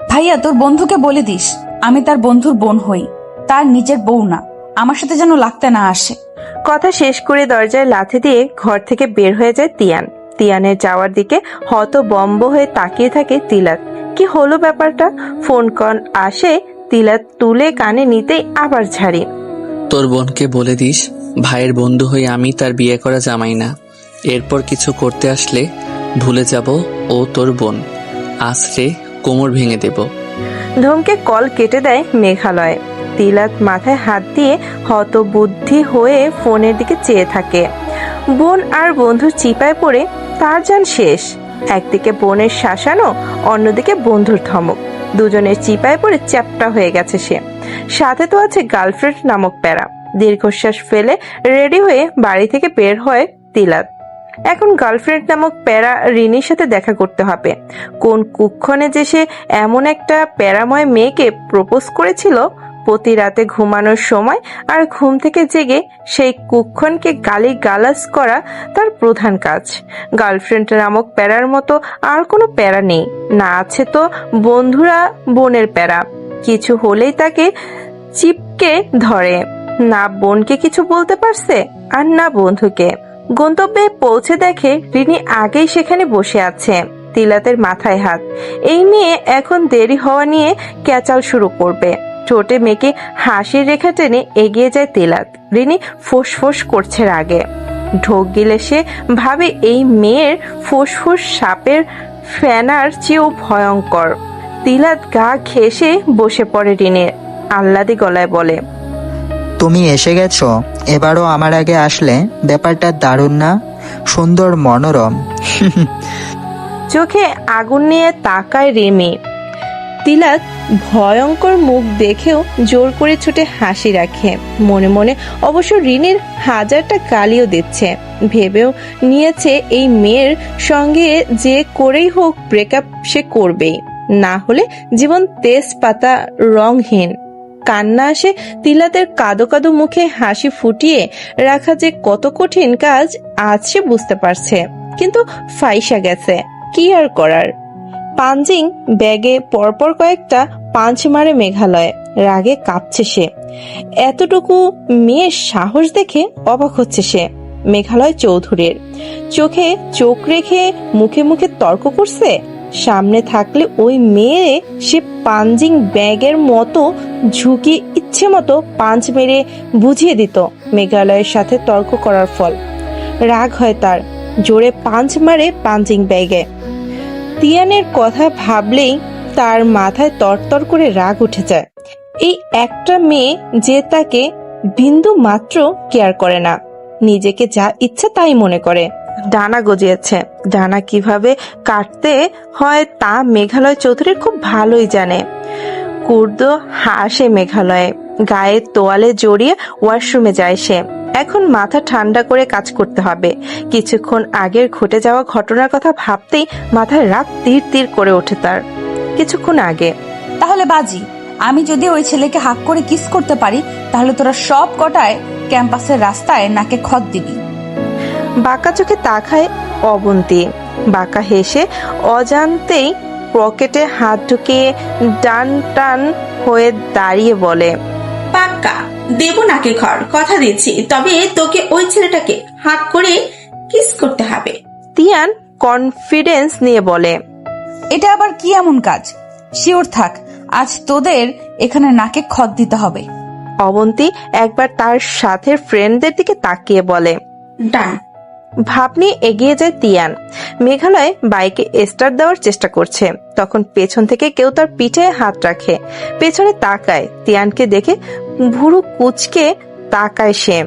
ভাইয়া তোর বন্ধুকে বলে দিস আমি তার বন্ধুর বোন হই, তার নিজের বউ না, আমার সাথে যেন লাগতে না আসে। কথা শেষ করে দরজায় লাথি দিয়ে ঘর থেকে বের হয়ে যায় তিয়ান। তিয়ানের যাওয়ার দিকে হতবম্ব হয়ে তাকিয়ে থাকে তিলাত। কি হলো ব্যাপারটা? ফোন কল আসে, তিলাত তুলে কানে নিতেই আবার ঝাড়ি। তোর বোনকে বলে দিস ভাইয়ের বন্ধু হয়ে আমি তার বিয়ে করা জামাই না। এরপর কিছু করতে আসলে ভুলে যাব ও তোর বোন, আছড়ে কোমর ভেঙে দেব। ধমকে কল কেটে দেয় মেঘালয়। তিলাত মাথায় হাত দিয়ে হতবুদ্ধি হয়ে ফোনের দিকে চেয়ে থাকে। বোন আর বন্ধুর চিপায় পড়ে তার যান শেষ। একদিকে বোনের শাসানো, অন্যদিকে বন্ধুর ধমক, দুজনের চিপায় পড়ে চ্যাপ্টা হয়ে গেছে সে। সাথে তো আছে গার্লফ্রেন্ড নামক প্যারা। দীর্ঘশ্বাস ফেলে রেডি হয়ে বাড়ি থেকে বের হয় তিলাত। এখন গার্লফ্রেন্ড নামক প্যারা রিনির সাথে দেখা করতে হবে। কোন কুক্ষণে যে সে এমন একটা প্যারাময় মেয়েকে প্রপোজ করেছিল, প্রতি রাতে ঘুমানোর সময় আর ঘুম থেকে জেগে সেই কুক্ষণকে গালি গালাজ করা তার প্রধান কাজ। গার্লফ্রেন্ড নামক প্যারার মতো আর কোনো প্যারা নেই, না আছে তো বন্ধুরা বোনের প্যারা। কিছু হলেই তাকে চিপকে ধরে, না বোনকে কিছু বলতে পারছে আর না বন্ধুকে। গন্তব্যে পৌঁছে দেখে রিনি আগেই সেখানে বসে আছে, তিলাতের মাথায় হাত। এই নিয়ে এখন দেরি হওয়া নিয়ে ক্যাচাল শুরু করবে। ঠোঁটে মেকে হাসির রেখা টেনে এগিয়ে যায় তিলাত। রিনি ফোঁস করছে রাগে। ঢোক গিলে সে ভাবে এই মেয়ের ফুসফুস সাপের ফেনার চেয়েও ভয়ঙ্কর। তিলাত গা ঘেঁষে বসে পড়ে রিনির, আহ্লাদি গলায় বলে, তুমি এসে গেছো। এবারও আমার আগে আসলে ব্যাপারটা দারুণ না? সুন্দর, মনোরম। চোখে আগুন নিয়ে তাকায় রিমি। তিলাত ভয়ঙ্কর মুখ দেখেও জোর করে ছুটে হাসি রাখে। মনে মনে অবশ্য রিনির হাজারটা গালিও দিচ্ছে। ভেবেও নিয়েছে এই মেয়ের সঙ্গে যে করেই হোক ব্রেকআপ সে করবেই, না হলে জীবন তেজপাতা রংহীন। কান্না আসে তিলাতের কাদো কাদো মুখে। হাসি ফুটিয়ে রাখা যে কত কঠিন কাজ আজ সে বুঝতে পারছে, কিন্তু ফাইসা গেছে, কি আর করার। পাঞ্জিং ব্যাগে পরপর কয়েকটা পাঞ্চ মারে মেঘালয়। রাগে কাঁপছে সে। এতটুকু মেয়ের সাহস দেখে অবাক হচ্ছে সে। মেঘালয় চৌধুরীর চোখে চোখ রেখে মুখে মুখে তর্ক করছে। সামনে থাকলে ওই মেয়ে সে পাঞ্জিং ব্যাগের মতো ঝুঁকি ইচ্ছে মতো পাঞ্চ মেরে বুঝিয়ে দিত মেঘালয়ের সাথে তর্ক করার ফল। রাগ হয় তার, জোরে পাঞ্চ মারে পাঞ্জিং ব্যাগে। তিয়ানের কথা ভাবলেই তার মাথায় তরতর করে রাগ উঠে যায়। এই একটা মেয়ে যে তাকে বিন্দু মাত্র কেয়ার করে না, নিজেকে যা ইচ্ছা তাই মনে করে। ডানা গজিয়েছে, ডানা কিভাবে কাটতে হয় তা মেঘালয় চৌধুরী খুব ভালোই জানে। কুর্দ হাসে মেঘালয়ে, গায়ে তোয়ালে জড়িয়ে ওয়াশরুমে যায় সে। এখন মাথা ঠান্ডা করে কাজ করতে হবে। কিছুক্ষণ আগের ঘটে যাওয়া ঘটনার কথা ভাবতেই মাথায় রাগ তীর তীর করে ওঠে তার। কিছুক্ষণ আগে তাহলে বাজি, আমি যদি ওই ছেলেকে হাক করে কিস করতে পারি তাহলে তোরা সব কটায় ক্যাম্পাসের রাস্তায় নাকে খত দিবি। বাঁকা চোখে তাকায় অবন্তী। বাঁকা হেসে অজান্তেই পকেটে হাত ঢুকিয়ে ডান টান হয়ে দাঁড়িয়ে বলে, পাক্কা দেব নাকে ঘর, কথা দিচ্ছি। তবে তোকে ওই ছেলেটাকে হাত করে কিস করতে হবে। তিয়ান কনফিডেন্স নিয়ে বলে, এটা আবার কি এমন কাজ? শিওর থাক, আজ তোদের এখানে নাকে খত দিতে হবে। অবন্তী একবার তার সাথে ফ্রেন্ডদের দিকে তাকিয়ে বলে, ডান। ভাব নিয়ে এগিয়ে যায় তিয়ান। মেঘালয় বাইকে স্টার্ট দেওয়ার চেষ্টা করছে, তখন পেছন থেকে কেউ তার পিঠে হাত রাখে। পেছনে তাকায়, তিয়ানকে দেখে ভুরু কুচকে তাকায় সে।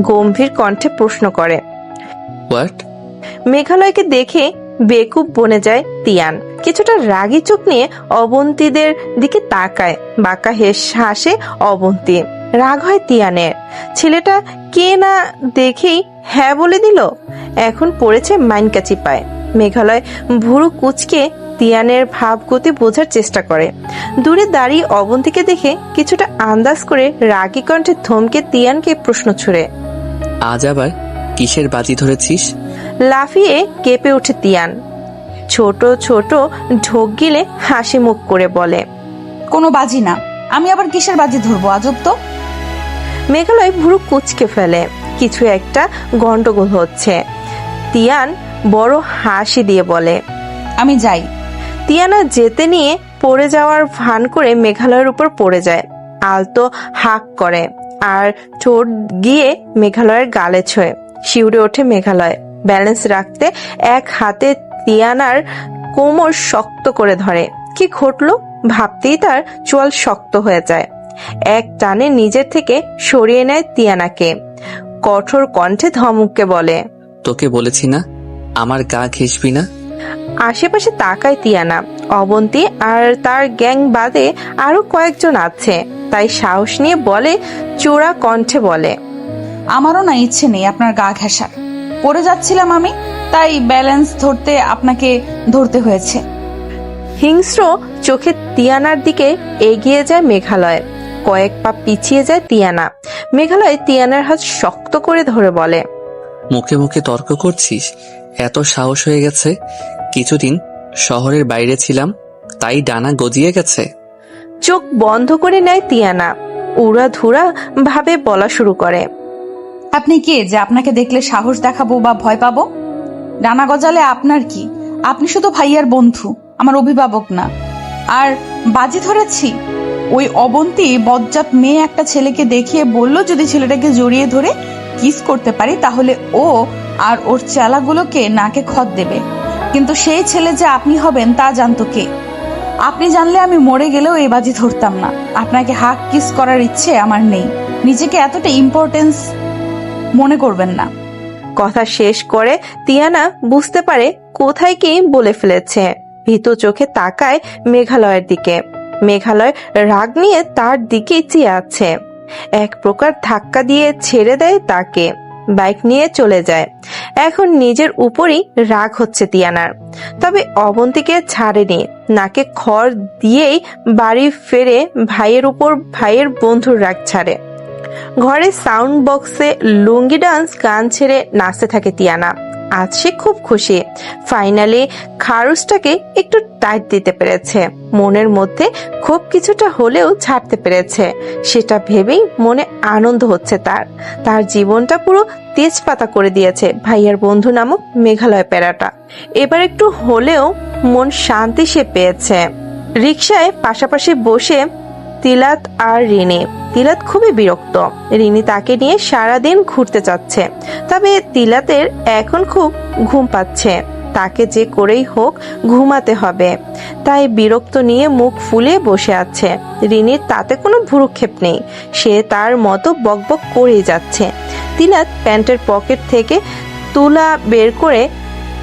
গম্ভীর কণ্ঠে প্রশ্ন করে, হোয়াট? মেঘালয়কে দেখে বেকুব বনে যায় তিয়ান। কিছুটা রাগী চোখ নিয়ে অবন্তীদের দিকে তাকায়। বাঁকা হাসে অবন্তী। রাগ হয় তিয়ানের। ছেলেটা কে না দেখেই হ্যাঁ বলে দিল। এখন পড়েছে মাইনকা চিপায়। মেঘালয় ভুরু কুচকে তিয়ানের ভাবগতি বোঝার চেষ্টা করে। দূরে দাঁড়িয়ে অবন্তীকে দেখে কিছুটা আন্দাজ করে রাগী কণ্ঠে থমকে তিয়ানকে প্রশ্ন ছুড়ে, আজ আবার কিসের বাজি ধরেছিস? লাফিয়ে কেঁপে ওঠে তিয়ান। ছোট ছোট ঢোক গিলে হাসি মুখ করে বলে, কোনো বাজি না। আমি আবার কিসের বাজি ধরবো, আজব তো। মেঘালয় ভুরু কুঁচকে ফেলে। কিছু একটা গন্ডগোল হচ্ছে। তিয়ান বড় হাসি দিয়ে বলে, আমি যাই। তিয়ানা যেতে নিয়ে পড়ে যাওয়ার ভান করে মেঘালয়ের উপর পড়ে যায়। আলতো হাঁক করে আর ঠোঁট গিয়ে মেঘালয়ের গালে ছোঁয়। শিউরে ওঠে মেঘালয়। ব্যালেন্স রাখতে এক হাতে তিয়ানার কোমর শক্ত করে ধরে। কি ঘটলো ভাবতেই তার চোয়াল শক্ত হয়ে যায়। এক টানে নিজের থেকে সরিয়ে নেয় তিয়ানাকে। কঠোর কণ্ঠে ধমককে বলে, তোকে বলেছি না আমার গা ঘেঁষবি না। আশেপাশে তাকায় তিয়ানা। অবন্তী আর তার গ্যাং বাদে আরো কয়েকজন আছে, তাই সাহস নিয়ে বলে, চোরা কণ্ঠে বলে, আমারও না ইচ্ছে নেই আপনার গা ঘেঁষার। পড়ে যাচ্ছিলাম আমি, তাই ব্যালেন্স ধরতে আপনাকে ধরতে হয়েছে। হিংস্র চোখে তিয়ানার দিকে এগিয়ে যায় মেঘালয়। কয়েক পা পিছিয়ে যায় তিয়ানা। মেঘালয় তিয়ানার হাত শক্ত করে ধরে বলে, মুখে মুখে তর্ক করছিস? এত সাহস হয়ে গেছে? কিছুদিন শহরের বাইরে ছিলাম তাই ডানা গজিয়ে গেছে। চোখ বন্ধ করে নেয় তিয়ানা। উড়াধুরা ভাবে বলা শুরু করে, আপনি কে যে আপনাকে দেখলে সাহস দেখাবো বা ভয় পাবো? ডানা গজালে আপনার কি? আপনি শুধু ভাইয়ার বন্ধু, আমার অভিভাবক না। আর বাজি ধরেছি, ওই অবন্তী বজ্জাত মেয়ে একটা ছেলেকে দেখিয়ে বলল যদি ছেলেটাকে জড়িয়ে ধরে কিস করতে পারি তাহলে ও আর ওর চেলাগুলোকে নাকে খত দেবে। কিন্তু সেই ছেলে যে আপনি হবেন তা জানতো কে? আপনি জানলে আমি মরে গেলেও এই বাজি ধরতাম না। আপনাকে হাক কিস করার ইচ্ছে আমার নেই। নিজেকে এতটা ইম্পর্টেন্স মনে করবেন না। কথা শেষ করে তিয়ানা বুঝতে পারে কোথায় কি বলে ফেলেছে। ভীতু চোখে তাকায় মেঘালয়ের দিকে। মেঘালয় রাগ নিয়ে তার দিকে চেয়ে আছে। এক প্রকার ধাক্কা দিয়ে ছেড়ে দেয় তাকে। বাইক নিয়ে চলে যায়। এখন নিজের উপরই রাগ হচ্ছে তিয়ানার। তবে অবন্তীকে ছাড়েনি। নাকে খড় দিয়েই বাড়ি ফেরে ভাইয়ের উপর ভাইয়ের বন্ধুর রাগ ছাড়ে। ঘরে সাউন্ড বক্সে লুঙ্গি ডান্স গান ছেড়ে নাচতে থাকে তিয়ানা। আজ সে খুব খুশি। ফাইনালি খারুসটাকে একটু টাইট দিতে পেরেছে। মনের মধ্যে খুব কিছুটা হলেও ছাড়তে পেরেছে। সেটা ভেবেই মনে আনন্দ হচ্ছে তার। তার জীবনটা পুরো তেজপাতা করে দিয়েছে ভাইয়ার বন্ধু নামক মেঘালয় প্যারাটা। এবার একটু হলেও মন শান্তি সে পেয়েছে। রিকশায় পাশাপাশি বসে তিলাত আর রিনি। তিলাত খুবই বিরক্ত। রিনি তাকে নিয়ে সারাদিন ঘুরতে চাচ্ছে। তবে তিলাতের এখন খুব ঘুম পাচ্ছে। তাকে যে করেই হোক ঘুমাতে হবে। তাই বিরক্ত নিয়ে মুখ ফুলিয়ে বসে আছে। রিনির তাতে কোনো ভ্রুক্ষেপ নেই। সে তার মতো বকবক করেই যাচ্ছে। তিলাত প্যান্টের পকেট থেকে তুলা বের করে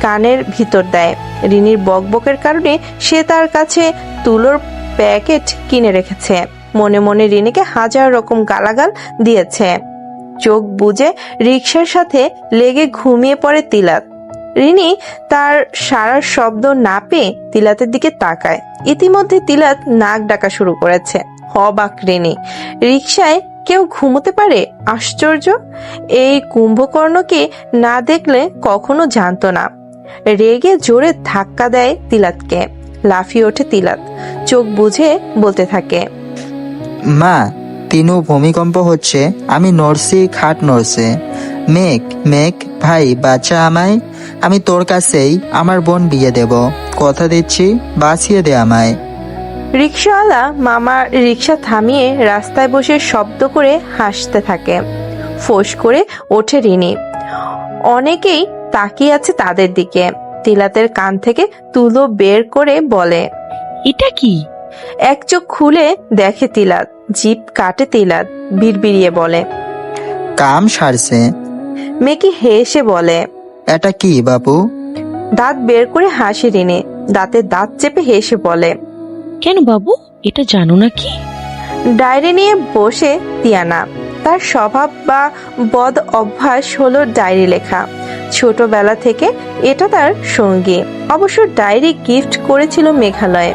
কানের ভিতর দেয়। রিনির বকবকের কারণে সে তার কাছে তুলোর প্যাকেট কিনে রেখেছে। মনে মনে রিনিকে হাজার রকম গালাগাল দিয়েছে। চোখ বুজে রিকশার সাথে লেগে ঘুমিয়ে পড়ে তিলাত। রিনি তার সারার শব্দ না পেয়ে তিলাতের দিকে তাকায়। ইতিমধ্যে তিলাত নাক ডাকা শুরু করেছে। অবাক রিনি। রিকশায় কেউ ঘুমোতে পারে? আশ্চর্য। এই কুম্ভকর্ণকে না দেখলে কখনো জানতো না। রেগে জোরে ধাক্কা দেয় তিলাতকে। লাফিয়ে ওঠে তিলাত। চোখ বুঝে বলতে থাকে, মা, তিনু ভূমিকম্প হচ্ছে। আমি নড়ছি, খাট নড়ছে। মেঘ, মেঘ ভাই বাচ্চা আমায়। আমি তোর কাছেই আমার বোন বিয়ে দেব। কথা দিচ্ছি, বাঁচিয়ে দে আমায়। রিকশাওয়ালা মামা রিকশা থামিয়ে রাস্তায় বসে শব্দ করে হাসতে থাকে। ফোঁস করে ওঠে রিনি। অনেকেই তাকিয়ে আছে তাদের দিকে। তিলাতের কান থেকে তুলো বের করে বলে, এটা কি? এক চোখ খুলে দেখে তিলাত। জিভ কাটে তিলাত। বিড়বিড়িয়ে বলে, কাম সারছে। মেকি হেসে বলে, এটা কি বাবু? দাঁত বের করে হাসি রিনি। দাঁতে দাঁত চেপে হেসে বলে, কেন বাবু, এটা জানো না কি? ডায়েরি নিয়ে বসে তিয়ানা। তার স্বভাব বা বদ অভ্যাস হলো ডায়েরি লেখা। ছোটবেলা থেকে এটা তার সঙ্গী। অবশ্য ডায়েরি গিফট করেছিল মেঘালয়ে।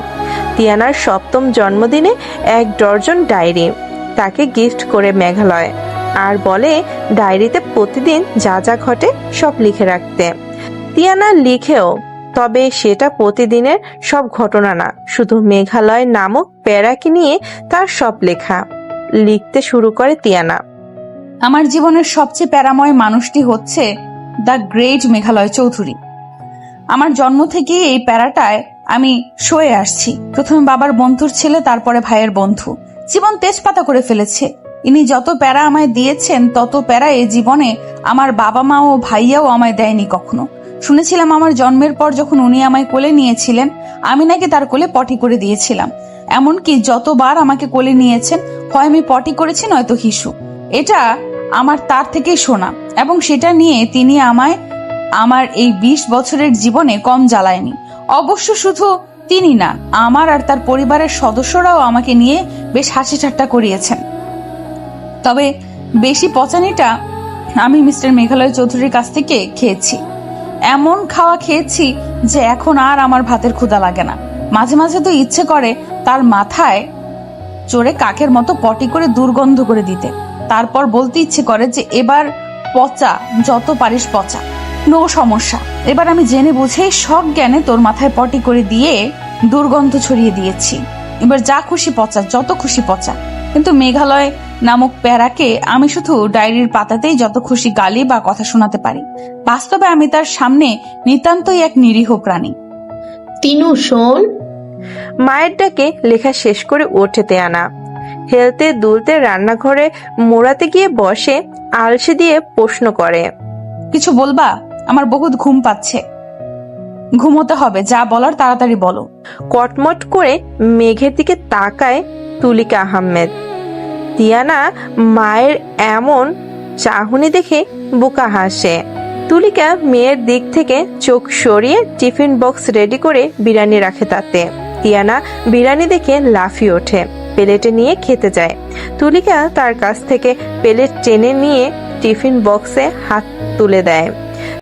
তিয়ানার 7ম জন্মদিনে 1 ডজন ডায়েরি তাকে গিফট করে মেঘালয়। আর বলে ডায়েরিতে প্রতিদিন যা যা ঘটে সব লিখে রাখতে। তিয়ানা লিখেও, তবে সেটা প্রতিদিনের সব ঘটনা না, শুধু মেঘালয় নামক প্যারাকে নিয়ে তার সব লেখা। লিখতে শুরু করে তিয়ানা। আমার জীবনের সবচেয়ে প্যারাময় মানুষটি হচ্ছে দ্য গ্রেট মেঘালয় চৌধুরী। আমার জন্ম থেকেই এই প্যারাটায় আমি সয়ে আসছি। প্রথমে বাবার বন্ধুর ছেলে, তারপরে ভাইয়ের বন্ধু। জীবন তেজপাতা করে ফেলেছে। ইনি যত প্যারা আমায় দিয়েছেন তত প্যারা এই জীবনে আমার বাবা মা ও ভাইয়াও আমায় দেয়নি কখনো। শুনেছিলাম আমার জন্মের পর যখন উনি আমায় কোলে নিয়েছিলেন, আমি নাকি তার কোলে পটি করে দিয়েছিলাম। এমনকি যতবার আমাকে কোলে নিয়েছেন, হয় আমি পটি করেছি নয়তো হিসু। এটা আমার তার থেকেই শোনা, এবং সেটা নিয়ে তিনি আমায় আমার এই 20 বছরের জীবনে কম জ্বালায়নি। অবশ্য শুধু তিনি না, আমার আর তার পরিবারের সদস্যরাও আমাকে নিয়ে বেশ হাসি ঠাট্টা করিয়েছেন। তবে বেশি পচানিটা আমি মিস্টার মেঘালয় চৌধুরীর কাছ থেকে খেয়েছি। এমন খাওয়া খেয়েছি যে এখন আর আমার ভাতের ক্ষুধা লাগে না। মাঝে মাঝে তো ইচ্ছে করে তার মাথায় চড়ে কাকের মতো পটি করে দুর্গন্ধ করে দিতে। তারপর বলতে ইচ্ছে করে যে এবার পচা, যত পারিস পচা, নো সমস্যা। এবার আমি জেনে বুঝেই সজ্ঞানে তোর মাথায় পটি করে দিয়ে দুর্গন্ধ ছড়িয়ে দিয়েছি। এবার যা খুশি পচা, যত খুশি পচা। কিন্তু মেঘালয় নামক প্যারাকে আমি শুধু ডায়েরির পাতাতেই যত খুশি গালি বা কথা শোনাতে পারি। বাস্তবে আমি তার সামনে নিতান্তই এক নিরীহ প্রাণী। তিনু শোন। মায়ের ডাকে লেখা শেষ করে ওঠে তিয়ানা। হেলতে দুলতে রান্নাঘরে মোড়াতে গিয়ে বসে, আলসে দিয়ে প্রশ্ন করে, কিছু বলবা? আমার বহুত ঘুম পাচ্ছে, ঘুমোতে হবে। যা বলার তাড়াতাড়ি বলো। কটমট করে মেঘের দিকে তাকায় তুলিকা আহমেদ। তিয়ানা মায়ের এমন চাহনি দেখে বোকা হাসে। তুলিকা মেয়ের দিক থেকে চোখ সরিয়ে টিফিন বক্স রেডি করে বিরিয়ানি রাখে তাতে। তিয়ানা বিরিয়ানি দেখে লাফিয়ে ওঠে, প্লেটে নিয়ে খেতে যায়। তুলিকা তার কাছ থেকে প্লেট টেনে নিয়ে টিফিন বক্সে হাত তুলে দেয়।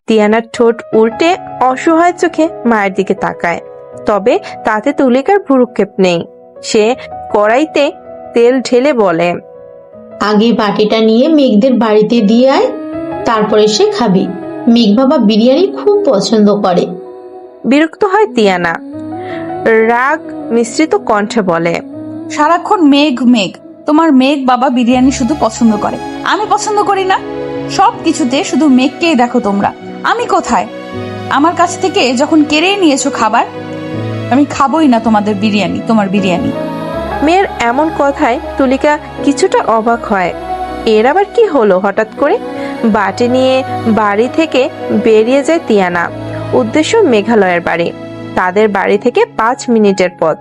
তিয়ানার ঠোঁট উল্টে অসহায় চোখে মায়ের দিকে তাকায়। তবে তাতে তুলিকার ভ্রুক্ষেপ নেই। সে কড়াইতে তেল ঢেলে বলে, আগে বাটিটা নিয়ে মেঘদের বাড়িতে দিয়ে আয়, তারপরে সে খাবি। মেঘ বাবা বিরিয়ানি খুব পছন্দ করে। বিরক্ত হয় তিয়ানা। রাগ মিশ্রিত কণ্ঠে বলে, সারাক্ষণ মেঘ মেঘ। তোমার মেঘ বাবা বিরিয়ানি শুধু পছন্দ করে, আমি পছন্দ করি না। সব কিছুতে শুধু মেঘকেই দেখো তোমরা। আমি কোথায়? আমার কাছ থেকে যখন কেড়ে নিয়েছো খাবার, আমি খাবোই না তোমাদের বিরিয়ানি, তোমার বিরিয়ানি। মেয়ের এমন কথায় তুলিকা কিছুটা অবাক হয়। এর আবার কি হলো হঠাৎ করে? বাটি নিয়ে বাড়ি থেকে বেরিয়ে যায় তিয়ানা। উদ্দেশ্য মেঘালয়ের বাড়ি। তাদের বাড়ি থেকে 5 মিনিটের পথ।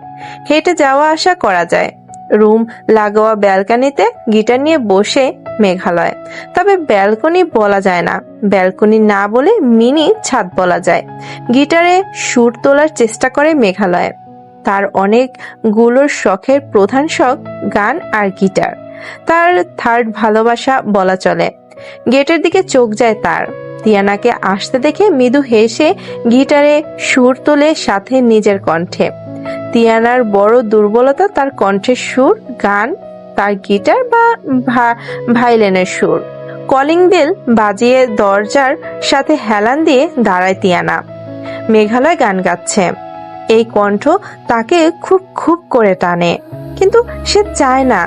হেঁটে যাওয়া আসা করা যায়। রুম লাগোয়া ব্যালকনিতে গিটার নিয়ে বসে মেঘালয়। তবে ব্যালকনি বলা যায় না, ব্যালকনি না বলে মিনি ছাদ বলা যায়। গিটারে সুর তোলার চেষ্টা করে মেঘালয়। তার অনেকগুলোর শখের প্রধান শখ গান আর গিটার। তার থার্ড ভালোবাসা বলা চলে। গেটের দিকে চোখ যায় তার। তিয়ানাকে আসতে দেখে মৃদু হেসে গিটারে সুর তোলে, সাথে নিজের কণ্ঠে। তিয়ানার বড় দুর্বলতা তার কণ্ঠের সুর, গান, তার গিটার বা ভাইলেনের সুর। কলিং বেল বাজিয়ে দরজার সাথে হেলান দিয়ে দাঁড়ায় তিয়ানা। মেঘালয় গান গাচ্ছে। এই কণ্ঠ তাকে খুব খুব করে টানে, কিন্তু সে চায় না,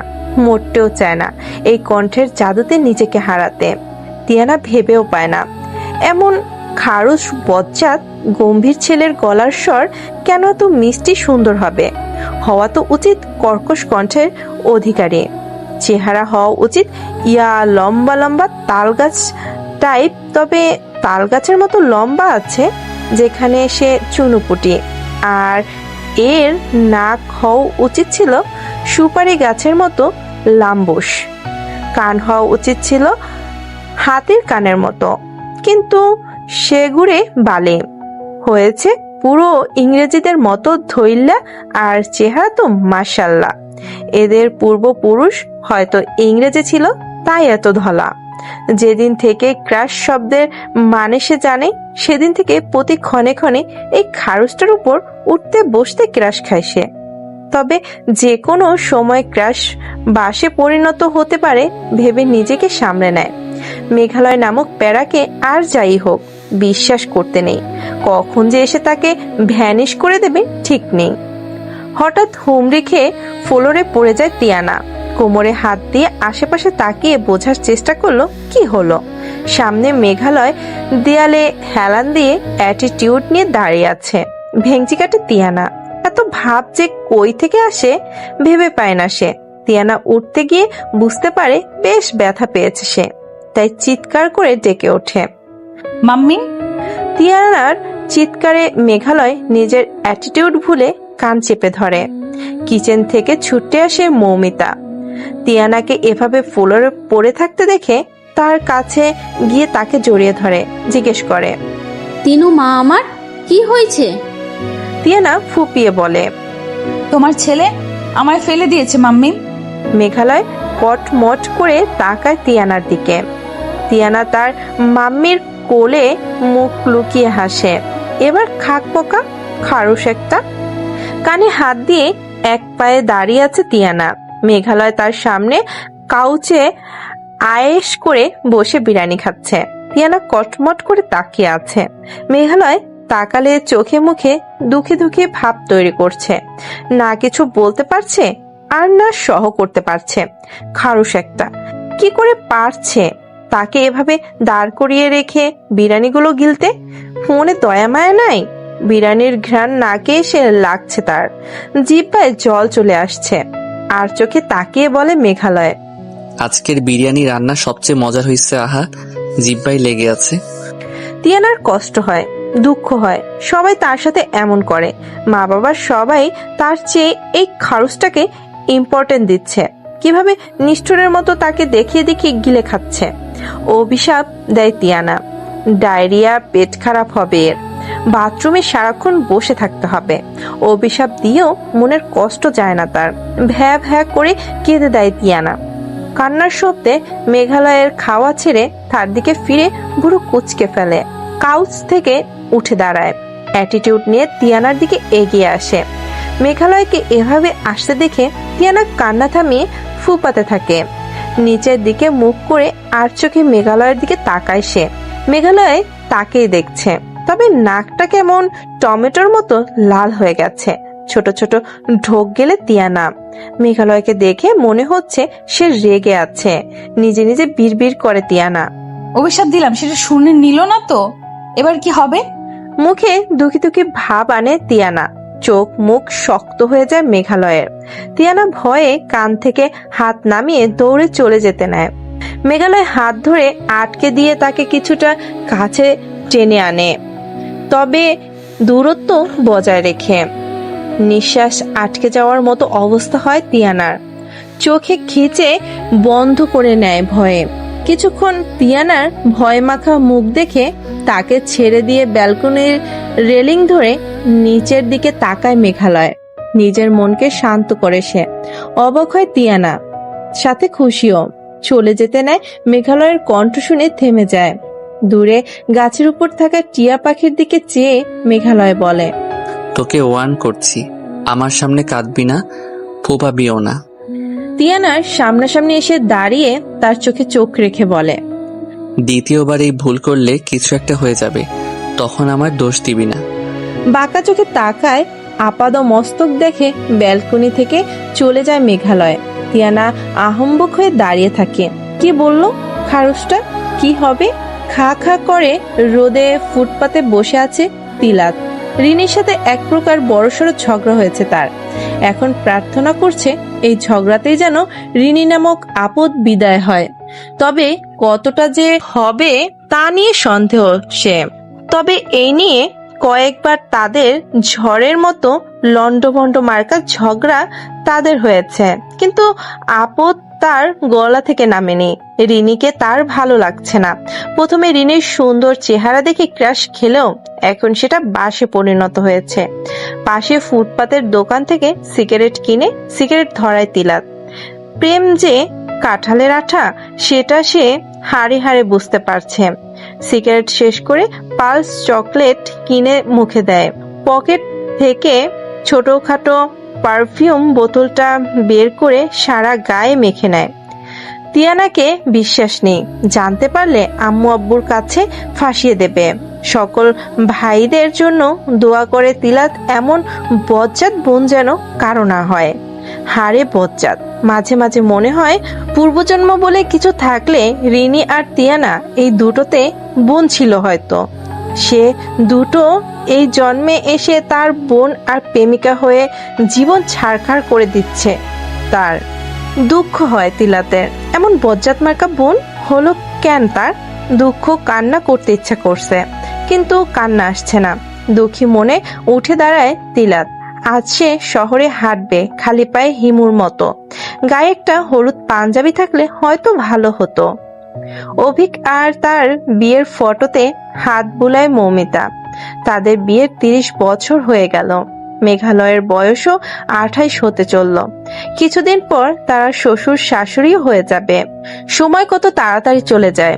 মোটেও চায় না এই কণ্ঠের জাদুতে নিজেকে হারাতে। তিয়ানা ভেবেও পায় না এমন খারুস বজ্জাত গম্ভীর ছেলের গলার স্বর কেন এত মিষ্টি সুন্দর হবে। হওয়া তো উচিত কর্কশ কণ্ঠের অধিকারী। চেহারা হওয়া উচিত ইয়া লম্বা লম্বা তাল গাছ টাইপ, তবে তাল গাছের মতো লম্বা আছে যেখানে সে চুনুপুটি। আর এর নাক হওয়া উচিত ছিল সুপারি গাছের মতো লাম্বুস। কান হওয়া উচিত ছিল হাতির কানের মতো, কিন্তু সেগুড়ে বালে হয়েছে পুরো ইংরেজিদের মতো ধৈর্যা। আর চেহারা তো মাশাল্লাহ। এদের পূর্বপুরুষ হয়তো ইংরেজি ছিল, তাই এত ধলা। যেদিন থেকে ক্রাশ শব্দের মানে সে জানে, সেদিন থেকে প্রতি ক্ষণে ক্ষণে এই খারুসটার উপর উঠতে বসতে ক্রাশ খায় সে। তবে যে কোনো সময় ক্রাশ বাসে পরিণত হতে পারে ভেবে নিজেকে সামলে নেয়। মেঘালয় নামক প্যারাকে আর যাই হোক বিশ্বাস করতে নেই। কখন যে এসে তাকে ভ্যানিশ করে দেবে ঠিক নেই। হঠাৎ হুমড়ি খেয়ে ফ্লোরে পড়ে যায় তিয়ানা। কোমরে হাত দিয়ে আশেপাশে তাকিয়ে বোঝার চেষ্টা করলো কি হলো। সামনে মেঘালয় দেয়ালে হেলান দিয়ে অ্যাটিটিউড নিয়ে দাঁড়িয়ে আছে। ভেঙচি কাটে তিয়ানা। এত ভাব যে কই থেকে আসে ভেবে পায় না সে। তিয়ানা উঠতে গিয়ে বুঝতে পারে বেশ ব্যথা পেয়েছে সে, তাই চিৎকার করে ডেকে ওঠে। মাম্মি। তিয়ানার চিৎকারে মেঘালয় নিজের অ্যাটিটিউড ভুলে কান চেপে ধরে। কিচেন থেকে ছুটে আসে মৌমিতা। তিয়ানাকে এভাবে ফ্লোরে পড়ে থাকতে দেখে তার কাছে গিয়ে তাকে জড়িয়ে ধরে, জিজ্ঞেস করে, তিনু মা আমার কি হয়েছে? তিয়ানা ফুপিয়ে বলে, তোমার ছেলে আমায় ফেলে দিয়েছে মাম্মি। মেঘালয় কটমট করে তাকায় তিয়ানার দিকে। তিয়ানা তার মাম্মির কোলে মুখ লুকিয়ে হাসে। এবার খাক পোকা খারুস একটা। কানে হাত দিয়ে এক পায়ে দাঁড়িয়ে আছে তিয়ানা। মেঘালয় তার সামনে কাউচে আয়েশ করে বসে বিরিয়ানি খাচ্ছে। তিয়ানা কটমট করে তাকিয়ে আছে। মেঘালয় তাকালে চোখে মুখে দুঃখে দুঃখে ভাব তৈরি করছে। না কিছু বলতে পারছে আর না সহ করতে পারছে। খারুস একটা। কি করে পারছে তাকে এভাবে দাঁড় করিয়ে রেখে বিরিয়ানিগুলো গিলতে? মনে দয়া মায়া নাই? বিরিয়ানির ঘ্রাণ নাকে এসে লাগছে তার। জিহ্বায় জল চলে আসছে। আর চোখে তাকিয়ে বলে মেঘালয়, আজকের বিরিয়ানি রান্না সবচেয়ে মজার হয়েছে। আহা, জিব্বাই লেগে আছে। তিয়ানার কষ্ট হয়, দুঃখ হয়। সবাই তার সাথে এমন করে। মা বাবা সবাই তার চেয়ে এই খারুসটাকে ইম্পর্টেন্ট দিচ্ছে। কিভাবে নিষ্ঠুরের মতো তাকে দেখিয়ে দেখিয়ে গিলে খাচ্ছে। অভিশাপ দেয় তিয়ানা। ডায়রিয়া, পেট খারাপ হবে এর। বাথরুমে সারাক্ষণ বসে থাকতে হবে। অভিশাপ দিয়েও মনের কষ্ট যায় না তার। ভ্যা ভ্যা করে কেঁদে দেয় তিয়ানা। কান্নার শব্দে মেঘালয়ের খাওয়া ছেড়ে তার দিকে ফিরে ভুরু কুঁচকে ফেলে। কাউচ থেকে উঠে দাঁড়ায়। অ্যাটিটিউড নিয়ে তিয়ানার দিকে এগিয়ে আসে। মেঘালয়কে এভাবে আসতে দেখে তিয়ানা কান্না থামিয়ে ফুপাতে থাকে। নিচের দিকে মুখ করে আর চোখে মেঘালয়ের দিকে তাকায় সে। মেঘালয় তাকেই দেখছে, তবে নাকটা কেমন টমেটোর মতো লাল হয়ে গেছে। ছোট ছোট ঢোক গেলে তিয়ানা। মেঘালয়কে দেখে মনে হচ্ছে সে রেগে আছে। নিজে নিজে বিড়বিড় করে তিয়ানা। অভিশাপ দিলাম, সেটা শুনে নিল না তো, এবার কি হবে? মুখে দুঃখী দুঃখী ভাব আনে তিয়ানা। চোখ মুখ শক্ত হয়ে যায় মেঘালয়ের। তিয়ানা ভয়ে কান থেকে হাত নামিয়ে দৌড়ে চলে যেতে নেয়। মেঘালয় হাত ধরে আটকে দিয়ে তাকে কিছুটা কাছে টেনে আনে, তবে দূরত্ব বজায় রেখে। নিঃশ্বাস আটকে যাওয়ার মতো অবস্থা হয় তিয়ানার। চোখে খিচে বন্ধ করে নেয় ভয়ে। কিছুক্ষণ তিয়ানার ভয় মাখা মুখ দেখে তাকে ছেড়ে দিয়ে ব্যালকনির রেলিং ধরে নিচের দিকে তাকায় মেঘালয়। নিজের মনকে শান্ত করে সে। অবাক হয় তিয়ানা, সাথে খুশিও। চলে যেতে নেয় মেঘালয়ের কণ্ঠ শুনে থেমে যায়। দূরে গাছের উপর থাকা টিয়া পাখির দিকে চেয়ে মেঘালয় বলে, তোকে ওয়ার্ন করছি, আমার সামনে কাঁদবি না, ফোপাবিও না। তিয়ানার সামনাসামনি এসে দাঁড়িয়ে তার চোখে চোখ রেখে বলে, দ্বিতীয়বার এই ভুল করলে কিছু একটা হয়ে যাবে, তখন আমার দোষ দিবি না। বাঁকা চোখে তাকায়। আপাদ মস্তক দেখে ব্যালকনি থেকে চলে যায় মেঘালয়। তিয়ানা আহম্বক হয়ে দাঁড়িয়ে থাকে। কি বলল খারুসটা? কি হবে? খা খা করে রোদে ফুটপাতে বসে আছে তিলাত। রিনির সাথে এক প্রকার বড়সড় ঝগড়া হয়েছে তার। এখন প্রার্থনা করছে এই ঝগড়াতেই যেন রিনি নামক আপদ বিদায় হয়। তবে কতটা যে হবে তা নিয়ে সন্দেহ সে। তবে এই নিয়ে কয়েকবার তাদের ঝড়ের মতো লন্ডভন্ড মার্কা ঝগড়া তাদের হয়েছে, কিন্তু আপদ তার গলা থেকে নামেনি। রিনিকে তার ভালো লাগছে না। প্রথমে রিনির সুন্দর চেহারা দেখে ক্রাশ খেলেও এখন সেটা বাসে পরিণত হয়েছে। পাশে ফুটপাতের দোকান থেকে সিগারেট কিনে সিগারেট ধরায় তিলাত। প্রেম যে কাঁঠালের আঠা সেটা সে হাড়ে হাড়ে বুঝতে পারছে। সিগারেট শেষ করে পালস চকলেট কিনে মুখে দেয়। পকেট থেকে ছোটখাটো পারফিউম বোতলটা বের করে সারা গায়ে মেখে নেয়। তিয়ানাকে বিশ্বাস নেই, জানতে পারলে আম্মু আব্বুর কাছে ফাঁসিয়ে দেবে। সকল ভাইদের জন্য দোয়া করে তিলাত এমন বজ্জাত বোন যেন কারো না হয়। হারে বজ্জাত, মাঝে মাঝে মনে হয় পূর্বজন্ম বলে কিছু থাকলে রিনি আর তিয়ানা এই দুটোতে বোন ছিল হয়তো। সে দুটো এই জন্মে এসে তার বোন আর প্রেমিকা হয়ে জীবন ছারখার করে দিচ্ছে। তার দুঃখ হয় তিলাতের, এমন বজ্জাত মার্কা বোন হলো কেন তার? দুঃখ, কান্না করতে ইচ্ছা করছে কিন্তু কান্না আসছে না। দুঃখী মনে উঠে দাঁড়ায় তিলাত। আজ সে শহরে হাঁটবে খালি পায়ে হিমুর মতো। গায়ে একটা হলুদ পাঞ্জাবি থাকলে হয়তো ভালো হতো। অভিক আর তার বিয়ের ফটোতে হাত বুলায় মৌমিতা। তাদের বিয়ের 30 বছর হয়ে গেল। মেঘালয়ের বয়সও 28 হতে চলল। কিছুদিন পর তারা শ্বশুর শাশুড়িও হয়ে যাবে। সময় কত তাড়াতাড়ি চলে যায়।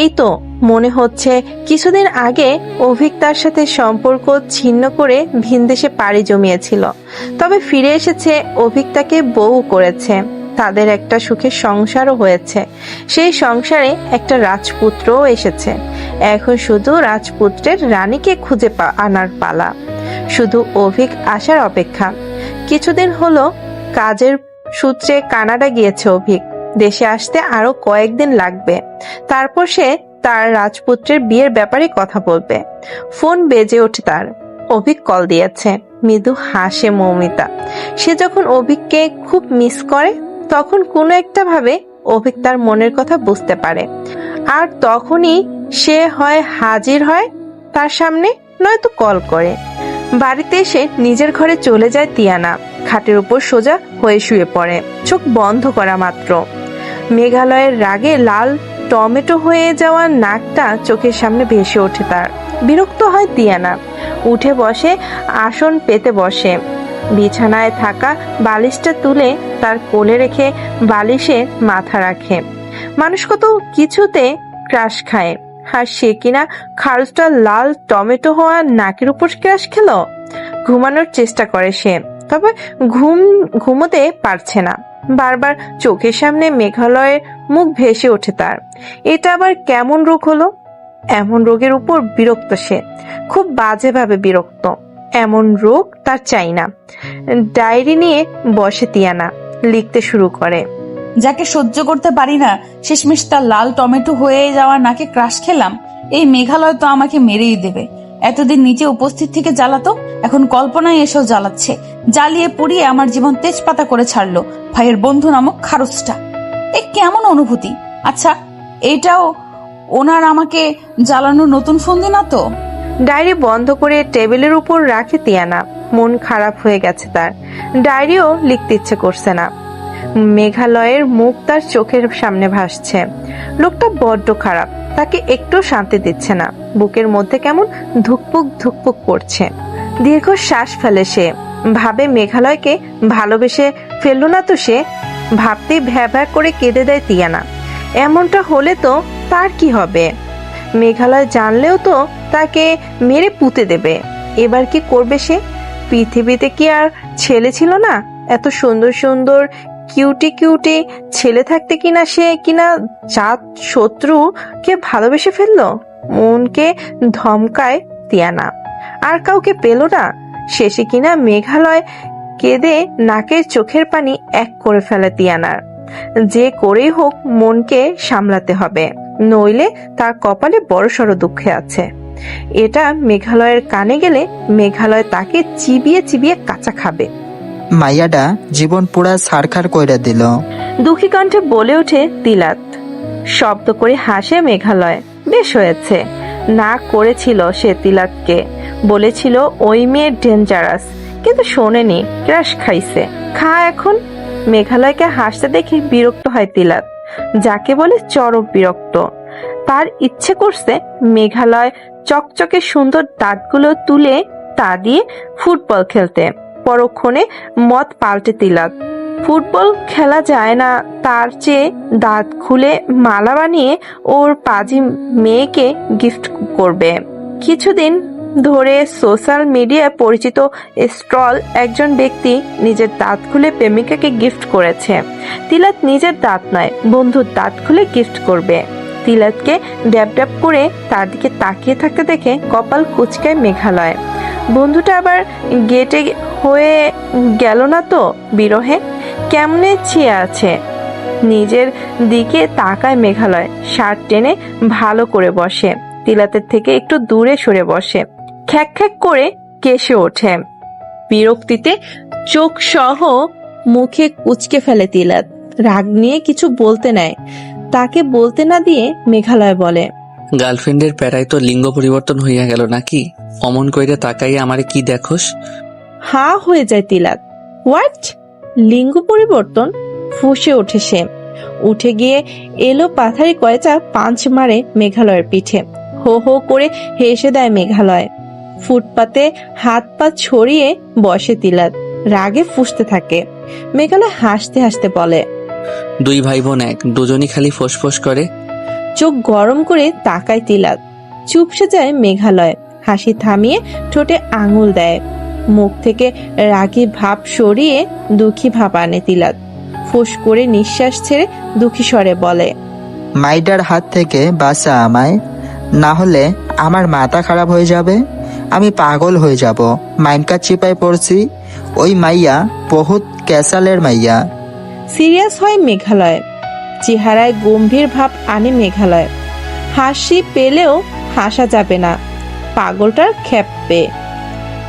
এই তো মনে হচ্ছে কিছুদিন আগে অভিক তার সাথে সম্পর্ক ছিন্ন করে ভিনদেশে পাড়ি জমিয়েছিল, তবে ফিরে এসেছে। অভিক তাকে বউ করেছে, তাদের একটা সুখের সংসারও হয়েছে। সেই সংসারে একটা রাজপুত্রও এসেছে। এখন শুধু রাজপুত্রের রানীকে খুঁজে আনার পালা, শুধু অভিক আসার অপেক্ষা। কিছুদিন হলো কাজের সূত্রে কানাডা গিয়েছে অভিক। দেশে আসতে আরো কয়েকদিন লাগবে। তারপর সে তার রাজপুত্রের বিয়ের ব্যাপারে কথা বলবে। ফোন বেজে ওঠে তার। অভিক কল দিয়েছে। মৃদু হাসে মৌমিতা। সে যখন অভিককে খুব মিস করে তখন কোনো একটা ভাবে অভিক তার মনের কথা বুঝতে পারে, আর তখনই সে হয় হাজির হয় তার সামনে, নয়তো কল করে। বাড়িতে এসে নিজের ঘরে চলে যায় তিয়ানা। খাটের উপর সোজা হয়ে শুয়ে পড়ে, চোখ বন্ধ করা মাত্র। মেঘালয়ের রাগে লাল টমেটো হয়ে যাওয়া নাকটা চোখের সামনে ভেসে ওঠে তার। বিরক্ত হয় তিয়ানা। উঠে বসে, আসন পেতে বসে। বিছানায় থাকা বালিশটা তুলে তার কোলে রেখে বালিশে মাথা রাখে। মানুষ কত কিছুতে ক্রাশ খায়, আর সে কিনা খারুচটা লাল টমেটো হওয়া নাকের উপর ক্রাশ খেলো। ঘুমানোর চেষ্টা করে সে, তবে ঘুমোতে পারছে না। বারবার চোখের সামনে মেঘালয়ের মুখ ভেসে ওঠে তার। এটা আবার কেমন রোগ হলো? এমন রোগের উপর বিরক্ত সে, খুব বাজেভাবে বিরক্ত। এমন রোগ তার চাই না। ডায়েরি নিয়ে বসে তিয়ানা, লিখতে শুরু করে। যাকে সহ্য করতে পারি না, শেষমেশ তার লাল টমেটো হয়ে যাওয়া নাকে ক্রাশ খেলাম। এই মেঘালয় তো আমাকে মেরেই দেবে। এতদিন নিচে উপস্থিত থেকে জ্বালাতো, এখন কল্পনায় এসেও জ্বালাচ্ছে। জ্বালিয়ে পুড়িয়ে আমার জীবন তেজপাতা করে ছাড়লো ভাইয়ের বন্ধু নামক খারুচটা। এ কেমন অনুভূতি? আচ্ছা, এটাও ওনার আমাকে জ্বালানোর নতুন ফন্দি না তো? ডায়েরি বন্ধ করে টেবিলের উপর রাখে তিয়ানা। মন খারাপ হয়ে গেছে তার। ডায়েরিও লিখতে ইচ্ছে করছে না। মেঘালয়ের মুখ তার চোখের সামনে ভাসছে। লোকটা বড্ড খারাপ, তাকে একটু শান্তি দিচ্ছে না। বুকের মধ্যে কেমন ধুকপুক ধুকপুক করছে। দীর্ঘ শ্বাস ফেলে সে। ভাবে মেঘালয়কে ভালোবেসে ফেললো না তো সে? ভাবতেই ভ্যা ভ্যা করে কেঁদে দেয় তিয়ানা। এমনটা হলে তো তার কি হবে? মেঘালয় জানলেও তো তাকে মেরে পুঁতে দেবে। এবার কি করবে সে? পৃথিবীতে কি আর ছেলে ছিল না? এত সুন্দর সুন্দর কিউটি কিউটি ছেলে থাকতে কিনা সে কিনা জাত শত্রুকে ভালোবেসে ফেললো। মনকে ধমকায় তিয়ানা। আর কাউকে পেল না। শেষে কিনা মেঘালয় কেঁদে নাকের চোখের পানি এক করে ফেলে তিয়ানার। যে করেই হোক মনকে সামলাতে হবে, নইলে তার কপালে বড়সড় দুঃখে আছে। এটা মেঘালয়ের কানে গেলে মেঘালয় তাকে চিবিয়ে চিবিয়ে কাঁচা খাবে। মাইয়াডা জীবন পুরা ছারখার কইরা দিল। দুঃখী কণ্ঠে বলে ওঠে তিলাত। শব্দ করে হাসে মেঘালয়। বেশ হয়েছে, না করেছিল সে তিলাতকে। বলেছিল ওই মেয়ে ডেঞ্জারাস, কিন্তু শোনেনি, ক্রাশ খাইছে। খা এখন। মেঘালয়কে হাসতে দেখে বিরক্ত হয় তিলাত, যাকে বলে চরম বিরক্ত। তার ইচ্ছে করছে মেঘালয় চকচকে সুন্দর দাঁতগুলো তুলে তা দিয়ে ফুটবল খেলতে। পরক্ষণে মত পাল্টে তিলাত। ফুটবল খেলা যায় না, তার চেয়ে দাঁত খুলে মালা বানিয়ে ওর পাজি মেয়েকে গিফট করবে। কিছুদিন ধরে সোশ্যাল মিডিয়ায় পরিচিত স্ট্রল একজন ব্যক্তি নিজের দাঁত খুলে প্রেমিকাকে গিফট করেছে। তিলাত নিজের দাঁত নয়, বন্ধুর দাঁত খুলে গিফট করবে। তিলাতকে ড্যাব ড্যাব করে তার দিকে তাকিয়ে থাকতে দেখে কপাল কুঁচকায় মেঘালয়। বন্ধুটা আবার গেটে হয়ে গেল না তো বিরহে? কেমনে চেয়ে আছে। নিজের দিকে তাকায় মেঘালয়, শার্ট টেনে ভালো করে বসে, তিলাতের থেকে একটু দূরে সরে বসে, খ্যাক খ্যাক করে কেসে ওঠে। বিরক্তিতে চোখ সহ মুখে কুঁচকে ফেলে তিলাত। রাগ নিয়ে কিছু বলতে নেয়, তাকে বলতে না দিয়ে মেঘালয় বলে, গার্লফ্রেন্ডের প্যারায় তো লিঙ্গ পরিবর্তন হইয়া গেল নাকি? অমন কইরে তাকাইয়া আমারে কি দেখোস? হা হয়ে যায় তিলাত। হোয়াট? লিঙ্গ পরিবর্তন? ফুঁসে ওঠে সে। উঠে গিয়ে এলো পাথারি কয়েকটা পাঁচ মারে মেঘালয়ের পিঠে। হো হো করে হেসে দেয় মেঘালয়। ফুটপাতে হাত পা ছড়িয়ে বসে তিলাত, রাগে ফুঁসতে থাকে। মেঘালয় হাসতে হাসতে বলে, দুই ভাই বোন এক, দুজনই খালি ফোঁস করে। চোখ গরম করে তাকায় তিলাত। চুপসে যায় মেঘালয়, হাসি থামিয়ে ঠোঁটে আঙুল দেয়। মুখ থেকে রাগী ভাব সরিয়ে দুঃখী ভাব আনে তিলাত। ফোঁস করে নিঃশ্বাস ছেড়ে দুঃখী স্বরে বলে, মাইটার হাত থেকে বাঁচা আমায়, না হলে আমার মাথা খারাপ হয়ে যাবে, আমি পাগল হয়ে যাব। মাইনকার চিপায় পড়ছি, ওই মাইয়া বহুত ক্যাসালের মাইয়া। সিরিয়াস হয় মেঘালয়, চেহারায় গম্ভীর ভাব আনে মেঘালয়। হাসি পেলেও হাসা যাবে না পাগলটার খেপে।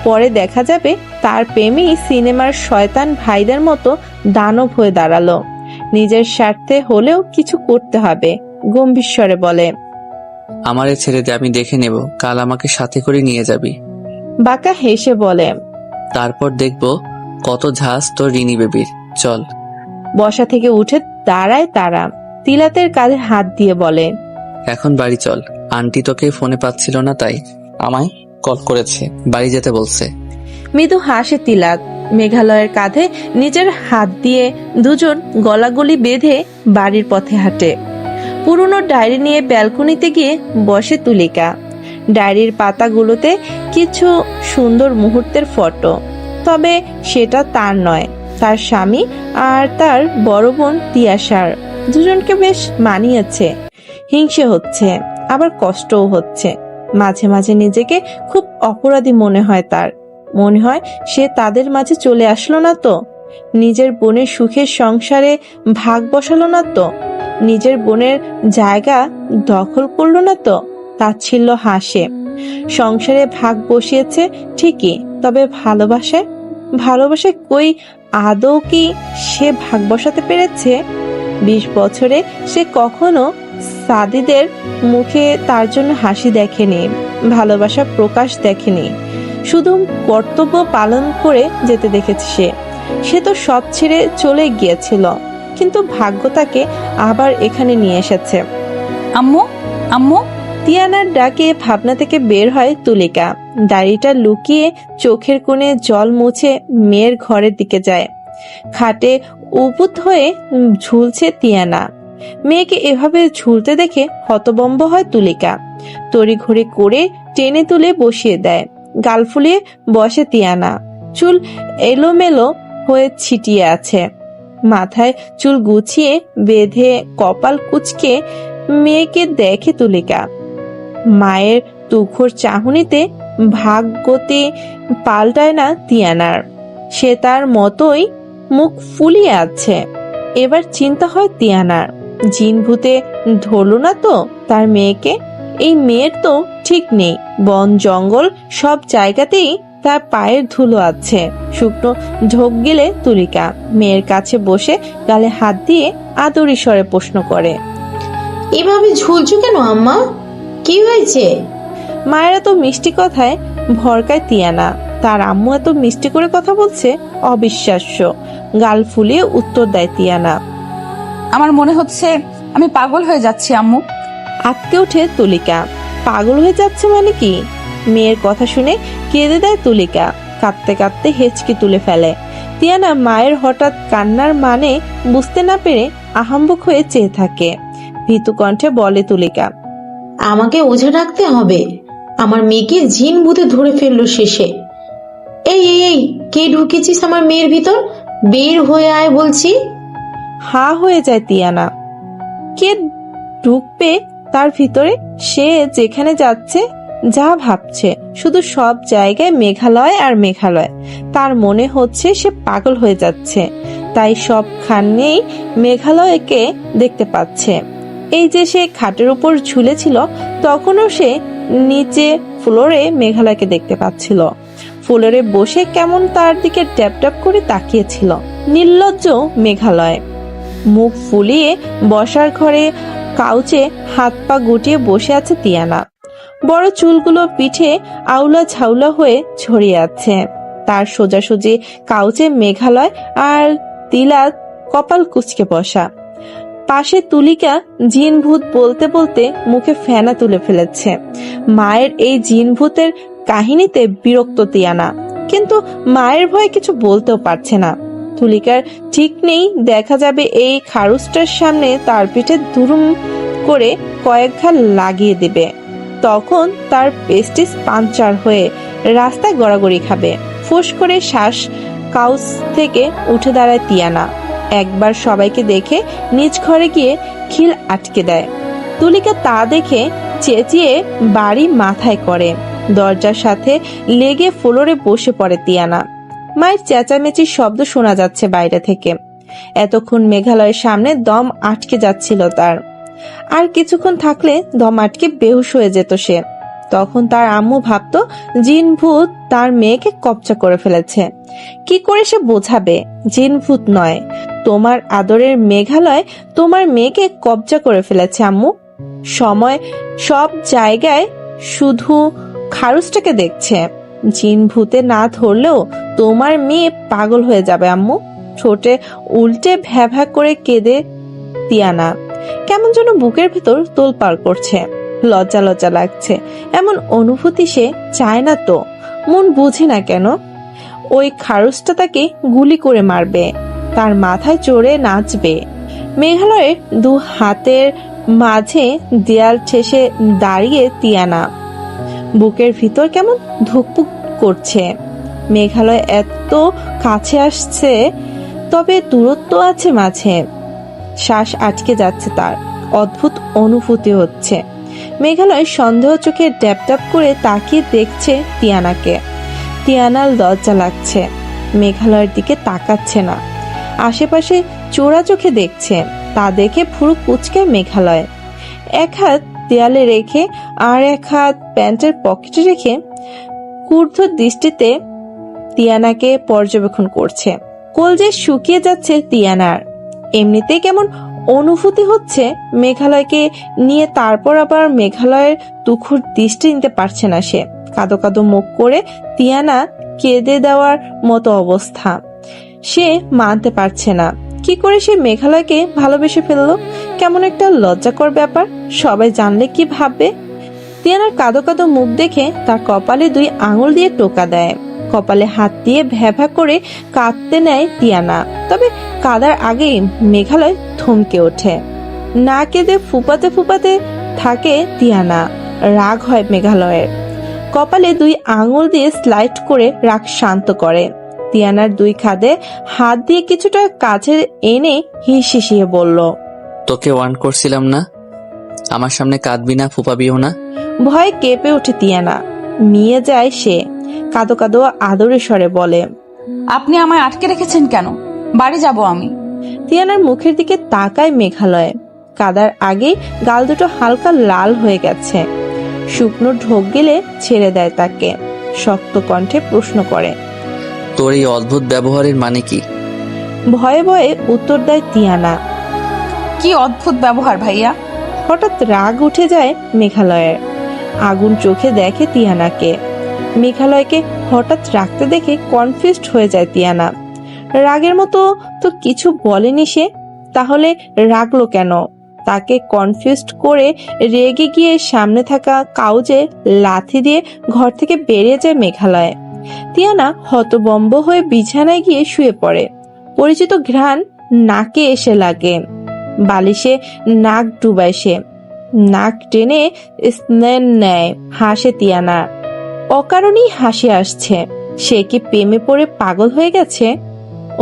পরে দেখা যাবে তার প্রেমী সিনেমার শয়তান ভাইদের মতো দানব হয়ে দাঁড়ালো। নিজের স্বার্থে হলেও কিছু করতে হবে। গম্ভীর স্বরে বলে, আমারে ছেড়ে দে, আমি দেখে নেব। কাল আমাকে সাথে করে নিয়ে যাবি। বাঁকা হেসে বলে, তারপর দেখব কত ঝাঁজ তোর রিনি বেবির। চল। বসা থেকে উঠে দাঁড়ায় তারা। তিলাতের কাঁধে হাত দিয়ে বলে, এখন বাড়ি চল। আন্টি তোকে ফোনে পাচ্ছিল না, তাই আমায় কল করেছে, বাড়ি যেতে বলছে। মৃদু হাসে তিলাত। মেঘালয়ের কাঁধে নিজের হাত দিয়ে দুজন গলাগলি বেঁধে বাড়ির পথে হাঁটে। পুরনো ডায়েরি নিয়ে ব্যালকনিতে গিয়ে বসে তুলিকা। ডায়েরির পাতাগুলোতে কিছু সুন্দর মুহূর্তের ফটো, তবে সেটা তার নয়, তার স্বামী আর তার বড় বোন তিয়াশার। দুজনকে বেশ মানিয়েছে। হিংসে হচ্ছে, আবার কষ্টও হচ্ছে। মাঝে মাঝে নিজেকে খুব অপরাধী মনে হয় তার। মনে হয় সে তাদের মাঝে চলে আসলো না তো, নিজের বোনের সুখের সংসারে ভাগ বসালো না তো, নিজের বোনের জায়গা দখল করলো না তো। তাচ্ছিল্য হাসে। সংসারে ভাগ বসিয়েছে ঠিকই, তবে ভালোবাসায় কই আদৌ কি সে ভাগ বসাতে পেরেছে? 20 বছরে সে কখনো সাদিদের মুখে তার জন্য হাসি দেখেনি, ভালোবাসা প্রকাশ দেখেনি। শুধু কর্তব্য পালন করে যেতে দেখেছে সে তো সব ছেড়ে চলে গিয়েছিল, কিন্তু ভাগ্য তাকে আবার এখানে নিয়ে এসেছে। আম্মু, আম্মু। তিয়ানার ডাকে ভাবনা থেকে বের হয় তুলিকা। দাড়িটা লুকিয়ে চোখের কোণে জল মুছে মেয়ের ঘরের দিকে যায়। খাটে উপুত হয়ে ঝুলছে তিয়ানা। মেয়েকে এভাবে ঝুলতে দেখে হতবম্ব হয় তুলিকা। তড়িঘড়ি করে টেনে তুলে বসিয়ে দেয়। গাল ফুলিয়ে বসে তিয়ানা। চুল এলোমেলো হয়ে ছিটিয়ে আছে। মাথায় চুল গুছিয়ে বেঁধে কপাল কুঁচকে মেয়েকে দেখে তুলিকা। মায়ের তুখোর চাহনিতে ভাগ্যতে পাল্টায় না তিয়ানার। সে তার মতোই মুখ ফুলিয়ে আছে। এবার চিন্তা হয় তিয়ানার, জিন ভূতে ধরল না তো তার মেয়েকে? এই মেয়ের তো ঠিক নেই। বন জঙ্গল সব জায়গাতেই তার পায়ের ধুলো আছে। শুকনো ঢোক গেলে তুলিকা মেয়ের কাছে বসে গালে হাত দিয়ে আদরি স্বরে প্রশ্ন করে, এভাবে ঝুলছো কেন আম্মা? কি হয়েছে? মায়ের এত মিষ্টি কথায় ভরকায় তিয়ানা। তার আম্মু এত মিষ্টি করে কথা বলছে, অবিশ্বাস্য। গাল ফুলিয়ে উত্তর দেয় তিয়ানা, আমার মনে হচ্ছে আমি পাগল হয়ে যাচ্ছি আম্মু। আটকে ওঠে তুলিকা। পাগল হয়ে যাচ্ছে মানে কি? মেয়ের কথা শুনে কেঁদে দেয় তুলিকা। কাঁদতে কাঁদতে হেঁচকি তুলে ফেলে। তিয়ানা মায়ের হঠাৎ কান্নার মানে বুঝতে না পেরে আহাম্বক হয়ে চেয়ে থাকে। ভীতু কণ্ঠে বলে তুলিকা, আমাকে ওঝা ডাকতে হবে। আমার মেয়েকে জিন ভূতে ধরে ফেললো শেষে। এই এই এই, কে ঢুকেছিস আমার মেয়ের ভিতর? বের হয়ে আয় বলছি। হা হয়ে যায় তিয়ানা। কে ঢুকবে তার ভিতরে সে যেখানে যাচ্ছে, যা ভাবছে, শুধু সব জায়গায় মেঘালয় আর মেঘালয়। তার মনে হচ্ছে সে পাগল হয়ে যাচ্ছে, তাই সবখানেই মেঘালয়কে দেখতে পাচ্ছে। এই যে সে খাটের উপর ঝুলেছিল, তখনও সে নিচে ফ্লোরে মেঘালয়কে দেখতে পাচ্ছিল। ফ্লোরে বসে কেমন তার দিকে ট্যাপ ট্যাপ করে তাকিয়েছিল নির্লজ্জ মেঘালয়। মুখ ফুলিয়ে বসার ঘরে কাউচে হাত পা গুটিয়ে বসে আছে তিয়ানা। বড় চুলগুলো পিঠে আউলা ঝাউলা হয়ে ছড়িয়ে আছে। তার সোজাসুজি কাউচে মেঘালয় আর তিলাত কপাল কুঁচকে বসা। পাশে তুলিকা জিন ভূত বলতে বলতে মুখে ফেনা তুলে ফেলেছে। মায়ের এই জিন ভূতের কাহিনীতে বিরক্ত তিয়ানা, কিন্তু মায়ের ভয়ে কিছু বলতেও পারছে না। তুলিকার ঠিক নেই, দেখা যাবে এই খারুসটার সামনে তার পিঠে দুরুম করে কয়েক ঘা লাগিয়ে দেবে। তখন তার পেস্টিস পাঞ্চার হয়ে রাস্তায় গড়াগড়ি খাবে। ফুস করে শ্বাস কাউস থেকে উঠে দাঁড়ায় তিয়ানা। একবার সবাইকে দেখে নিজ ঘরে গিয়ে খিল আটকে দেয়। তুলিকা তা দেখে চেঁচিয়ে বাড়ি মাথায় করে। দরজার সাথে লেগে ফ্লোরে বসে পড়ে তিয়ানা। মায়ের চেঁচামেচির শব্দ শোনা যাচ্ছে বাইরে থেকে। এতক্ষণ মেঘালয়ের সামনে দম আটকে যাচ্ছিল তার। আর কিছুক্ষণ থাকলে দম আটকে বেহুশ হয়ে যেত সে। তখন তার আম্মু ভাবতো জিন ভূত তার মেয়েকে কবজা করে ফেলেছে। কি করে সে বোঝাবে জিন ভূত নয়, তোমার আদরের মেঘালয় তোমার মেয়েকে কবজা করে ফেলেছে আম্মু। সময় সব জায়গায় শুধু খারুসটাকে দেখছে। জিন ভূতে না ধরলেও তোমার মেয়ে পাগল হয়ে যাবে আম্মু। ঠোঁটে উল্টে ভ্যা ভ্যা করে কেঁদে তিয়ানা। কেমন যেন বুকের ভেতর তোলপাড় করছে, লজ্জা লজ্জা লাগছে। এমন অনুভূতি সে চায় না তো, মন বুঝে না কেন। ওই খারুসটা তাকে গুলি করে মারবে, তার মাথায় চড়ে নাচবে। মেঘালয়ের দু হাতের মাঝে দেয়াল ঠেসে দাঁড়িয়ে তিয়ানা। বুকের ভিতর কেমন ধুকপুক করছে। মেঘালয় এত কাছে আসছে, তবে দূরত্ব আছে মাঝে। শ্বাস আটকে যাচ্ছে তার, অদ্ভুত অনুভূতি হচ্ছে। মেঘালয় সন্দেহ চোখে ড্যাপ ড্যাপ করে তাকিয়ে দেখছে তিয়ানাকে। তিয়ানার লজ্জা লাগছে, মেঘালয়ের দিকে তাকাচ্ছে না। আশেপাশে চোরা চোখে দেখছে, তা দেখে পুরো কুচকে মেঘালয়। এক হাত দেয়ালে রেখে আর এক হাত প্যান্টের পকেটে রেখে ক্রুদ্ধ দৃষ্টিতে তিয়ানাকে পর্যবেক্ষণ করছে। কলজে শুকিয়ে যাচ্ছে তিয়ানার। এমনিতেই কেমন অনুভূতি হচ্ছে মেঘালয়কে নিয়ে, তারপর আবার মেঘালয়ের তুখুর দৃষ্টি নিতে পারছে না সে। কাদো কাদো মুখ করে তিয়ানা কেঁদে দেওয়ার মতো অবস্থা। সে মানতে পারছে না কি করে সে মেঘালয়কে ভালোবেসে ফেললো। কেমন একটা লজ্জাকর ব্যাপার, সবাই জানলে কি ভাববে। তিয়ানার কাদো কাদো মুখ দেখে তার কপালে 2 আঙুল দিয়ে টোকা দেয়। কপালে হাত দিয়ে ভ্যা ভ্যা করে কাঁদতে নেয় তিয়ানা। তবে কাদার আগেই মেঘালয় থমকে ওঠে। না কেঁদে ফুপাতে ফুপাতে থাকে তিয়ানা। রাগ হয় মেঘালয়ের। কপালে 2 আঙুল দিয়ে স্লাইড করে রাগ শান্ত করে। তিয়ানার 2 খাদে হাত দিয়ে কিছুটা কাছে এনে হিসিয়ে বলল, তোকে ওয়ার্ন করছিলাম না, আমার সামনে কাঁদবি না, ফুপাবিও না। ভয়ে কেঁপে ওঠে তিয়ানা। মিয়ে যায় সে, কাদো কাদো আদরে স্বরে বলে, আপনি আমায় আটকে রেখেছেন কেন? বাড়ি যাব আমি। তিয়ানার মুখের দিকে তাকায় মেঘালয়। কাদার আগে গাল দুটো হালকা লাল হয়ে গেছে। শুকনো ঢোক গেলে ছেড়ে দেয় তাকে। শক্ত কণ্ঠে প্রশ্ন করে, তোর এই অদ্ভুত ব্যবহারের মানে কি? ভয়ে ভয়ে উত্তর দেয় তিয়ানা। কি অদ্ভুত ব্যবহার ভাইয়া? হঠাৎ রাগ উঠে যায় মেঘালয়ের। আগুন চোখে দেখে তিয়ানাকে। মেঘালয়কে হঠাৎ রাখতে দেখে কনফিউজড হয়ে যায় তিয়ানা। রাগের মতো তো কিছু বলেনি সে, তাহলে রাগলো কেন? তাকে কনফিউজড করে রেগে গিয়ে সামনে থাকা কাউজে লাথি দিয়ে ঘর থেকে বেরিয়ে যায় মেঘালয়। তিয়ানা হতবম্ব হয়ে বিছানায় গিয়ে শুয়ে পড়ে। পরিচিত ঘ্রাণ নাকে এসে লাগে। বালিশে নাক ডুবায় সে। নাক টেনে স্নেন নেয়। হাসে তিয়ানা। অকারণেই হাসি আসছে। সে কি প্রেমে পড়ে পাগল হয়ে গেছে?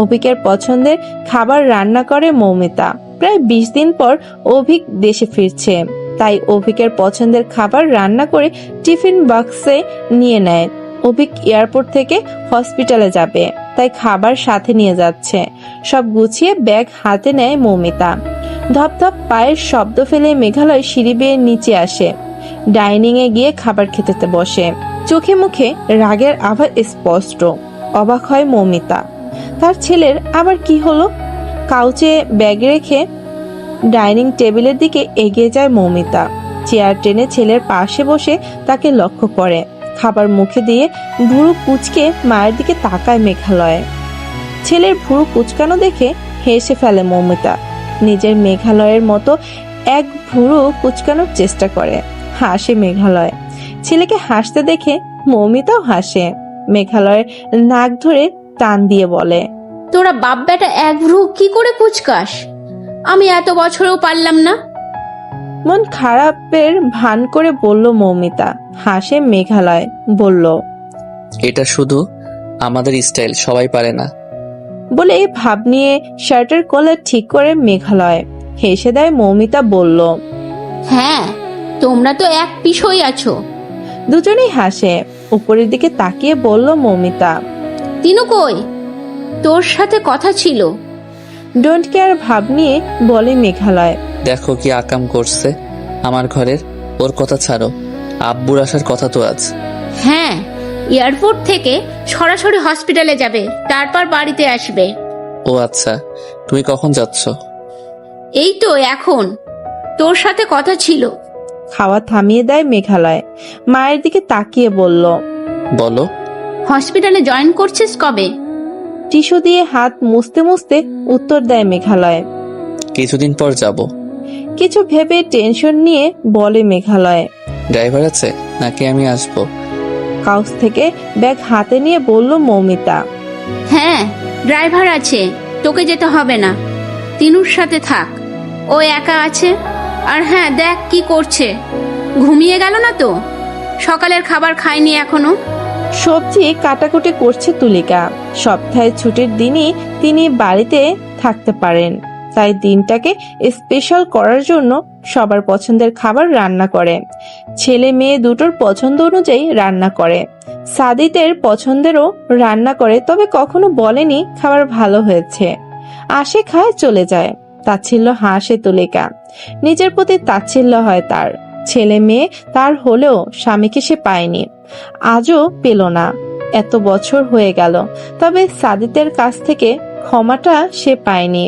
অভিকের পছন্দের খাবার রান্না করে মৌমিতা। প্রায় 20 দিন পর অভিক দেশে ফিরছে। তাই অভিকের পছন্দের খাবার রান্না করে টিফিন বক্সে নিয়ে নেয়। অভিক এয়ারপোর্ট থেকে হসপিটালে যাবে, তাই খাবার সাথে নিয়ে যাচ্ছে। সব গুছিয়ে ব্যাগ হাতে নেয় মৌমিতা। ধপধপ পায়ের শব্দ ফেলে মেঘালয় সিঁড়ি বেয়ে নিচে আসে। ডাইনিং এ গিয়ে খাবার খেতে বসে। চোখে মুখে রাগের আভাস স্পষ্ট। অবাক হয় মৌমিতা, তার ছেলের আবার কি হলো? কাউচে ব্যাগ রেখে ডাইনিং টেবিলের দিকে এগিয়ে যায় মৌমিতা। চেয়ার টেনে ছেলের পাশে বসে তাকে লক্ষ্য করে। খাবার মুখে দিয়ে ভুরু কুচকে মায়ের দিকে তাকায় মেঘালয়। ছেলের ভুরু কুচকানো দেখে হেসে ফেলে মৌমিতা। নিজের মেঘালয়ের মতো এক ভুরু কুচকানোর চেষ্টা করে। হাসে মেঘালয়। ছেলেকে হাসতে দেখে মৌমিতাও হাসে। মেঘালয়ের নাক ধরে টান দিয়ে বলে, তোরা বাপ বেটা এক ভ্রু কি করে কুচকাস? আমি এত বছরেও পারলাম না। মন খারাপের ভান করে বলল মৌমিতা। হাসে মেঘালয়, বলল, এটা শুধু আমাদের স্টাইল, সবাই পারে না। বলে ভাব নিয়ে শার্টের কলার ঠিক করে মেঘালয়। হেসে দেয় মৌমিতা, বলল, হ্যাঁ, তোমরা তো এক পিছই আছো। দুজনেই হাসে। উপরের দিকে তাকিয়ে বলল মৌমিতা, তিনু কই? তোর সাথে কথা ছিল। ডোন্ট কেয়ার ভাব নিয়ে বলে মেঘালয়। দেখো কি আকাম করছে আমার ঘরের। ওর কথা ছাড়ো, আব্বুর আসার কথা তো আজ। হ্যাঁ, এয়ারপোর্ট থেকে সরাসরি হসপিটালে যাবে, তারপর বাড়িতে আসবে। ও আচ্ছা, তুমি কখন যাচ্ছ? এই তো এখন, তোর সাথে কথা ছিল। খাওয়া থামিয়ে দেয় মেঘালয়। মায়ের দিকে তাকিয়ে বলল, বলো। হসপিটালে জয়েন করছিস কবে? টিস্যু দিয়ে হাত মুছতে মুছতে উত্তর দেয় মেঘালয়। কিছুদিন পর যাব। কিছু ভেবে টেনশন নিয়ে বলে মেঘালয়। ড্রাইভার আছে নাকি আমি আসবো? কাউচ থেকে ব্যাগ হাতে নিয়ে বলল মৌমিতা। হ্যাঁ, ড্রাইভার আছে, তোকে যেতে হবে না। তিনুর সাথে থাক, ও একা আছে। আর হ্যাঁ, দেখ কি করছে, ঘুমিয়ে গেল না তো? সকালের খাবার খায়নি এখনো। সবজি কাটাকুটি করছে তুলিকা। সপ্তাহে ছুটির দিনই তিনি বাড়িতে থাকতে পারেন, তাই দিনটাকে স্পেশাল করার জন্য সবার পছন্দের খাবার রান্না করে। ছেলে মেয়ে দুটোর পছন্দ অনুযায়ী রান্না করে। সাদিতের পছন্দেরও রান্না করে, তবে কখনো বলেনি খাবার ভালো হয়েছে। আসে, খায়, চলে যায়। তাচ্ছিল্য হাসে তুলিকা। নিজের প্রতি তাচ্ছিল্য হয় তার। ছেলে মেয়ে তার হলেও স্বামীকে সে পায়নি, আজও পেল না। এত বছর হয়ে গেল, তবে সাদিতের কাছ থেকে ক্ষমাটা সে পায়নি।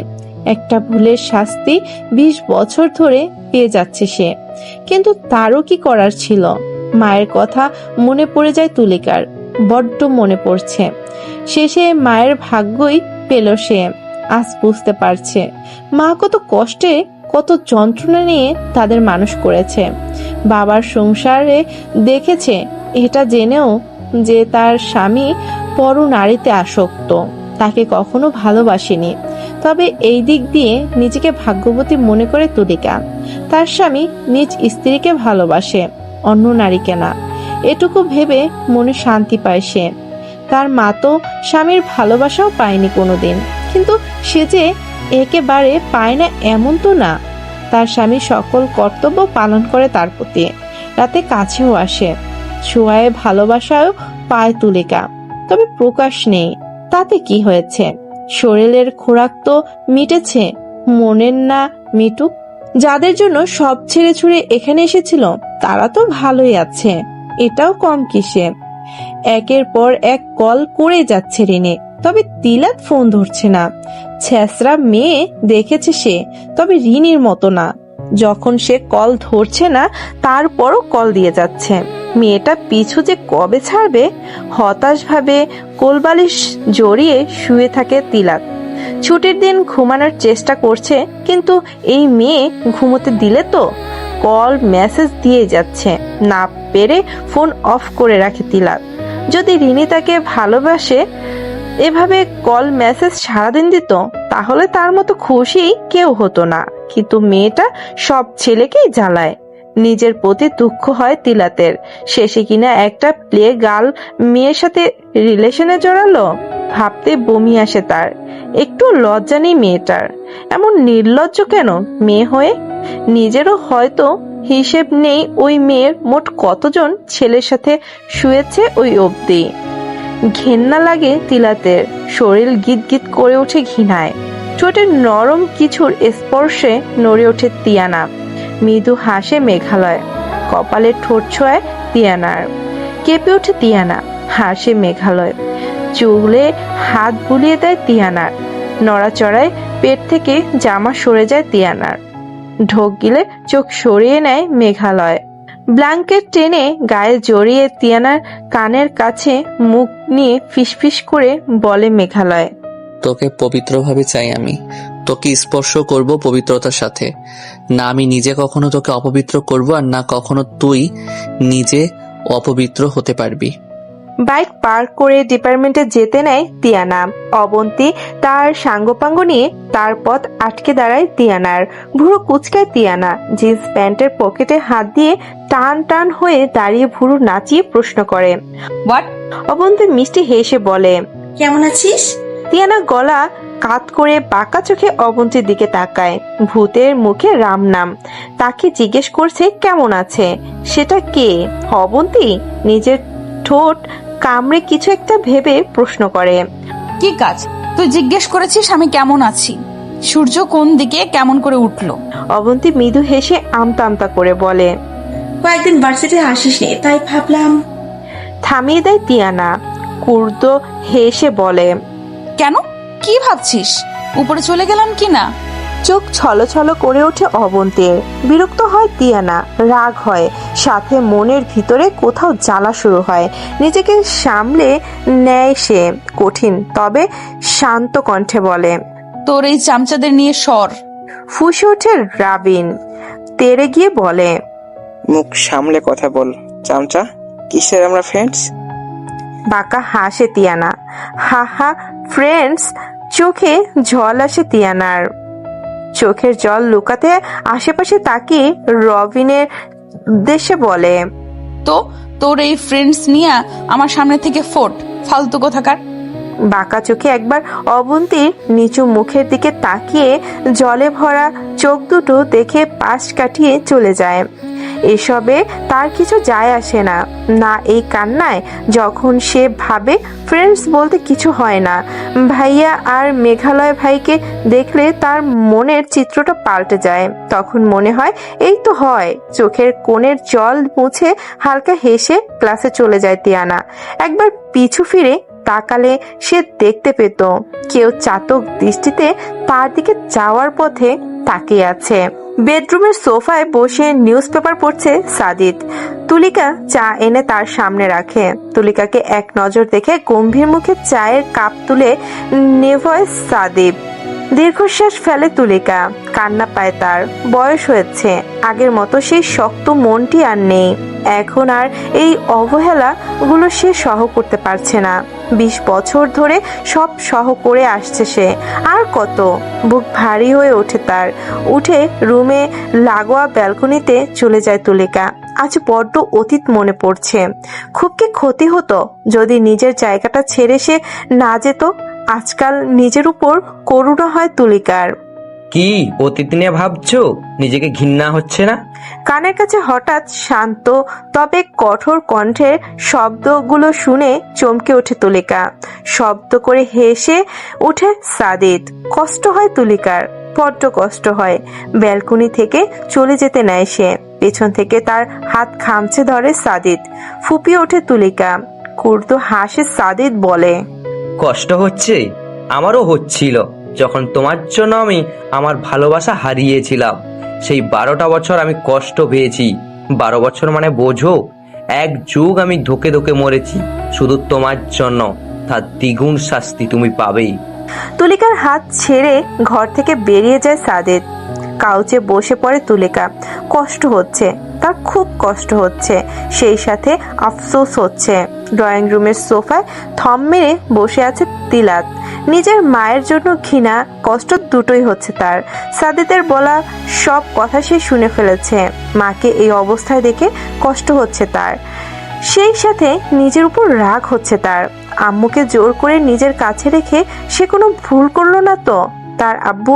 একটা ভুলের শাস্তি 20 বছর ধরে পেয়ে যাচ্ছে সে। কিন্তু তারও কি করার ছিল? মায়ের কথা মনে পড়ে যায় তুলিকার, বড্ড মনে পড়ছে। শেষে মায়ের ভাগ্যই পেল সে। আজ বুঝতে পারছে মা কত কষ্টে, কত যন্ত্রণা নিয়ে তাদের মানুষ করেছে। বাবার সংসারে দেখেছে, এটা জেনেও যে তার স্বামী পর নারীতে আসক্ত, তাকে কখনো ভালোবাসেনি। তবে এই দিক দিয়ে নিজেকে ভাগ্যবতী মনে করে তুলিকা। তার স্বামী নিজ স্ত্রীকে ভালোবাসে, অন্য নারীকে না। এটুকু ভেবে মনে শান্তি পায় সে। তার মা তো স্বামীর ভালোবাসাও পায়নি কোনোদিন, কিন্তু সে যে একেবারে পায় না এমন তো না। তার স্বামী সকল কর্তব্য পালন করে তার প্রতি, রাতে কাছেও আসে, ছোঁয়ায় ভালোবাসাও পায় তুলিকা। তবে প্রকাশ নেই, তাতে কি হয়েছে? শরীরের খোরাক তো মিটেছে, মনের না মিটুক। যাদের জন্য সব ছেড়ে ছুড়ে এখানে এসেছিল তারা তো ভালোই আছে, এটাও কম কিসে। একের পর এক কল করে যাচ্ছে রিনে, তবে তিলাত ফোন ধরছে না। ছেঁচড়া মেয়ে দেখেছে সে, তবে রিনির মতো না। যখন সে কল ধরছে না তারপরও কল দিয়ে যাচ্ছে। মেয়েটা পিছু যে কবে ছাড়বে, হতাশ ভাবে কোলবালিশ জড়িয়ে শুয়ে থাকে তিলাত। ছুটির দিন ঘুমানোর চেষ্টা করছে, কিন্তু এই মেয়ে ঘুমোতে দিলে তো কল মেসেজ দিয়ে যাচ্ছে। না পেরে ফোন অফ করে রাখে তিলাত। যদি রিনি তাকে ভালোবাসে, এভাবে কল মেসেজ সারাদিন দিত, তাহলে তার মতো খুশি কেউ হতো না। কিন্তু মেয়েটা সব ছেলেকেই জ্বালায়। নিজের প্রতি দুঃখ হয় তিলাতের। শেষে কিনা একটা প্লে গার্ল মেয়ের সাথে রিলেশনে জড়ালো। ভাবতে বমি আসে তার। একটু লজ্জা নেই মেয়েটার। এমন নির্লজ্জ কেন মেয়ে হয়ে? নিজেরও হয়তো হিসেব নেই ওই মেয়ের মোট কতজন ছেলের সাথে শুয়েছে ওই অবধি। ঘেন্না লাগে তিলাতের, শরীর গিট গিট করে ওঠে ঘৃণায়। ঠোঁটের নরম কিছুর স্পর্শে নড়ে ওঠে তিয়ানা। মৃদু হাসে মেঘালয়, কপালে ঠোঁট ছোঁয়ায় তিয়ানার। কেঁপে ওঠে তিয়ানা, হাসে মেঘালয়, চুলে হাত বুলিয়ে দেয় তিয়ানার। নড়াচড়ায় পেট থেকে জামা সরে যায় তিয়ানার। ঢোক গিলে চোখ সরিয়ে নেয় মেঘালয়। ব্ল্যাঙ্কেট টেনে গায়ে জড়িয়ে তিয়ানার কানের কাছে মুখ নিয়ে ফিসফিস করে বলে মেঘালয়, তোকে পবিত্রভাবে চাই আমি। তোকে স্পর্শ করব পবিত্রতার সাথে। না আমি নিজে কখনো তোকে অপবিত্র করব, আর না কখনো তুই নিজে অপবিত্র হতে পারবি। বাইক পার্ক করে ডিপার্টমেন্টে যেতে নেয় তিয়ানা। অবন্তী তার সাঙ্গপাঙ্গ নিয়ে তার পথ আটকে দাঁড়ায় তিয়ানার। ভুরু কুচকায় তিয়ানা, জিন্স প্যান্টের পকেটে হাত দিয়ে টান টান হয়ে দাঁড়িয়ে ভুরু নাচিয়ে প্রশ্ন করে। হোয়াট? অবন্তী মিষ্টি হেসে বলে, কেমন আছিস? তিয়ানা গলা কাত করে বাঁকা চোখে অবন্তীর দিকে তাকায়। ভূতের মুখে রাম নাম। তাকে জিজ্ঞেস করছে কেমন আছে। সেটা কে? অবন্তী নিজের ঠোঁট কামড়ে কিছু একটা ভেবে প্রশ্ন করে। কি কাজ? তুই জিজ্ঞেস করেছিস আমি কেমন আছি। সূর্য কোন দিকে কেমন করে উঠলো? অবন্তী মৃদু হেসে আমতা আমতা করে বলে। কয়েকদিন ভার্সিটি আসিসনি, তাই ভাবলাম। থামিয়ে দেয় তিয়ানা। কুর্দ হেসে বলে, কেন? কি ভাবছিস? উপরে চলে গেলাম কি না? চোখ ছলছল করে ওঠে অবন্তীর। বিরক্ত হয় তিয়ানা, রাগ হয়, সাথে মনের ভিতরে কোথাও জ্বালা শুরু হয়। নিজেকে সামলে নেয় সে কঠিন তবে শান্ত কণ্ঠে বলে, তোর এই চামচাদের নিয়ে সর। ফুঁসে ওঠে রাবিন। তেড়ে গিয়ে বলে, মুখ সামলে কথা বল চামচা, কিসের আমরা ফ্রেন্ডস? বাঁকা হাসে তিয়ানা। হা হা ফ্রেন্ডস। চোখে জল আসে তিয়ানার। চোখের জল লুকাতে আশেপাশে তাকিয়ে রবিনের উদ্দেশ্যে বলে, তো তোর এই ফ্রেন্ডস নিয়ে আমার সামনে থেকে ফোট, ফালতু কোথাকার। বাঁকা চোখে একবার অবন্তীর নিচু মুখের দিকে তাকিয়ে জলে ভরা চোখ দুটো দেখে পাশ কাটিয়ে চলে যায়। এসবে তার কিছু যায় আসে না। না এই কান্নায়, যখন সে ভাবে ফ্রেন্ডস বলতে কিছু হয় না। ভাইয়া আর মেঘালয় ভাইকে দেখলে তার মনের চিত্রটা পাল্টে যায়। তখন মনে হয় এই তো হয়। চোখের কোণের জল মুছে হালকা হেসে ক্লাসে চলে যায় তিয়ানা। একবার পিছু ফিরে তাকালে সে দেখতে পেত কেউ চাতক দৃষ্টিতে তার দিকে যাওয়ার পথে তাকিয়ে আছে। বেডরুমের সোফায় বসে নিউজ পেপার পড়ছে সাদিদ। তুলিকা চা এনে তার সামনে রাখে। তুলিকাকে এক নজর দেখে গম্ভীর মুখে চায়ের কাপ তুলে নেভয় সাদিব। দীর্ঘশ্বাস ফেলে তুলিকা। কান্না পায় তার। বয়স হয়েছে, আগের মতো সেই শক্ত মনটি আর নেই। এখন আর এই অবহেলা গুলো সে সহ করতে পারছে না। 20 বছর ধরে সব সহ করে আসছে সে। আর কত? বুক ভারী হয়ে ওঠে তার। উঠে রুমে লাগোয়া ব্যালকনিতে চলে যায় তুলিকা। আজ বড্ড অতীত মনে পড়ছে। খুব কি ক্ষতি হতো যদি নিজের জায়গাটা ছেড়ে সে না যেত। আজকাল নিজের উপর করুণা হয় তুলিকার। কি অতীত নিয়ে ভাবছো? নিজেকে ঘৃণা হচ্ছে না? কানের কাছে হঠাৎ শান্ত তবে কঠোর কণ্ঠের শব্দগুলো শুনে চমকে ওঠে তুলিকা। শব্দ করে হেসে ওঠে সাদিদ। কষ্ট হয় তুলিকার, বড্ড কষ্ট হয়। ব্যালকনি থেকে চলে যেতে নেয় সে। পেছন থেকে তার হাত খামচে ধরে সাদিদ। ফুপিয়ে ওঠে তুলিকা। কুর্দো হাসে সাদিদ বলে, কষ্ট হচ্ছে? আমারও হচ্ছিল যখন তোমার জন্য আমি আমার ভালোবাসা হারিয়েছিলাম। সেই 12টা বছর আমি কষ্ট পেয়েছি। 12 বছর মানে বোঝো, 1 যুগ আমি ধোকে ধোকে মরেছি শুধু তোমার জন্য। তার দ্বিগুণ শাস্তি তুমি পাবেই। তুলিকার হাত ছেড়ে ঘর থেকে বেরিয়ে যায় সাদিদ। কাউচে বসে পড়ে তুলিকা। কষ্ট হচ্ছে, তার খুব কষ্ট হচ্ছে, সেই সাথে আফসোস হচ্ছে। ড্রয়িং রুমের সোফায় থম মেরে বসে আছে তিলাত। নিজের মায়ের জন্য ঘৃণা, কষ্ট দুটোই হচ্ছে তার। সাদিদের বলা সব কথা সে শুনে ফেলেছে। মাকে এই অবস্থায় দেখে কষ্ট হচ্ছে তার, সেই সাথে নিজের উপর রাগ হচ্ছে তার। আম্মুকে জোর করে নিজের কাছে রেখে সে কোনো ভুল করলো না তো? তার আব্বু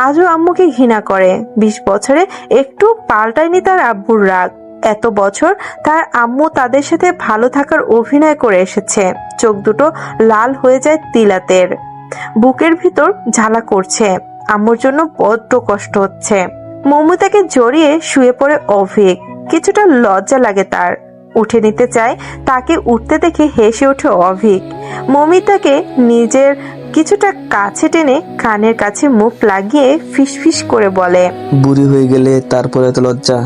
আজও আম্মুকে ঘৃণা করে। 20 বছরে একটু পাল্টায়নি তার আব্বুর রাগ। এত বছর তার আম্মু তাদের সাথে ভালো থাকার অভিনয় করে এসেছে। চোখ দুটো লাল হয়ে যায় তিলাতের, বুকের ভিতর জ্বালা করছে। আম্মুর জন্য বড্ড কষ্ট হচ্ছে। মৌমিতাকে জড়িয়ে শুয়ে পড়ে অভিক। কিছুটা লজ্জা লাগে তার, উঠে নিতে চায়। তাকে উঠতে দেখে হেসে ওঠে অভিক। মৌমিতাকে নিজের কিছুটা কাছে টেনে কানের কাছে মুখ লাগিয়ে ফিসফিস করে বলে, বুড়ি হয়ে গেলে তারপরে এত লজ্জা?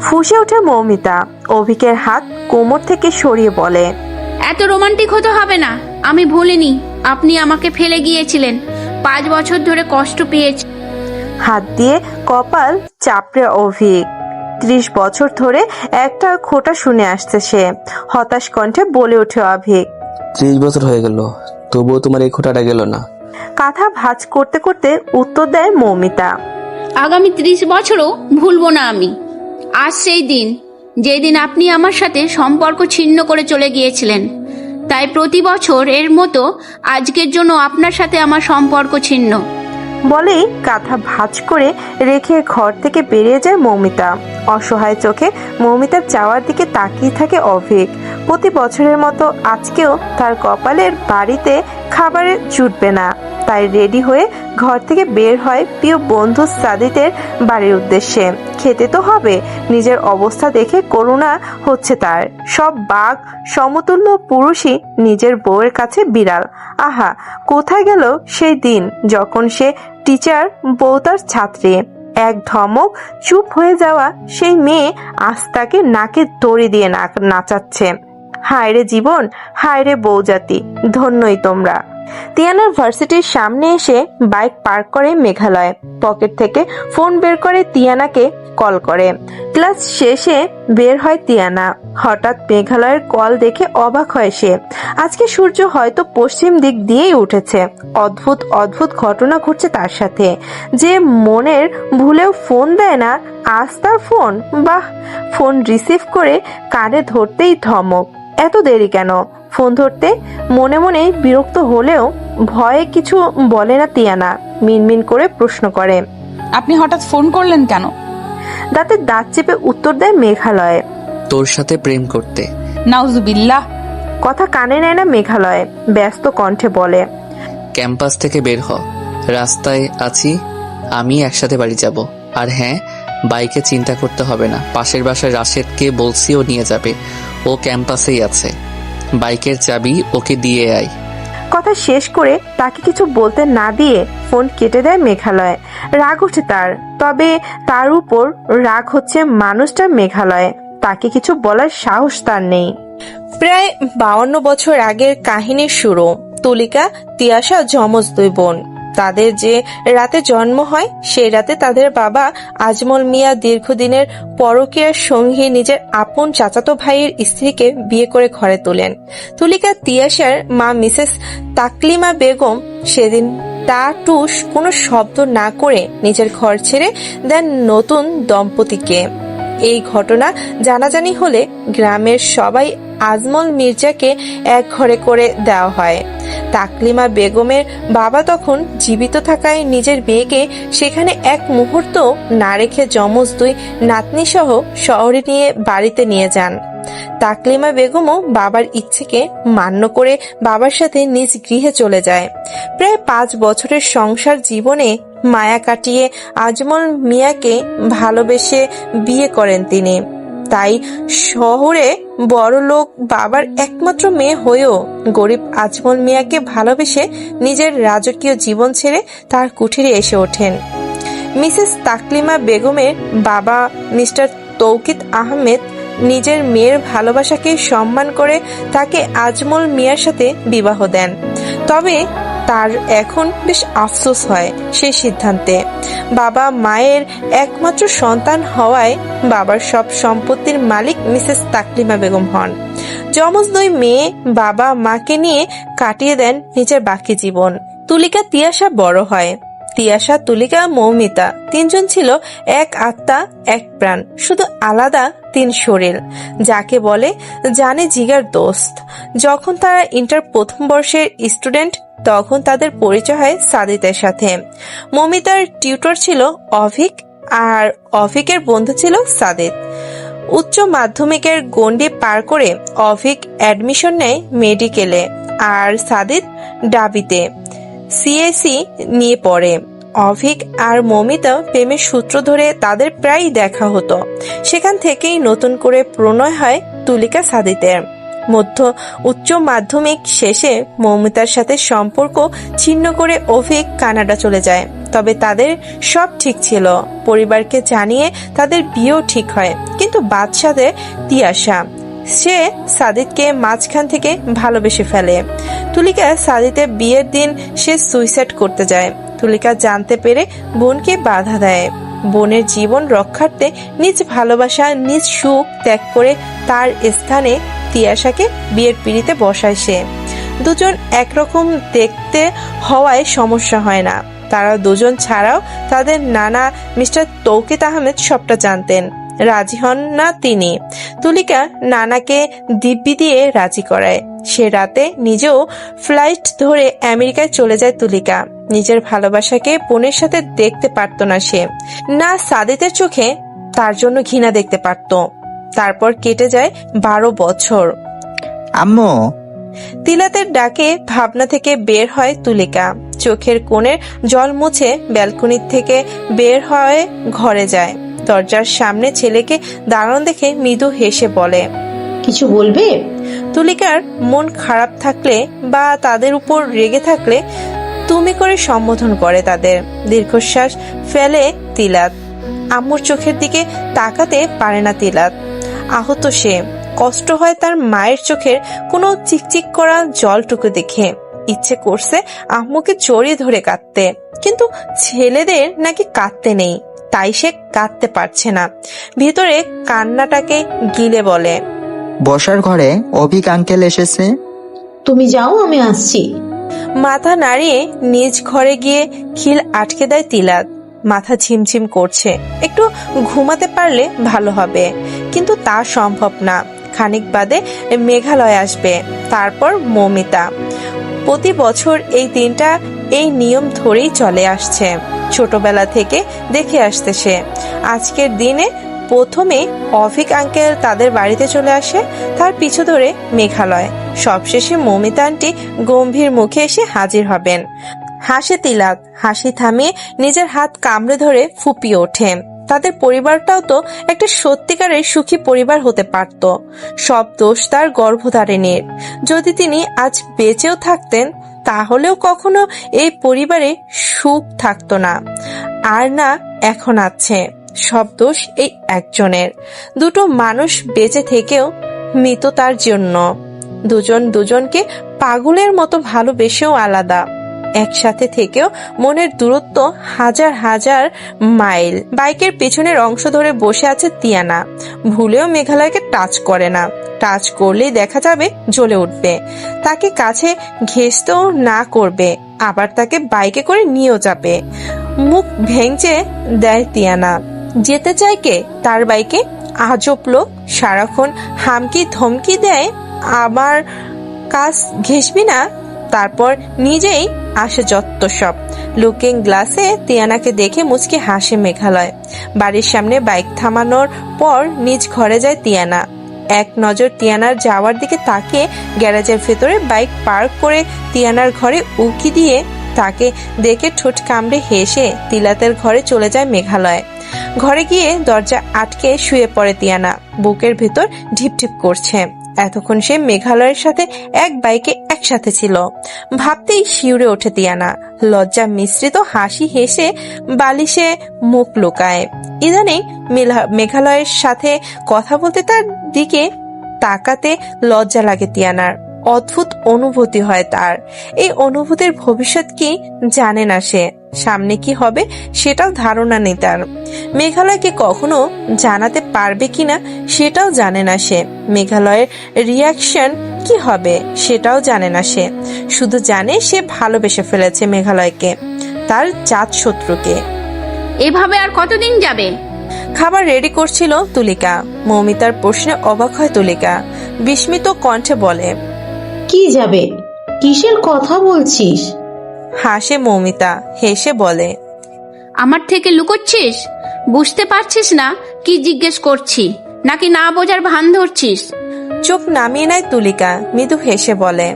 ফুঁসে ওঠে মৌমিতা। অভিকের হাত কোমর থেকে সরিয়ে বলে, এত রোমান্টিক হতে হবে না। আমি ভুলিনি আপনি আমাকে ফেলে গিয়েছিলেন। 5 বছর ধরে কষ্ট পেয়েছি। হাত দিয়ে কপাল চাপড়ে অভিক। 30 বছর ধরে একটা খোঁটা শুনে আসছে সে। হতাশ কণ্ঠে বলে ওঠে অভিক। 30 বছর হয়ে গেল, তবুও তোমার এই খোঁটাটা গেল না। কাঁথা ভাঁজ করতে করতে উত্তর দেয় মৌমিতা, আগামী 30 বছরও ভুলবো না আমি। আজ সেই দিন যেদিন আপনি আমার সাথে সম্পর্ক ছিন্ন করে চলে গিয়েছিলেন। তাই প্রতি বছর এর মতো আজকের জন্য আপনার সাথে আমার সম্পর্ক ছিন্ন। বলেই কাঁথা ভাঁজ করে রেখে ঘর থেকে বেরিয়ে যায় মৌমিতা। অসহায় চোখে মৌমিতার যাওয়ার দিকে তাকিয়ে থাকে অভিক। প্রতি বছরের মতো আজকেও তার কপালের বাড়িতে খাবারের জুটবে না। তাই রেডি হয়ে ঘর থেকে বের হয় প্রিয় বন্ধু সাদিতের বাড়ির উদ্দেশ্যে। খেতে তো হবে। নিজের অবস্থা দেখে করুণা হচ্ছে তার। সব বাঘ সমতুল্য পুরুষই নিজের বউয়ের কাছে বিড়াল। আহা, কোথায় গেল সেই দিন যখন সে টিচার, বউ তার ছাত্রী। এক ধমক চুপ হয়ে যাওয়া সেই মেয়ে আজ তাকে নাকে দড়ি দিয়ে নাচাচ্ছে। হায় রে জীবন, হায় রে বউজাতি, ধন্যই তোমরা। তিয়ানার ভার্সিটির সামনে এসে বাইক পার্ক করে মেঘালয়। পকেট থেকে ফোন বের করে তিয়ানাকে কল করে। ক্লাস শেষে বের হয় তিয়ানা। হঠাৎ মেঘালয়ের কল দেখে অবাক হয় সে। আজকে সূর্য হয়তো পশ্চিম দিক দিয়েই উঠেছে। অদ্ভুত অদ্ভুত ঘটনা ঘটছে তার সাথে। যে মনের ভুলেও ফোন দেয় না, আজ তার ফোন। বাহ! ফোন রিসিভ করে কানে ধরতেই ধমক। এত দেরি কেন? ফোন ধরতে মনে মনে বিরক্ত হলেও ভয়ে কিছু বলে না তিয়ানা। মিনমিন করে প্রশ্ন করে, আপনি হঠাৎ ফোন করলেন কেন? দাঁতে দাঁত চেপে উত্তর দেয় মেঘালয়, তোর সাথে প্রেম করতে। নাউজুবিল্লাহ। কথা কানে নেয় না মেঘালয়। ব্যস্ত কণ্ঠে বলে, ক্যাম্পাস থেকে বের হ, রাস্তায় আছি আমি, একসাথে বাড়ি যাব। আর হ্যাঁ, বাইকে চিন্তা করতে হবে না। পাশের বাসায় রাশেদকে বলছি, ও নিয়ে যাবে। ও ক্যাম্পাসেই আছে। বাইকের চাবি ওকে দিয়ে আয়। কথা শেষ করে তাকে কিছু বলতে না দিয়ে ফোন কেটে দেয় মেঘালয়। রাগ ওঠে তার, তবে তার উপর রাগ হচ্ছে মানুষটা মেঘালয়। তাকে কিছু বলার সাহস তার নেই। প্রায় 52 বছর আগের কাহিনীর শুরু। তুলিকা, তিয়াশা যমজ 2 বোন। তাদের যে রাতে জন্ম হয় সেই রাতে তাদের বাবা আজমল মিয়া দীর্ঘদিনের পরকীয়ার সঙ্গী নিজের আপন চাচাতো ভাইয়ের স্ত্রীকে বিয়ে করে ঘরে তোলেন। তুলিকা তিয়াশার মা মিসেস তাকলিমা বেগম সেদিন টাটুস কোনো শব্দ না করে নিজের ঘর ছেড়ে দেন নতুন দম্পতিকে। এই ঘটনা জানাজানি হলে গ্রামের সবাই আজমল মির্জাকে এক ঘরে করে দেওয়া হয়। তাকলিমা বেগমের বাবা তখন জীবিত থাকায় নিজের মেয়েকে সেখানে এক মুহূর্ত না রেখে যমজ 2 নাতনি সহ শহরে নিয়ে বাড়িতে নিয়ে যান। তাকলিমা বেগমও বাবার ইচ্ছেকে মান্য করে বাবার সাথে নিজ গৃহে চলে যায়। প্রায় 5 বছরের সংসার জীবনে মায়া কাটিয়ে আজমল মিয়াকে ভালোবেসে বিয়ে করেন তিনি। তাই শহরে বড়লোক বাবার একমাত্র মেয়ে হয়েও গরিব আজমল মিয়াকে ভালোবেসে নিজের রাজকীয় জীবন ছেড়ে তার কুঠিরে এসে ওঠেন। মিসেস তাকলিমা বেগমের বাবা মিস্টার তৌকিত আহমেদ নিজের মেয়ের ভালোবাসাকে সম্মান করে তাকে আজমল মিয়ার সাথে বিবাহ দেন। তবে তার এখন বেশ আফসোস হয় সেই সিদ্ধান্তে। বাবা মায়ের একমাত্র সন্তান হওয়ায় বাবার সব সম্পত্তির মালিক মিসেস তাকলিমা বেগম হন। যমজ 2 মেয়ে বাবা মাকে নিয়ে কাটিয়ে দেন নিজের বাকি জীবন। তুলিকা তিয়াশা বড় হয়। তিয়াশা, তুলিকা, মৌমিতা 3 জন ছিল এক আত্মা এক প্রাণ, শুধু আলাদা 3 শরীর। যাকে বলে জানে জিগার দোস্ত। যখন তারা ইন্টার প্রথম বর্ষের স্টুডেন্ট, তখন তাদের পরিচয় হয় সাদিতের সাথে। মমিতার টিউটর ছিল অভিক, আর অভিকের বন্ধু ছিল সাদিত। উচ্চ মাধ্যমিকের গণ্ডি পার করে অভিক অ্যাডমিশন নেয় মেডিকেলে, আর সাদিত ডাবিতে সিএসি নিয়ে পড়ে। অভিক আর মমিতা প্রেমের সূত্র ধরে তাদের প্রায় দেখা হতো। সেখান থেকেই নতুন করে প্রণয় হয় তুলিকা সাদিতের। উচ্চ মাধ্যমিক শেষে মমিতার সাথে সম্পর্ক ছিন্ন করে অভিক কানাডা চলে যায়। তবে তাদের সব ঠিক ছিল, পরিবারকে জানিয়ে তাদের বিয়েও ঠিক হয়। কিন্তু বাদশাতে তিয়াশা, সে সাদিতকে মাঝখান থেকে ভালোবেসে ফেলে। তুলিকা সাদিতের বিয়ের দিন সে সুইসাইড করতে যায়। তুলিকা জানতে পেরে বোনকে বাধা দেয়। বোনের জীবন রক্ষার্থে নিজ ভালোবাসা, নিজ সুখ ত্যাগ করে তার স্থানে তিয়াশাকে বিয়ের পিঁড়িতে বসায় সে। দুজন একরকম দেখতে হওয়ায় সমস্যা হয় না। তারা দুজন ছাড়াও তাদের নানা মিস্টার তৌকিত আহমেদ সবটা জানতেন। রাজি হন না তিনি। তুলিকা নানাকে দিব্যি দিয়ে রাজি করায়। সে রাতে নিজেও ফ্লাইট ধরে আমেরিকায় চলে যায় তুলিকা। নিজের ভালোবাসাকে বোনের সাথে দেখতে পারত না সে, না সাদিতের চোখে তার জন্য ঘৃণা দেখতে পারত। তারপর কেটে যায় 12 বছর। আম্মু, তিলাতের ডাকে ভাবনা থেকে বের হয় তুলিকা। চোখের কোণের জল মুছে ব্যালকনি থেকে বের হয়ে ঘরে যায়। দরজার সামনে ছেলেকে দাঁড়ানো দেখে মৃদু হেসে বলে, কিছু বলবে? তুলিকার মন খারাপ থাকলে বা তাদের উপর রেগে থাকলে তুমি করে সম্বোধন করে তাদের। দীর্ঘশ্বাস ফেলে তিলাত। আম্মুর চোখের দিকে তাকাতে পারে না তিলাত। আহত সে, কষ্ট হয় তার মায়ের চোখের কোনো চিকচিক করা জলটুকু দেখে। ইচ্ছে করছে আম্মুকে জড়িয়ে ধরে কাঁদতে, কিন্তু ছেলেদের নাকি কাঁদতে নেই, তাই সে কাঁদতে পারছে না। ভিতরে কান্নাটাকে গিলে বলে, বসার ঘরে অভিক আঙ্কেল এসেছে। তুমি যাও, আমি আসছি। মাথা নাড়িয়ে নিজ ঘরে গিয়ে খিল আটকে দেয় তিলাত। মাথা ঝিমঝিম করছে, একটু ঘুমাতে পারলে ভালো হবে, কিন্তু তা সম্ভব না। খানিক বাদে মেঘালয় আসবে, তারপর মমিতা। প্রতি বছর এই দিনটা এই নিয়ম ধরেই চলে আসছে, ছোটবেলা থেকে দেখে আসতে সে। আজকের দিনে প্রথমে অভিক আঙ্কেল তাদের বাড়িতে চলে আসে, তার পিছু ধরে মেঘালয়, সবশেষে মমিতা আন্টি গম্ভীর মুখে এসে হাজির হবেন। হাসে তিলাত, হাসি থামিয়ে নিজের হাত কামড়ে ধরে ফুপিয়ে ওঠে। তাদের পরিবারটাও তো একটা সত্যিকারের সুখী পরিবার হতে পারত। সব দোষ তার গর্ভধারিণীর। যদি তিনি আজ বেঁচেও থাকতেন, তাহলেও কখনো এই পরিবারে সুখ থাকতো না। আর না এখন আছে। সব দোষ এই একজনের। দুটো মানুষ বেঁচে থেকেও মৃত তার জন্য। দুজন দুজনকে পাগলের মতো ভালোবেসেও আলাদা। একসাথে থেকেও মনের দূরত্ব হাজার হাজার মাইল। বাইকের পেছনের অংশ ধরে বসে আছে তিয়ানা। ভুলেও মেঘালয়কে টাচ করে না। টাচ করলেই দেখা যাবে জ্বলে উঠবে। তাকে কাছে ঘেঁষতেও না করবে, আবার তাকে বাইকে করে নিয়েও যাবে। মুখ ভেঙচে দেয় তিয়ানা। যেতে চায় কে তার বাইকে? আজব লোক, সারাক্ষণ হামকি ধমকি দেয়, আমার কাজ ঘেঁষবি না, তারপর নিজেই আসে যত সব। লুকিং গ্লাসে তিয়ানাকে দেখে মুচকে হাসে মেঘালয়। বাড়ির সামনে বাইক থামানোর পর নিজ ঘরে যায় তিয়ানা। এক নজর তিয়ানার যাওয়ার দিকে তাকিয়ে গ্যারেজের ভেতরে বাইক পার্ক করে তিয়ানার ঘরে উকি দিয়ে তাকে দেখে ঠোঁট কামড়ে হেসে তিলাতের ঘরে চলে যায় মেঘালয়। ঘরে গিয়ে দরজা আটকে শুয়ে পড়ে তিয়ানা। বুকের ভেতর ঢিপঢিপ করছে। এতক্ষণ সে মেঘালয়ের সাথে এক বাইকে একসাথে ছিল। ভাবতেই শিউরে ওঠে তিয়ানা। লজ্জা মিশ্রিত হাসি হেসে বালিশে মুখ লুকায়। ইদানিং মেঘালয়ের সাথে কথা বলতে তার দিকে তাকাতে লজ্জা লাগে তিয়ানার। অদ্ভুত অনুভূতি হয় তার। এই অনুভূতির ভবিষ্যৎ কি জানে না সে। সামনে কি হবে সেটাও ধারণা নেই তার। মেঘালয়কে কখনো জানাতে পারবে কিনা সেটাও জানে না সে। মেঘালয়ের রিয়াকশন কি হবে সেটাও জানে না সে। শুধু জানে সে ভালোবেসে ফেলেছে মেঘালয়কে, তার জাত শত্রুকে। এভাবে আর কতদিন যাবে? খাবার রেডি করছিল তুলিকা। মৌমিতার প্রশ্নে অবাক হয় তুলিকা। বিস্মিত কণ্ঠে বলে, কি যাবে? কিসের কথা বলছিস? হাসে মৌমিতা, হেসে বলে, আমার থেকে লুকোচ্ছিস? বুঝতে পারছিস না কি জিজ্ঞেস করছি, নাকি না বোঝার ভান ধরছিস? চোখ নামিয়ে নেয় তুলিকা, মৃদু হেসে বলে,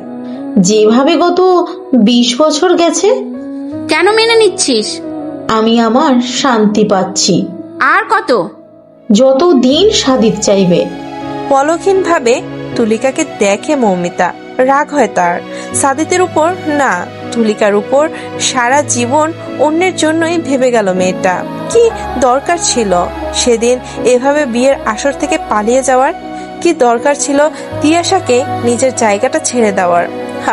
যেভাবে গত 20 বছর গেছে, কেন মেনে নিচ্ছিস? আমি আমার শান্তি পাচ্ছি। আর কত? যত দিন সাদিত চাইবে। পলকহীন ভাবে তুলিকাকে দেখে মৌমিতা, রাগ হয় তার। সাদিতের উপর না, তুলিকার উপর। সারা জীবন অন্যের জন্যই ভেবে গেল মেয়েটা। কি দরকার ছিল সেদিন এভাবে বিয়ের আসর থেকে পালিয়ে যাওয়ার? কি দরকার ছিল তিয়াশাকে নিজের জায়গাটা ছেড়ে দেওয়ার?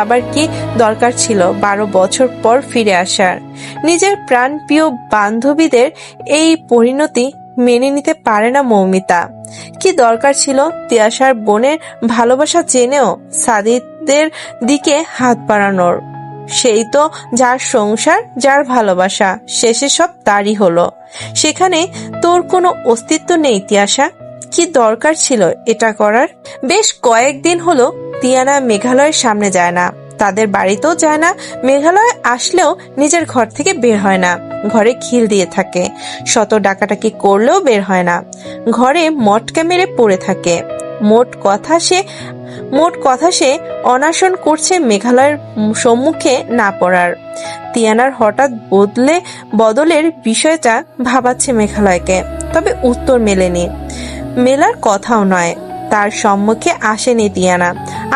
আবার কি দরকার ছিল 12 বছর পর ফিরে আসার? নিজের প্রাণপ্রিয় বান্ধবীদের এই পরিণতি মেনে নিতে পারে না মৌমিতা। কি দরকার ছিল তিয়াশার বোনের ভালোবাসা জেনেও সাদিদের দিকে হাত বাড়ানোর? সেই তো যার সংসার, যার ভালোবাসা, শেষে সব তারই হলো। সেখানে তোর কোনো অস্তিত্ব নেই তিয়াশা। কি দরকার ছিল এটা করার? বেশ কয়েকদিন হলো তিয়ানা মেঘালয়ের সামনে যায় না, তাদের বাড়িতেও যায় না। মেঘালয় আসলেও নিজের ঘর থেকে বের হয় না, ঘরে খিল দিয়ে থাকে। শত ডাকাটাকি করলেও বের হয় না, ঘরে মটকা মেরে পড়ে থাকে। মোট কথা সে অনশন করছে মেঘালয়ের সম্মুখে না পড়ার। তিয়ানার হঠাৎ বদলের বিষয়টা ভাবাচ্ছে মেঘালয়কে, তবে উত্তর মেলার কথাও নয়। তার সম্মুখে আসেনি তিয়ানা,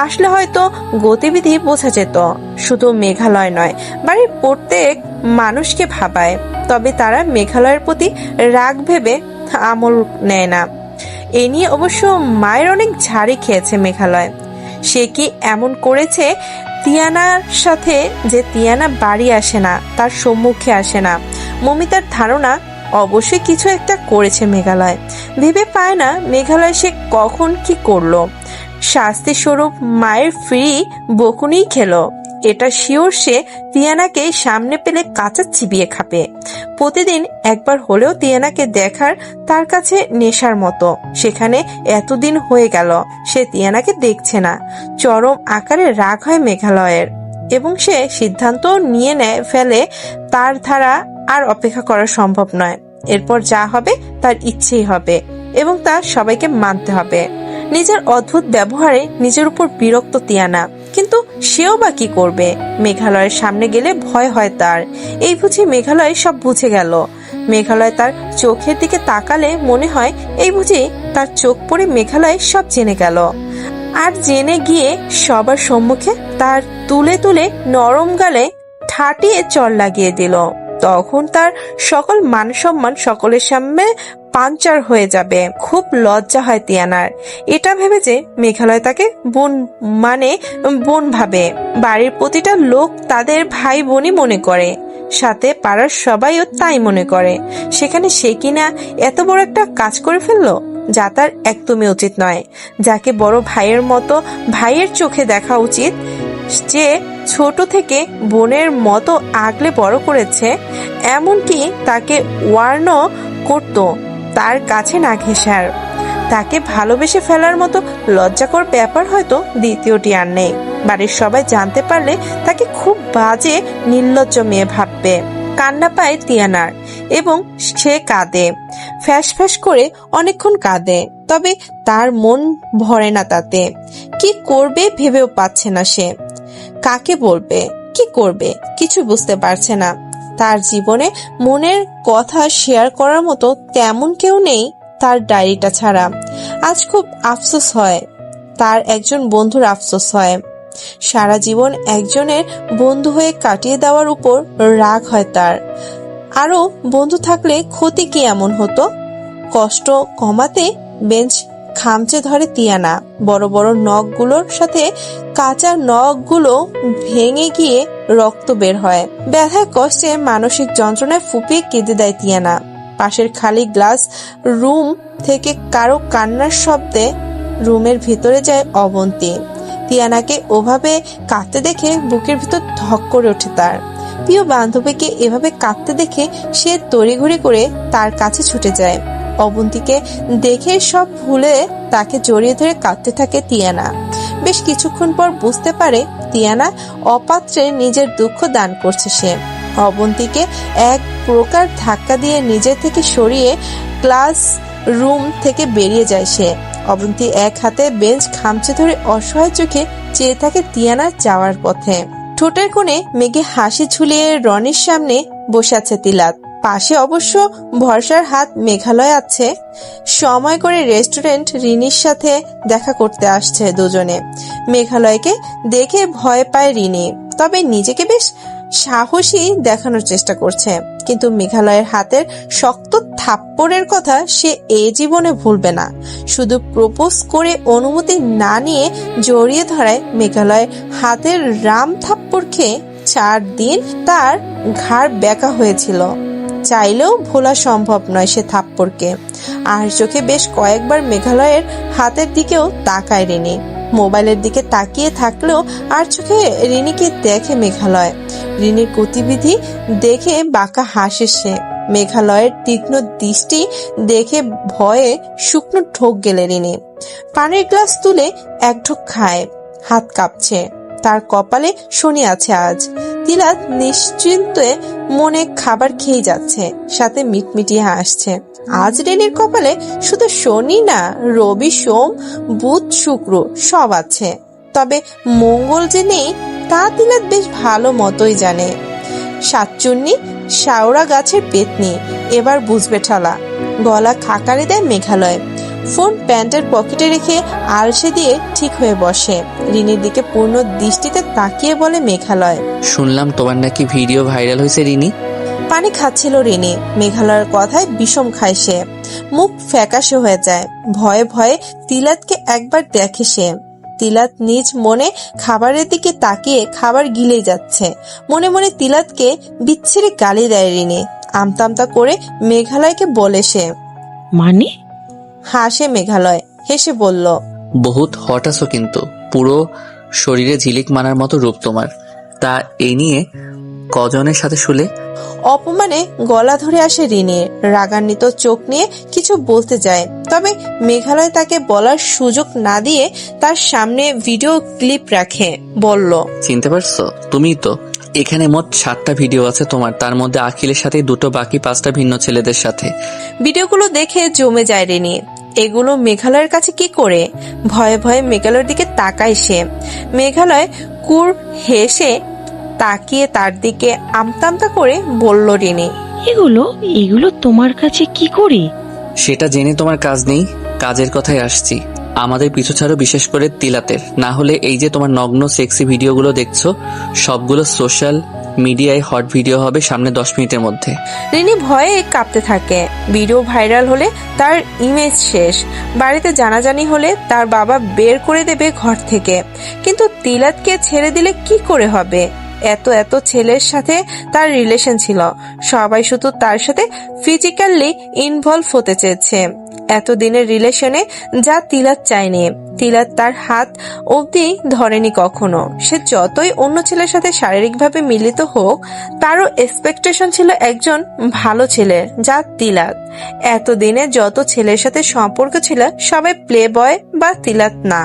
আসলে হয়তো গতিবিধি বোঝা যেত। শুধু মেঘালয় নয়, বাড়ির প্রত্যেক মানুষকে ভাবায়, তবে তারা মেঘালয়ের প্রতি রাগ ভেবে আমল নেয় না। এ নিয়ে অবশ্য মায়ের অনেক ঝাড়ি খেয়েছে মেঘালয়। সে কি এমন করেছে তিয়ানার সাথে যে তিয়ানা বাড়ি আসে না, তার সম্মুখে আসে না? মমিতার ধারণা অবশ্যই কিছু একটা করেছে মেঘালয়। ভেবে পায় না মেঘালয় সে কখন কি করলো। শাস্তি স্বরূপ মায়ের ফ্রি বকুনি খেলো, এটা শিওর। সে তিয়ানাকে সামনে পেলে কাঁচা চিবিয়ে খাবে। প্রতিদিন একবার হলেও তিয়ানাকে দেখার তার কাছে নেশার মতো। সেখানে এতদিন হয়ে গেল সে তিয়ানাকে দেখছে না। চরম আকারে রাগ হয় মেঘালয়ের, এবং সে সিদ্ধান্ত নিয়ে ফেলে তার ধারা আর অপেক্ষা করা সম্ভব নয়। এরপর যা হবে তার ইচ্ছেই হবে, এবং তা সবাইকে মানতে হবে। নিজের অদ্ভুত ব্যবহারে নিজের উপর বিরক্ত তিয়ানা, কিন্তু সেও বা কি করবে? মেঘালয়ের সামনে গেলে ভয় হয় তার। এই বুঝি মেঘালয় সব বুঝে গেল। মেঘালয় তার চোখের দিকে তাকালে মনে হয় এই বুঝি তার চোখ পড়ে মেঘালয় সব জেনে গেল। আর জেনে গিয়ে সবার সম্মুখে তার তুলে নরম গালে ঠাটিয়ে চড় লাগিয়ে দিল। তখন তার সকল মান সম্মান সকলের সামনে পাঞ্চার হয়ে যাবে। খুব লজ্জা হয় তিয়ানার। এটা ভেবে যে মেঘালয় তাকে বোন ভাবে। বাড়ির প্রতিটা লোক তাদের ভাই বোনই মনে করে, সাথে পাড়ার সবাইও তাই মনে করে। সেখানে সে কিনা এত বড় একটা কাজ করে ফেললো, যা তার একদমই উচিত নয়। যাকে বড় ভাইয়ের মতো ভাইয়ের চোখে দেখা উচিত, যে ছোট থেকে বোনের মতো আগলে বড় করেছে, এমনকি তাকে ওয়ার্ন করত তার কাছে না ঘেঁষার, তাকে ভালোবেসে ফেলার মতো লজ্জাকর ব্যাপার হয়তো দ্বিতীয়টি আর নেই। বাড়ির সবাই জানতে পারলে তাকে খুব বাজে নির্লজ্জ মেয়ে ভাববে। কান্না পায় তিয়ানার, এবং সে কাঁদে, ফ্যাস ফ্যাস করে অনেকক্ষণ কাঁদে। তবে তার মন ভরে না তাতে। কি করবে ভেবেও পাচ্ছে না সে। কাকে বলবে, কি করবে কিছু বুঝতে পারছে না। তার জীবনে মনের কথা শেয়ার করার মতো তেমন কেউ নেই তার ডায়েরিটা ছাড়া। আজ খুব আফসোস হয়, তার একজন বন্ধুর আফসোস হয়। সারা জীবন একজনের বন্ধু হয়ে কাটিয়ে দেওয়ার উপর রাগ হয় তার। আরো বন্ধু থাকলে ক্ষতি কি এমন হতো? কষ্ট কমাতে বেঞ্চ খামচে ধরে তিয়ানা। বড় বড় নখগুলোর সাথে কাঁচা নখগুলো ভেঙে গিয়ে রক্ত বের হয়। ব্যথায় কষ্টে মানসিক যন্ত্রণায় ফুপিয়ে কেঁদে দেয় তিয়ানা। পাশের খালি গ্লাস রুম থেকে কারো কান্নার শব্দে রুমের ভিতরে যায় অবন্তী। তিয়ানাকে ওভাবে কাঁদতে দেখে বুকের ভিতর ধক করে ওঠে তার। প্রিয় বান্ধবীকে এভাবে কাঁদতে দেখে সে তড়িঘড়ি করে তার কাছে ছুটে যায়। অবন্তীকে দেখে সব ভুলে তাকে জড়িয়ে ধরে কাঁদতে থাকে তিয়ানা। বেশ কিছুক্ষণ পর বুঝতে পারে তিয়ানা অপাত্রে নিজের দুঃখ দান করছে সে। অবন্তীকে এক প্রকার ধাক্কা দিয়ে নিজের থেকে সরিয়ে ক্লাস রুম থেকে বেরিয়ে যায় সে। অবন্তী এক হাতে বেঞ্চ খামচে ধরে অসহায় চোখে চেয়ে থাকে তিয়ানার যাওয়ার পথে। ঠোঁটের কোণে মেঘে হাসি ঝুলিয়ে রনির সামনে বসে আছে তিলাত। পাশে অবশ্য ভরসার হাত মেঘালয় আছে। সময় করে রেস্টুরেন্ট রিনির সাথে দেখা করতে আসছে দুজনে। মেঘালয়কে দেখে ভয় পায় রিনি, তবে নিজেকে বেশ সাহসী দেখানোর চেষ্টা করছে। কিন্তু মেঘালয়ের হাতের শক্ত থাপ্পড়ের কথা সে এ জীবনে ভুলবে না। শুধু প্রপোজ করে অনুমতি না নিয়ে জড়িয়ে ধরায় মেঘালয়ের হাতের রাম থাপ্পড় খেয়ে 4 দিন তার ঘাড় ব্যাকা হয়েছিল। চাইলেও ভোলা সম্ভব নয় সে থাপ্পড়কে। আর চোখে বেশ কয়েকবার মেঘালয়ের হাতের দিকেও তাকায় রিনি। মোবাইলের দিকে তাকিয়ে থাকলেও আর চোখে রিনিকে দেখে মেঘালয়। রিনির গতিবিধি দেখে বাঁকা হাসে সে। মেঘালয়ের তীক্ষ্ণ দৃষ্টি দেখে ভয়ে শুকনো ঠোক গেলে রিনি। পানির গ্লাস তুলে এক ঢোক খায়, হাত কাঁপছে। তার কপালে শনি আছে আজ। তিলাত নিশ্চিন্তে মনে খাবার খেয়ে যাচ্ছে, সাথে মিটমিটিয়ে হাসছে। আজ রিনির কপালে শুধু শনি না, রবি, সোম, বুধ, শুক্র সব আছে। তবে মঙ্গল যে নেই তা তিলাত বেশ ভালো মতোই জানে। সাতচুন্নি শাওড়া গাছের পেতনি, এবার বুঝবে ঠালা। গলা খাকারে দেয় মেঘালয়। ফোন প্যান্টের পকেটে রেখে আলসে দিয়ে ঠিক হয়ে বসে। রিনির দিকে পূর্ণ দৃষ্টিতে তাকিয়ে বলে মেঘালয়, শুনলাম তোমার নাকি ভিডিও ভাইরাল হয়েছে রিনি। পানি খাচ্ছিল রিনি। মেঘালয়ের কথায় বিষম খায় সে। মুখ ফ্যাকাশে হয়ে যায়। ভয়ে ভয়ে তিলাতকে একবার দেখে সে। তিলাত নিজ মনে খাবারের দিকে তাকিয়ে খাবার গিলে যাচ্ছে। মনে মনে তিলাতকে বিচ্ছিরি গালি দেয় রিনি। আমতা করে মেঘালয়কে বলে সে। মানে? হাসে মেঘালয়, হেসে বলল, বহুত হট আছো কিন্তু, পুরো শরীরে ঝিলিক মারার মতো রূপ তোমার। তা এই নিয়ে কজনের সাথে শুলে? অপমানে গলা ধরে আসে রিনির। রাগান্বিত চোখ নিয়ে কিছু বলতে যায়, তবে মেঘালয় তাকে বলার সুযোগ না দিয়ে তার সামনে ভিডিও ক্লিপ রাখে। বলল, চিনতে পারছো? তুমিই তো। এখানে মোট 7টা ভিডিও আছে তোমার, তার মধ্যে আখিলের সাথে 2টো, বাকি 5টা ভিন্ন ছেলেদের সাথে। ভিডিওগুলো দেখে জমে যায় রিনি। এগুলো মেঘালয়ের কাছে কি করে? ভয়ে ভয়ে মেঘালয়ের দিকে তাকায় সে। মেঘালয় কুর হেসে তাকিয়ে তার দিকে আমতা করে বলল রিনি, এগুলো তোমার কাছে কি করে? সেটা জেনে তোমার কাজ নেই। কাজের কথাই আসছি। আমাদের পিছু ছাড়ো, বিশেষ করে তিলাতের। না হলে এই যে তোমার নগ্ন সেক্সি ভিডিওগুলো দেখছো, সবগুলো সোশ্যাল মিডিয়ায় হট ভিডিও হবে সামনে 10 মিনিটের মধ্যে। রিনি ভয়ে কাঁপতে থাকে। ভিডিও ভাইরাল হলে তার ইমেজ শেষ। বাড়িতে জানাজানি হলে তার বাবা বের করে দেবে ঘর থেকে। কিন্তু তিলাতকে ছেড়ে দিলে কি করে হবে? এত ছেলের সাথে তার রিলেশন ছিল। সবাই শুধু তার সাথে ফিজিক্যালি ইনভলভ হতে চেয়েছে। এতদিনের রিলেশনে যা তিলাত চায়নি। তিলাত তার হাত অবধি ধরেনি কখনো। সে যতই অন্য ছেলের সাথে শারীরিকভাবে মিলিত হোক, তারও এক্সপেকটেশন ছিল একজন ভালো ছেলের, যা তিলাত। এতদিনে যত ছেলের সাথে সম্পর্ক ছিল সবাই প্লে বয় বা তিলাত না।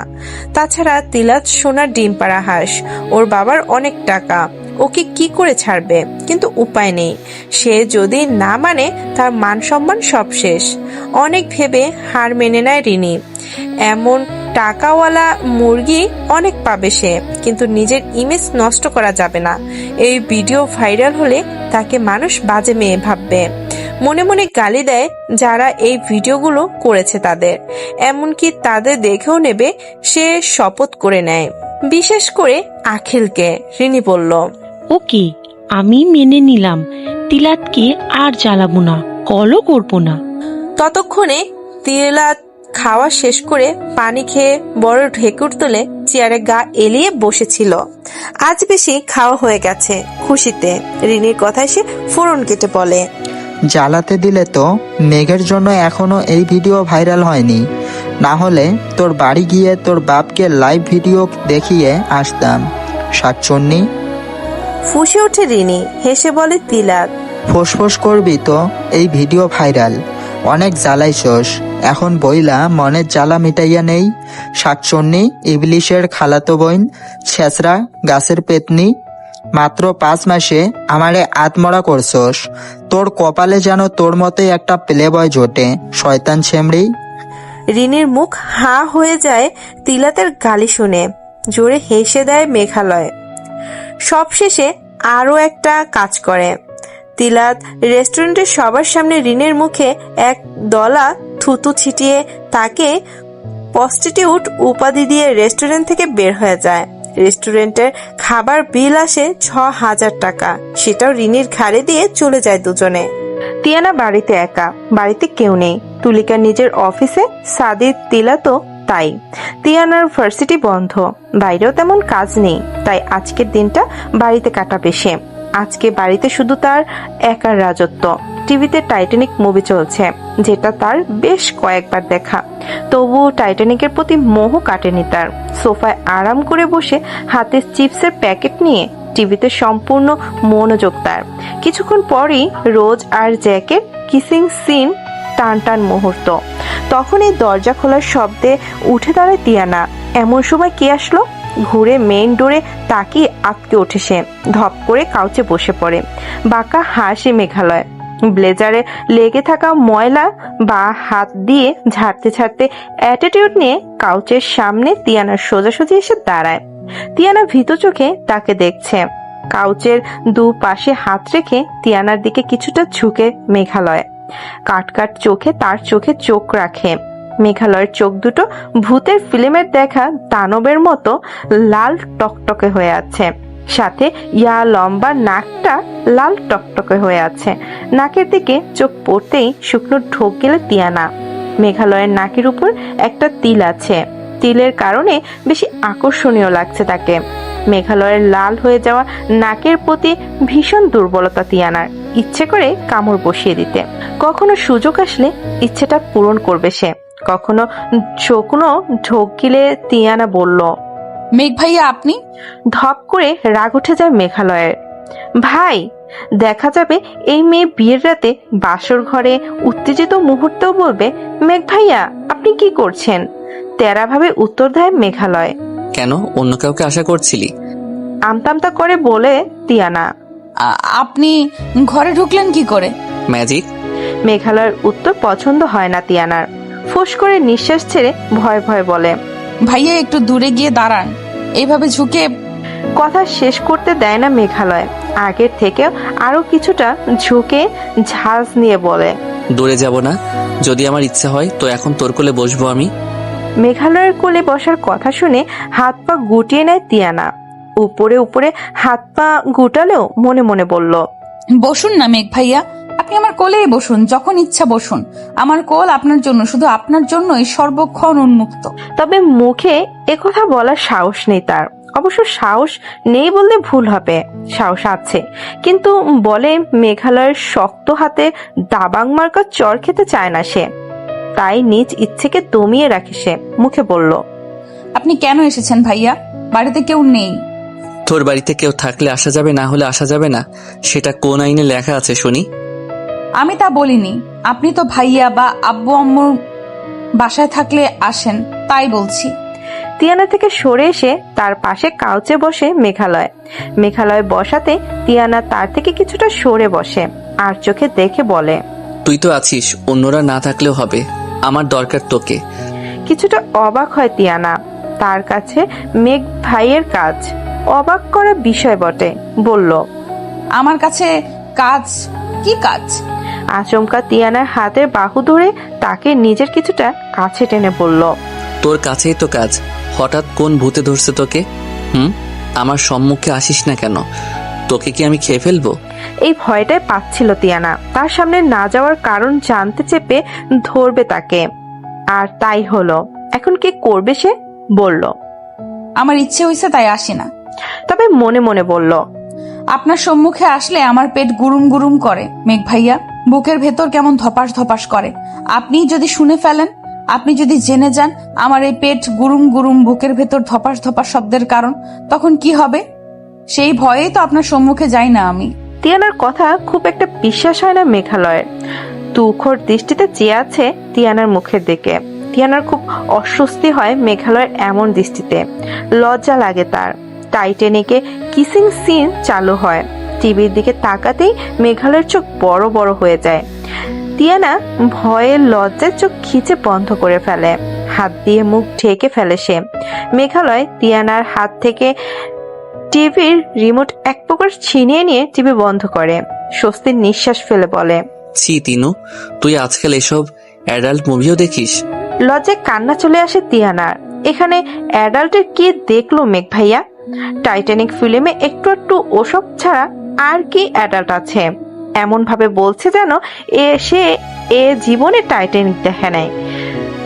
তাছাড়া তিলাত সোনার ডিম পাড়া হাঁস। ওর বাবার অনেক টাকা, ওকে কি করে ছাড়বে? কিন্তু উপায় নেই। সে যদি না মানে তার মান সম্মান সব শেষ। অনেক ভেবে হার মেনে নেয় রিনি। এমন টাকাওয়ালা মুরগি অনেক পাবে সে, কিন্তু নিজের ইমেজ নষ্ট করা যাবে না। এই ভিডিও ভাইরাল হলে তাকে মানুষ বাজে মেয়ে ভাববে। মনে মনে গালি দেয় যারা এই ভিডিওগুলো করেছে তাদের, এমনকি তাদের দেখেও নেবে সে শপথ করে নেয়। বিশেষ করে আখিলকে। রিনি বলল, ওকে, আমি মেনে নিলাম। তিলাতকে আর জ্বালাবো না, কলও করবো না। ততক্ষণে তিলাত খাওয়া শেষ করে পানি খেয়ে বড় ঢেকুর তুলে চেয়ারে গা এলিয়ে বসেছিল। আজ বেশি খাওয়া হয়ে গেছে খুশিতে। রিনির কথায় সে ফোড়ন কেটে বলে, জ্বালাতে দিলে তো মেঘের জন্য এখনো এই ভিডিও ভাইরাল হয়নি। না হলে তোর বাড়ি গিয়ে তোর বাপকে লাইভ ভিডিও দেখিয়ে আসতাম। শাকচুন্নি। ফুঁসে ওঠে রিনি। হেসে বলে তিলাত, ফোসফোস করবি তো এই ভিডিও ভাইরাল। অনেক জ্বালাইছস, এখন বইলা মনের জ্বালা মিটাইয়া নেই। শাকচন্নি, ইবলিশের খালাতো বোন, ছেঁচড়া, গাছের পেতনি, মাত্র 5 মাসে আমারে আত্মরা করছস। তোর কপালে যেন তোর মতোই একটা প্লে বয় জোটে, শয়তান ছেমড়ি। রিনির মুখ হাঁ হয়ে যায় তিলাতের গালি শুনে। জোরে হেসে দেয় মেঘালয়। সবশেষে আরো একটা কাজ করে। তিলাত রেস্টুরেন্টের সবার সামনে রিনের মুখে এক দলা থুতু ছিটিয়ে তাকে প্রস্টিটিউট উপাধি দিয়ে রেস্টুরেন্ট থেকে বের হয়ে যায়। রেস্টুরেন্টের খাবার বিল আসে 6,000 টাকা। সেটাও রিনির ঘাড়ে দিয়ে চলে যায় দুজনে। তিয়ানা বাড়িতে একা, বাড়িতে কেউ নেই। তুলিকা নিজের অফিসে, সাদির তিলাতও তাই। তিয়ানার ভার্সিটি বন্ধ, বাইরেও তেমন কাজ নেই, তাই আজকের দিনটা বাড়িতে কাটাবে সে। আজকে বাড়িতে শুধু তার একার রাজত্ব। টিভিতে টাইটানিক মুভি চলছে, যেটা তার বেশ কয়েকবার দেখা। তবু টাইটানিকের প্রতি মোহ কাটেনি তার। সোফায় আরাম করে বসে হাতে চিপসের প্যাকেট নিয়ে টিভিতে সম্পূর্ণ মনোযোগ তার। কিছুক্ষণ পরই রোজ আর জ্যাকের কিসিং সিন, টান টান মুহূর্ত। তখনই দরজা খোলার শব্দে উঠে দাঁড়ায় তিয়ানা। এমন সময় কে আসলো? ঘুরে মেইন ডোরে তাকিয়ে আটকে ওঠে সে। ধপ করে কাউচে বসে পড়ে। বাঁকা হাসে মেঘালয়। ব্লেজারে লেগে থাকা ময়লা বা হাত দিয়ে ঝাড়তে ঝাড়তে অ্যাটিটিউড নিয়ে কাউচের সামনে তিয়ানার সোজাসুজি এসে দাঁড়ায়। তিয়ানা ভীতু চোখে তাকে দেখছে। কাউচের দুপাশে হাত রেখে তিয়ানার দিকে কিছুটা ঝুঁকে মেঘালয়। কাট কাট চোখে তার চোখে চোখ রাখে। মেঘালয়ের চোখ দুটো ভূতের ফিল্মের দেখা দানবের মতো লাল টকটকে হয়ে আছে। সাথে ইয়া লম্বা নাকটা লাল টকটকে হয়ে আছে। নাকের দিকে চোখ পড়তেই শুকনো ঢোক গেলে তিয়ানা। মেঘালয়ের নাকের উপর একটা তিল আছে। তিলের কারণে বেশি আকর্ষণীয় লাগছে তাকে। মেঘালয়ের লাল হয়ে যাওয়া নাকের প্রতি ভীষণ দুর্বলতা তিয়ানার। ইচ্ছে করে কামড় বসিয়ে দিতে। কখনো সুযোগ আসলে ইচ্ছেটা পূরণ করবে সে। কখনো শুকনো ঢোক গিলে তিয়ানা বলল, মেঘ ভাইয়া আপনি? ধপ করে রাগ উঠে যায় মেঘালয়ের। ভাই, দেখা যাবে এই মেয়ে বিয়ের রাতে বাসর ঘরে উত্তেজিত মুহূর্তেও বলবে, মেঘ ভাইয়া আপনি কি করছেন? তেরা ভাবে উত্তর দেয় মেঘালয়। কেন, অন্য কাউকে আশা করছিলি? আমতামতা করে বলে তিয়ানা। আপনি ঘরে ঢুকলেন কি করে? ম্যাজিক। মেঘালয়ের উত্তর পছন্দ হয় না তিয়ানার। ফুস করে নিঃশ্বাস ছেড়ে ভয় ভয় বলে, ভাইয়া একটু দূরে গিয়ে দাঁড়ান। এইভাবে ঝুঁকে। কথা শেষ করতে দেয় না মেঘালয়। আগের থেকেও আরো কিছুটা ঝুঁকে ঝাঁজ নিয়ে বলে, দূরে যাব না। যদি আমার ইচ্ছা হয় তো এখন তোর কোলে বসবো আমি। মেঘালয়ের কোলে বসার কথা শুনে হাত পা গুটিয়ে নেয় তিয়ানা। উপরে উপরে হাত পা গুটালেও মনে মনে বলল, বসুন না মেঘ ভাইয়া, আপনি আমার কোলেই বসুন, যখন ইচ্ছা বসুন। আমার কোল আপনার জন্য, শুধু আপনার জন্যই সর্বক্ষণ উন্মুক্ত। তবে মুখে একথা বলার সাহস নেই তার। অবশ্য সাহস নেই বললে ভুল হবে, সাহস আছে, কিন্তু বলে মেঘালয়ের শক্ত হাতে দাবাং মার্কা চর খেতে চায় না সে। তাই নিজ ইচ্ছেকে দমিয়ে রাখে সে। মুখে বলল, আপনি কেন এসেছেন ভাইয়া? বাড়িতে কেউ নেই। তোর বাড়িতে কেউ থাকলে আসা যাবে, না হলে আসা যাবে না, সেটা কোন আইনে লেখা আছে শুনি? আমি তা বলিনি। আপনি তো ভাইয়া বা আব্বু আম্মুর বাসায় থাকলে আসেন, তাই বলছি। তিয়ানা থেকে সরে এসে তার পাশে কাউচে বসে মেঘালয়। মেঘালয় বসাতে তিয়ানা তার থেকে কিছুটা সরে বসে আর চোখে দেখে বলে, তুই তো আছিস, অন্যরা না থাকলেও হবে, আমার দরকার তোকে। কিছুটা অবাক হয় তিয়ানা। তার কাছে মেঘ ভাইয়ের কাজ অবাক করা বিষয় বটে। বলল, আমার কাছে কাজ? কি কাজ? আচমকা তিয়ানার হাতের বাহু ধরে তাকে নিজের কিছুটা কাছে টেনে বলল, তোর কাছেই তো কাজ। হঠাৎ কোন ভূতে ধরছে তোকে? আমার সম্মুখে আসিস না কেন? তোকে কি আমি খেয়ে ফেলবো? এই ভয়টাই পাচ্ছিল তিয়ানা। তার সামনে না যাওয়ার কারণ জানতে চেপে ধরবে তাকে, আর তাই হলো। এখন কি করবে সে? বলল, আমার ইচ্ছে হয়েছে তাই আসি না। তবে মনে মনে বলল, আপনার সম্মুখে আসলে আমার পেট গুরুম গুরুম করে মেঘ ভাইয়া, বুকের ভেতর কেমন ধপাস ধপাস করে। আপনি যদি শুনে ফেলেন, আপনি যদি জেনে যান আমার এই পেট গুরুম গুরুম বুকের ভেতর ধপাস ধপাস শব্দের কারণ, তখন কি হবে? সেই ভয়েই তো আপনার সম্মুখে যাই না আমি। তিয়ানার কথা খুব একটা বিশ্বাস হয় না মেঘালয়ের। তুখর দৃষ্টিতে চেয়ে আছে তিয়ানার মুখের দিকে। তিয়ানার খুব অস্বস্তি হয় মেঘালয়ের এমন দৃষ্টিতে, লজ্জা লাগে তার। টাইটানিকে কিসিং সিন চালু হয়, টিভির দিকে তাকাতেই মেঘালয়ের চোখ বড় বড় হয়ে যায়। তিয়ানা ভয়ে লজ্জায় চোখ খিচে বন্ধ করে ফেলে, হাত দিয়ে মুখ ঢেকে ফেলে সে। মেঘালয় তিয়ানার হাত থেকে টিভির রিমোট এক প্রকার ছিনিয়ে নিয়ে টিভি বন্ধ করে স্বস্তির নিঃশ্বাস ফেলে বলে, ছি তিনু, তুই আজকাল এসব অ্যাডাল্ট মুভিও দেখিস? লজ্জায় কান্না চলে আসে তিয়ানার। এখানে অ্যাডাল্টের কি দেখলো মেঘ ভাইয়া? টাইটানিক ফিল্মে একটু একটু ওসব ছাড়া আর কি অ্যাডাল্ট আছে? এমন ভাবে বলছে যেন সে জীবনে টাইটানিক দেখে নাই।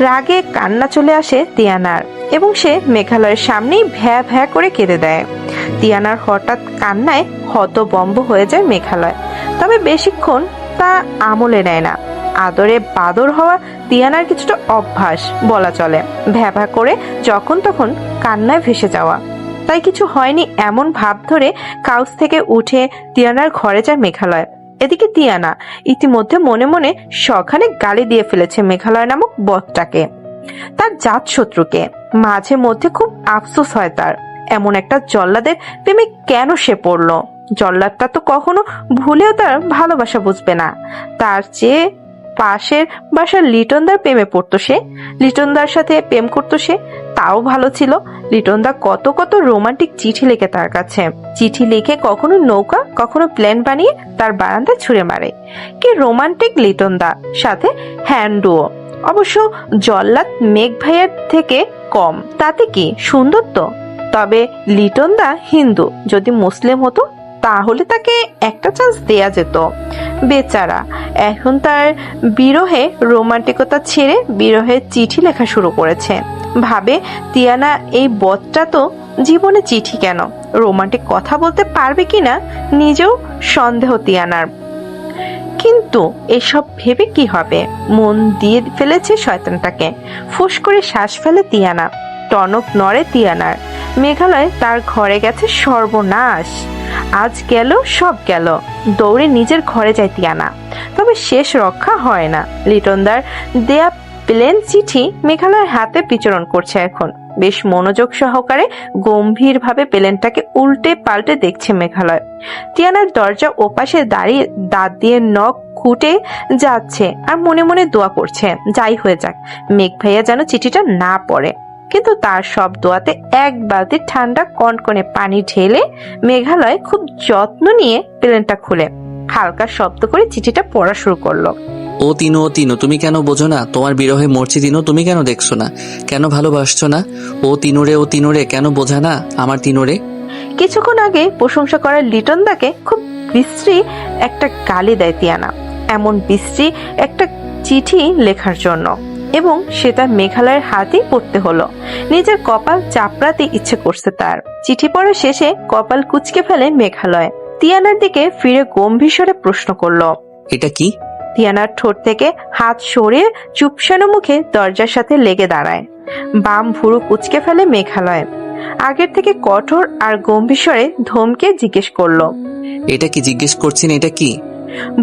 রাগে কান্না চলে আসে তিয়ানার এবং সে মেঘালয়ের সামনেই ভ্যা ভ্যা করে কেঁদে দেয়। তিয়ানার হঠাৎ কান্নায় হতবম্ব হয়ে যায় মেঘালয়, তবে বেশিক্ষণ তা আমলে নেয় না। আদরে বাদর হওয়া তিয়ানার কিছুটা অভ্যাস বলা চলে, ভ্যাভা করে যখন তখন কান্নায় ভেসে যাওয়া। তাই কিছু হয়নি এমন ভাব ধরে কাউচ থেকে উঠে তিয়ানার ঘরে যায় মেঘালয়। এদিকে তিয়ানা ইতিমধ্যে মনে মনে সখানে গালি দিয়ে ফেলেছে মেঘালয় নামক বদটাকে, তার জাত শত্রুকে। মাঝে মধ্যে খুব আফসোস হয় তার, এমন একটা জল্লাদের প্রেমে কেন সে পড়লো। জল্লাদটা তো কখনো ভুলেও তার ভালোবাসা বুঝবে না। তার চেয়ে পাশের বাসার লিটনদার প্রেমে পড়তো সে, লিটনদার সাথে প্রেম করতো সে, তাও ভালো ছিল। লিটনদা কত কত রোমান্টিক চিঠি লেখে তার কাছে, চিঠি লিখে কখনো নৌকা কখনো প্লেন বানিয়ে তার বারান্দায় ছুঁড়ে মারে। কি রোমান্টিক লিটনদা, সাথে হ্যান্ডুও। অবশ্য জল্লাদ মেঘ ভাইয়ের থেকে কম, তাতে কি, সুন্দর তো। তবে লিটনদা হিন্দু, যদি মুসলিম হতো তাহলে তাকে একটা চান্স দেয়া যেত। বেচারা এখন তার বিরহে রোমান্টিকতা ছেড়ে বিরহে চিঠি লেখা শুরু করেছে। ভাবে তিয়ানা এই বদটা তো জীবনে চিঠি কেন, রোমান্টিক কথা বলতে পারবে কিনা নিজেও সন্দেহ তিয়ানার। কিন্তু এসব ভেবে কি হবে, মন দিয়ে ফেলেছে শয়তানটাকে। ফুস করে শ্বাস ফেলে তিয়ানা, টনক নড়ে তিয়ানার। মেঘালয় তার ঘরে গেছে সর্বনাশ। আজ গেল সব গেল, দৌড়ে নিজের ঘরে যায় তিয়ানা। তবে শেষ রক্ষা হয় না। লিটনদার দেয়া প্লেন চিঠি মেঘালয়ের হাতে বিচরণ করছে এখন। বেশ মনোযোগ সহকারে গম্ভীর ভাবে প্লেনটাকে উল্টে পাল্টে দেখছে মেঘালয়। তিয়ানার দরজা ওপাশে দাঁড়িয়ে দাঁত দিয়ে নখ খুঁটে যাচ্ছে আর মনে মনে দোয়া করছে, যাই হয়ে যাক মেঘ ভাইয়া যেন চিঠিটা না পড়ে। কিন্তু তার সব দোয়াতে এক বালতি ঠান্ডা কনকনে পানি ঢেলে মেঘালয় খুব যত্ন নিয়ে প্লেনটা খুলে হালকা শব্দ করে চিঠিটা পড়া শুরু করলো। ও তিনু, ও তিনু, তুমি কেন বোঝো না? তোমার বিরহে মরছি তিনু, তুমি কেন দেখছো না? কেন ভালোবাসছো না? ও তিনুরে, ও তিনুরে, কেন বোঝা না আমার তিনুরে? কিছুক্ষণ আগে প্রশংসা করার লিটনদাকে খুব বিশ্রী একটা গালি দেয় তিয়ানা, এমন বিশ্রী একটা চিঠি লেখার জন্য, এবং সেটা মেঘালয়ের হাতেই পড়তে হলো। নিজের কপাল চাপড়াতে ইচ্ছে করছে তার। চিঠি পড়া শেষে কপাল কুঁচকে ফেলে মেঘালয়। তিয়ানার দিকে ফিরে গম্ভীর স্বরে প্রশ্ন করলো, এটা কি? তিয়ানার ঠোঁট থেকে হাত সরিয়ে চুপসানো মুখে দরজার সাথে লেগে দাঁড়ায়। বাম ভুরু কুঁচকে ফেলে মেঘালয়। আগের থেকে কঠোর আর গম্ভীর স্বরে ধমকে জিজ্ঞেস করলো, এটা কি? জিজ্ঞেস করছেন এটা কি?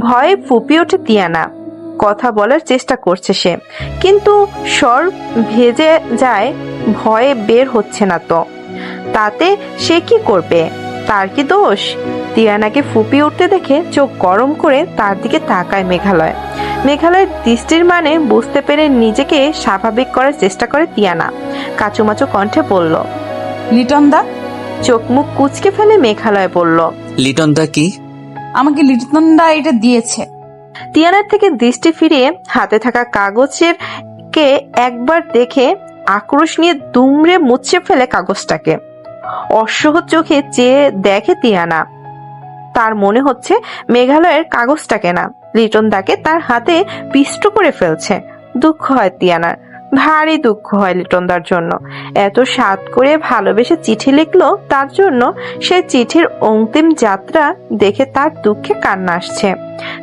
ভয়ে ফুঁপিয়ে ওঠে তিয়ানা। কথা বলার চেষ্টা করছে সে, কিন্তু স্বর ভেজে যায়, ভয়ে বের হচ্ছে না তো। তাতে সে কি করবে? তার কি দোষ? তিয়ানাকে ফুঁপিয়ে উঠতে দেখে চোখ গরম করে তার দিকে তাকায় মেঘালয়। মেঘালয়ের দৃষ্টির মানে বুঝতে পেরে নিজেকে স্বাভাবিক করার চেষ্টা করে তিয়ানা। কাচুমাচু কণ্ঠে বলল, লিটনদা। চোখ মুখ কুঁচকে ফেলে মেঘালয় বলল, লিটনদা কি? আমাকে লিটনদা এটা দিয়েছে। তিয়ানার থেকে দৃষ্টি ফিরিয়ে হাতে থাকা কাগজের কে একবার দেখে আক্রোশ নিয়ে দুমড়ে মুছে ফেলে কাগজটাকে। অসহ্য চোখে চেয়ে দেখে তিয়ানা। তার মনে হচ্ছে মেঘালয়ের কাগজটাকে না, লিটনদাকে তার হাতে পিষ্ট করে ফেলছে। দুঃখ হয় তিয়ানার, ভারী দুঃখ হয় লিটনদার জন্য। এত সাধ করে ভালোবেসে চিঠি লিখলো তার জন্য, সে চিঠির অন্তিম যাত্রা দেখে তার দুঃখে কান্না আসছে।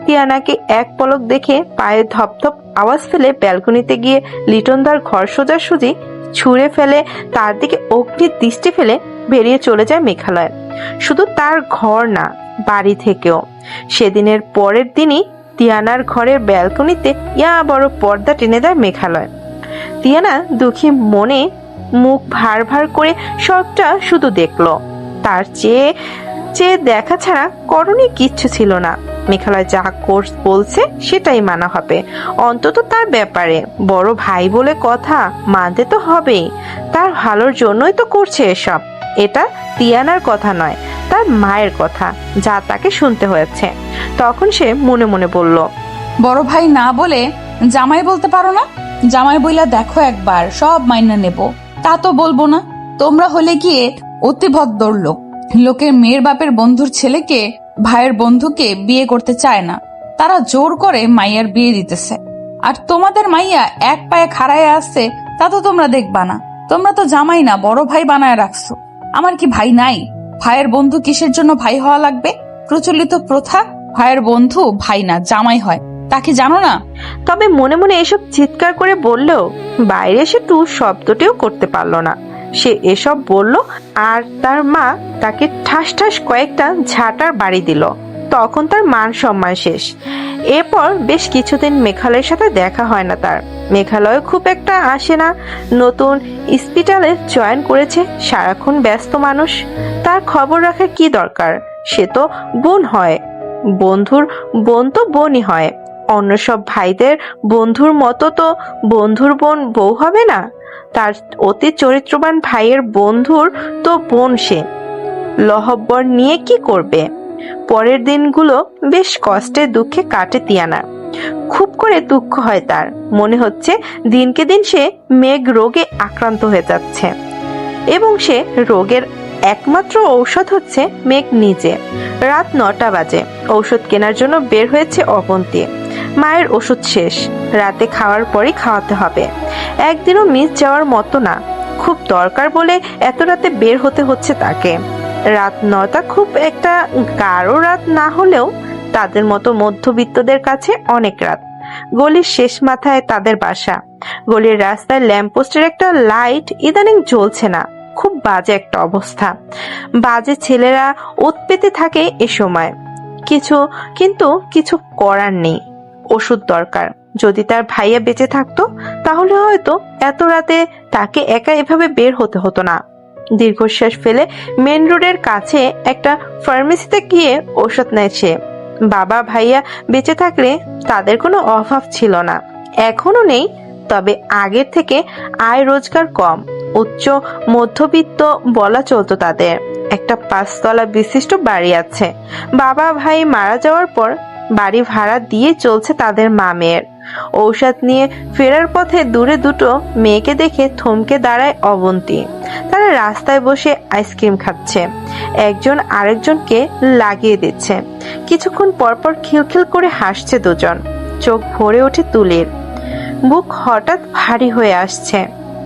তিয়ানাকে এক পলক দেখে পায়ে ধপধপ আওয়াজ ফেলে ব্যালকনিতে গিয়ে লিটনদার ঘর সোজাসুজি ছুঁড়ে ফেলে তার দিকে অগ্নির দৃষ্টি ফেলে বেরিয়ে চলে যায় মেঘালয়। শুধু তার ঘর না, বাড়ি থেকেও। সেদিনের পরের দিনই তিয়ানার ঘরের ব্যালকনিতে ইয়া বড় পর্দা টেনে দেয় মেঘালয়। তিয়ানা দুঃখী মনে মুখ ভার ভার করে সবটা শুধু দেখলো। তার চেয়ে চেয়ে দেখা ছাড়া করণীয় কিচ্ছু ছিল না। মেঘালয় যা কোর্স বলছে সেটাই মানা হবে, অন্তত তার ব্যাপারে। বড় ভাই বলে কথা, মানতে তো হবেই। তার ভালোর জন্যই তো করছে এসব। এটা তিয়ানার কথা নয়, তার মায়ের কথা, যা তাকে শুনতে হয়েছে। তখন সে মনে মনে বলল, বড় ভাই না বলে জামাই বলতে পারো না? জামাই বইলা দেখো একবার, সব মাইনা নেব। তা তো বলবো না। তোমরা হলে গিয়ে অতি ভদ্র লোক। লোকের মেয়ের বাপের বন্ধুর ছেলেকে ভাইয়ের বন্ধুকে বিয়ে করতে চায় না, তারা জোর করে মাইয়ার বিয়ে দিতেছে। আর তোমাদের মাইয়া এক পায়ে খাড়ায় আসছে, তা তো তোমরা দেখবা না। তোমরা তো জামাই না, বড় ভাই বানায় রাখছো। আমার কি ভাই নাই? ভাইয়ের বন্ধু কিসের জন্য ভাই হওয়া লাগবে? প্রচলিত প্রথা, ভাইয়ের বন্ধু ভাই না জামাই হয়, তা কি জানো না? তবে মনে মনে এসব চিৎকার করে বললেও বাইরে সে টু শব্দটিও করতে পারল না। সে এসব বলল আর তার মা তাকে ঠাস ঠাস কয়েকটা ঝাঁটার বাড়ি দিল। তখন তার মান সম্মান শেষ। এরপর বেশ কিছুদিন মেঘালয়ের সাথে দেখা হয় না তার। মেঘালয় খুব একটা আসে না। নতুন হসপিটালে জয়েন করেছে, সারাক্ষণ ব্যস্ত মানুষ। তার খবর রাখার কি দরকার? সে তো বোন হয়, বন্ধুর বোন তো বোনই হয়। অন্য সব ভাইদের বন্ধুর মতো তো বন্ধুর বোন বউ হবে না। তার অতি চরিত্রবান ভাইয়ের বন্ধুর তো বোন সে। লহব্বর নিয়ে কি করবে? পরের দিনগুলো বেশ কষ্টে দুঃখে কাটে তিয়ানা। খুব করে দুঃখ হয় তার। মনে হচ্ছে দিনকে দিন সে মেঘ রোগে আক্রান্ত হয়ে যাচ্ছে, এবং সে রোগের একমাত্র ঔষধ হচ্ছে মেঘ নিজে। রাত 9টা বাজে। ঔষধ কেনার জন্য বের হয়েছে অবন্তী। মায়ের ওষুধ শেষ, রাতে খাওয়ার পরই খাওয়াতে হবে। একদিনও মিস যাওয়ার মতো না। খুব দরকার বলে এত রাতে বের হতে হচ্ছে তাকে। রাত 9টা খুব একটা গাঢ় রাত না হলেও তাদের মতো মধ্যবিত্তদের কাছে অনেক রাত। গলির শেষ মাথায় তাদের বাসা। গলির রাস্তায় ল্যাম্পপোস্টের একটা লাইট ইদানিং জ্বলছে না। খুব বাজে একটা অবস্থা। বাজে ছেলেরা ওত পেতে থাকে এ সময়। কিন্তু কিছু করার নেই। ওষুধ দরকার। যদি তার ভাইয়া বেঁচে থাকতো তাহলে হয়তো এত রাতে তাকে একা এভাবে বের হতে হতো না। দীর্ঘশ্বাস ফেলে মেন রোডের কাছে একটা ফার্মেসিতে গিয়ে ওষুধ নেয় সে। বাবা ভাইয়া বেঁচে থাকলে তাদের কোনো অভাব ছিল না, এখনো নেই। তবে আগের থেকে আয় রোজগার কম, উচ্চ মধ্যবিত্ত বলা চলতো তাদের। একটা 5 তলা বিশিষ্ট বাড়ি আছে। বাবা ভাই মারা যাওয়ার পর বাড়ি ভাড়া দিয়ে চলছে তাদের মা মেয়ের। ঔষধ নিয়ে ফেরার পথে দূরে দুটো মেয়েকে দেখে থমকে দাঁড়ায় অবন্তী। তারা রাস্তায় বসে আইসক্রিম খাচ্ছে, একজন আরেকজনকে লাগিয়ে দিচ্ছে। কিছুক্ষণ পরপর খিলখিল করে হাসছে দুজন। চোখ ভরে ওঠে তুলির। বুক হঠাৎ ভারী হয়ে আসছে।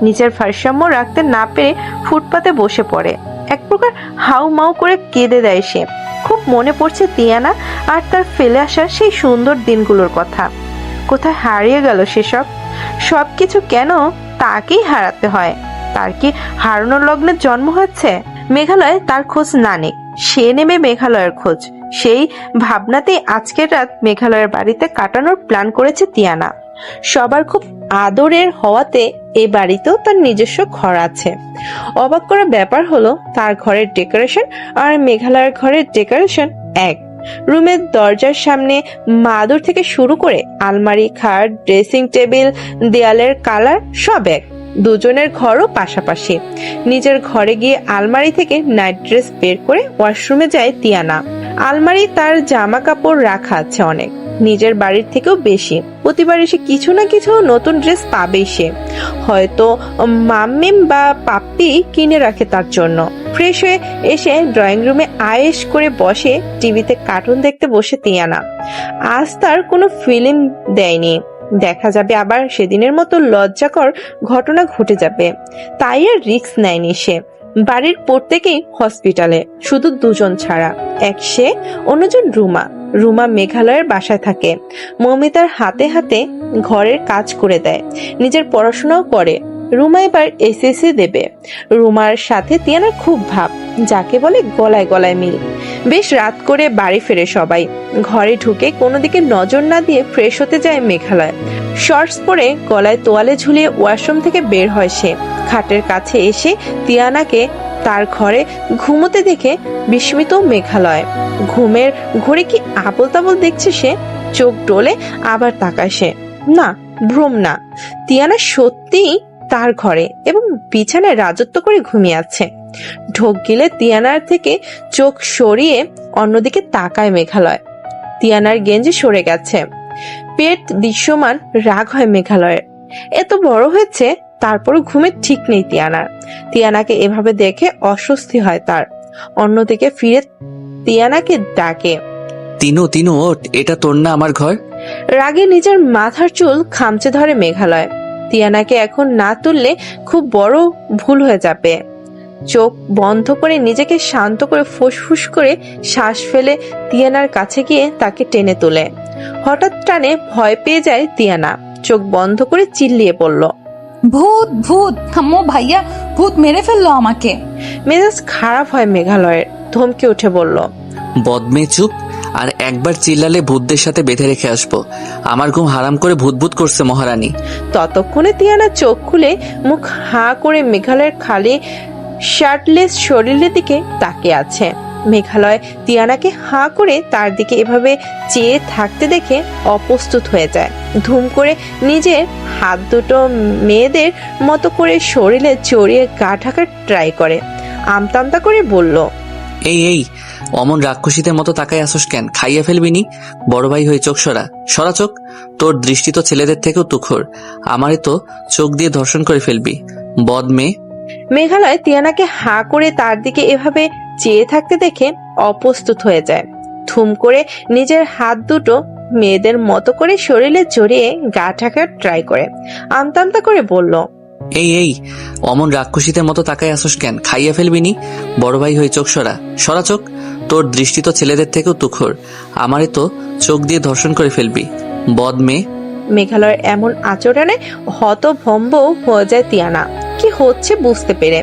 নিজের ভারসাম্য রাখতে না পেরে ফুটপাতে বসে পড়ে। এক প্রকার হাউ মাউ করে কেঁদে দেয় সে। খুব মনে পড়ছে তিয়ানা আর তার ফেলে আসা সেই সুন্দর দিনগুলোর কথা। কোথায় হারিয়ে গেল সেসব? সবকিছু কেন তাকেই হারাতে হয়? তার কি হারানোর লগ্নে জন্ম হয়েছে? মেঘালয় তার খোঁজ না নিক, সে নেবে মেঘালয়ের খোঁজ। সেই ভাবনাতেই আজকের রাত মেঘালয়ের বাড়িতে কাটানোর প্ল্যান করেছে তিয়ানা। সবার খুব আদরের হওয়াতে এই বাড়িতেও তার নিজস্ব ঘর আছে। অবাক করা ব্যাপার হলো তার ঘরের ডেকোরেশন আর মেঘালয়ের ঘরের ডেকোরেশন এক। রুমের দরজার সামনে মাদুর থেকে শুরু করে আলমারি, খাট, ড্রেসিং টেবিল, দেয়ালের কালার সব এক। দুজনের ঘরও পাশাপাশি। নিজের ঘরে গিয়ে আলমারি থেকে নাইট ড্রেস বের করে ওয়াশরুমে যায় তিয়ানা। আলমারি তার জামা কাপড় রাখা আছে অনেক, নিজের বাড়ির থেকেও বেশি। প্রতিবার এসে কিছু না কিছু নতুন ড্রেস পাবেই সে। হয়তো মাম্মিম বা পাপ্পি কিনে রাখে তার জন্য। ফ্রেশ হয়ে এসে ড্রয়িং রুমে আয়েশ করে বসে টিভিতে কার্টুন দেখতে বসে তিয়ানা। আজ তার কোনো ফিল্ম দেয়নি। দেখা যাবে আবার সেদিনের মতো লজ্জাকর ঘটনা ঘটে যাবে, তাই আর রিস্ক নেয়নি সে। বাড়ির প্রত্যেকেই হসপিটালে, শুধু দুজন ছাড়া। এক সে, অন্যজন রুমা। রুমা মেঘালয়ের বাসায় থাকে। মমিতার হাতে হাতে ঘরের কাজ করে দেয়, নিজের পড়াশোনাও করে। রুমা এবার এসএসসি দেবে। রুমার সাথে তিয়ানার খুব ভাব, যাকে বলে গলায় গলায় মিল। বেশ রাত করে বাড়ি ফেরে সবাই। ঘরে ঢুকে কোনো দিকে নজর না দিয়ে ফ্রেশ হতে যায় মেঘালয়। শর্টস পরে গলায় তোয়ালে ঝুলিয়ে ওয়াশরুম থেকে বের হয় সে। খাটের কাছে এসে তিয়ানাকে তার ঘরে ঘুমোতে দেখে বিস্মিত মেঘালয়। ঘুমের ঘরে কি আবল তাবল দেখছে সে। চোখ ডোলে আবার তাকায় সে। না, ভ্রম না, তিয়ানা সত্যিই তার ঘরে এবং বিছানায় রাজত্ব করে ঘুমিয়ে আছে। ঢোক গিলে তিয়ানার থেকে চোখ সরিয়ে অন্যদিকে তাকায় মেঘালয়। তিয়ানার গেঞ্জি সরে গেছে। পেট দৃশ্যমান রাগ হয় মেঘালয়ের। এত বড় হয়েছে তারপরও ঘুমের ঠিক নেই তিয়ানার। তিয়ানাকে এভাবে দেখে অস্বস্তি হয় তার। অন্যদিকে ফিরে তিয়ানাকে ডাকে, তিনু তিনু ওঠ, এটা তোর না আমার ঘর। রাগে নিজের মাথার চুল খামচে ধরে মেঘালয়। তিয়ানাকে এখন না তুললে খুব বড় ভুল হয়ে যাবে। চোখ বন্ধ করে নিজেকে শান্ত করে ফুসফুস করে শ্বাস ফেলে তিয়ানার কাছে গিয়ে তাকে টেনে তোলে। হঠাৎ টানে ভয় পেয়ে যায় তিয়ানা। চোখ বন্ধ করে চিল্লিয়ে পড়ল, ভূত ভূত, আম্মু ভাইয়া ভূত মেরে ফেললো আমাকে। মেজাজ খারাপ হয় মেঘালয়ের। ধমকে উঠে বলল, বদমে চুপ, আর একবার চিল্লালে ভূতদের সাথে বেঁধে রেখে আসবো। আমার ঘুম হারাম করে ভূত ভূত করছে মহারানী। ততক্ষণে তিয়ানা চোখ খুলে মুখ হাঁ করে মেঘালয়ের খালি শার্টলেস শরীরের দিকে তাকিয়ে আছে। মেঘালয় তিয়ানাকে হাঁ করে তার দিকে এভাবে চেয়ে থাকতে দেখে অপ্রস্তুত হয়ে যায়। ধুম করে নিজের হাত দুটো মেয়েদের মতো করে শরীরে জড়িয়ে গা ঢাকার ট্রাই করে। আমতা করে বলল, এই এই, অমন রাক্ষসীদের মতো তাকায় আসোস কেন? খাইয়া ফেলবি নি? বড় ভাই হয়ে চোখ সরা, সরা চোখ। তোর দৃষ্টি তো ছেলেদের থেকেও তুখর। আমারে তো চোখ দিয়ে ধর্ষণ করে ফেলবি, বদ মেয়ে। মেঘালয় তিয়ানাকে হাঁ করে তার দিকে এভাবে চেয়ে থাকতে দেখে অপ্রস্তুত হয়ে যায়। থুম করে নিজের হাত দুটো মেয়েদের মতো করে শরীরে জড়িয়ে গা ঢাকার ট্রাই করে। আমতা করে বলল, এই এই, অমন রাক্ষসীদের মতো তাকায় আসোস কেন? খাইয়া ফেলবি নি? বড় ভাই হয়ে চোখ সরা, সরা চোখ। তোর দৃষ্টি তো ছেলেদের থেকেও তুখর। আমারে তো চোখ দিয়ে ধর্ষণ করে ফেলবি, বদ মেয়ে। মেঘালয়ের এমন আচরণে হতভম্ব হয়ে যায় তিয়ানা। কি হচ্ছে বুঝতে পেরে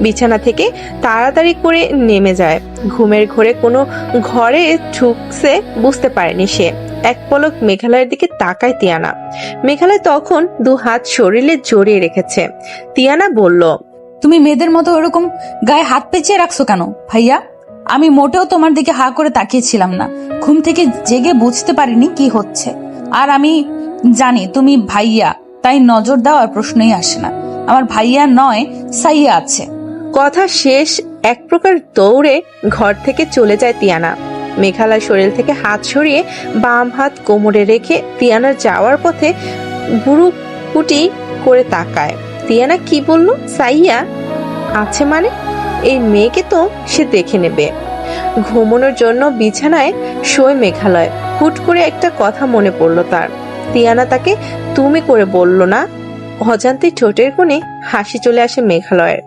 বিছানা থেকে তাড়াতাড়ি করে নেমে যায়। ঘুমের ঘোরে কোনো ঘরে ঢুকছে বুঝতে পারেনি সে। এক পলক মেঘালয়ের দিকে তাকায় তিয়ানা। মেঘালয় তখন 2 হাত শরীরে জড়িয়ে রেখেছে। তিয়ানা বলল, তুমি মেয়েদের মতো ওরকম গায়ে হাত পেঁচিয়ে রাখছো কেন ভাইয়া? আমি মোটেও তোমার দিকে হা করে তাকিয়েছিলাম না। ঘুম থেকে জেগে বুঝতে পারিনি কি হচ্ছে। আর আমি জানি তুমি ভাইয়া, তাই নজর দেওয়ার প্রশ্নই আসে না। আমার ভাইয়া নয়, সাইয়া আছে। কথা শেষ এক প্রকার দৌড়ে ঘর থেকে চলে যায় তিয়ানা। মেঘালয় শরীর থেকে হাত সরিয়ে বাম হাত কোমরে রেখে তিয়ানার যাওয়ার পথে বুড়ুকুটি করে তাকায়। তিয়ানা কি বলল? সাইয়া আছে মানে? এই মেয়েকে তো সে দেখে নেবে। ঘুমানোর জন্য বিছানায় শোয় মেঘালয়। হুট করে একটা কথা মনে পড়ল তার। তিয়ানা তাকে তুমি করে বলল না। অজান্তে ঠোঁটের কোণে হাসি চলে আসে মেঘালয়ের।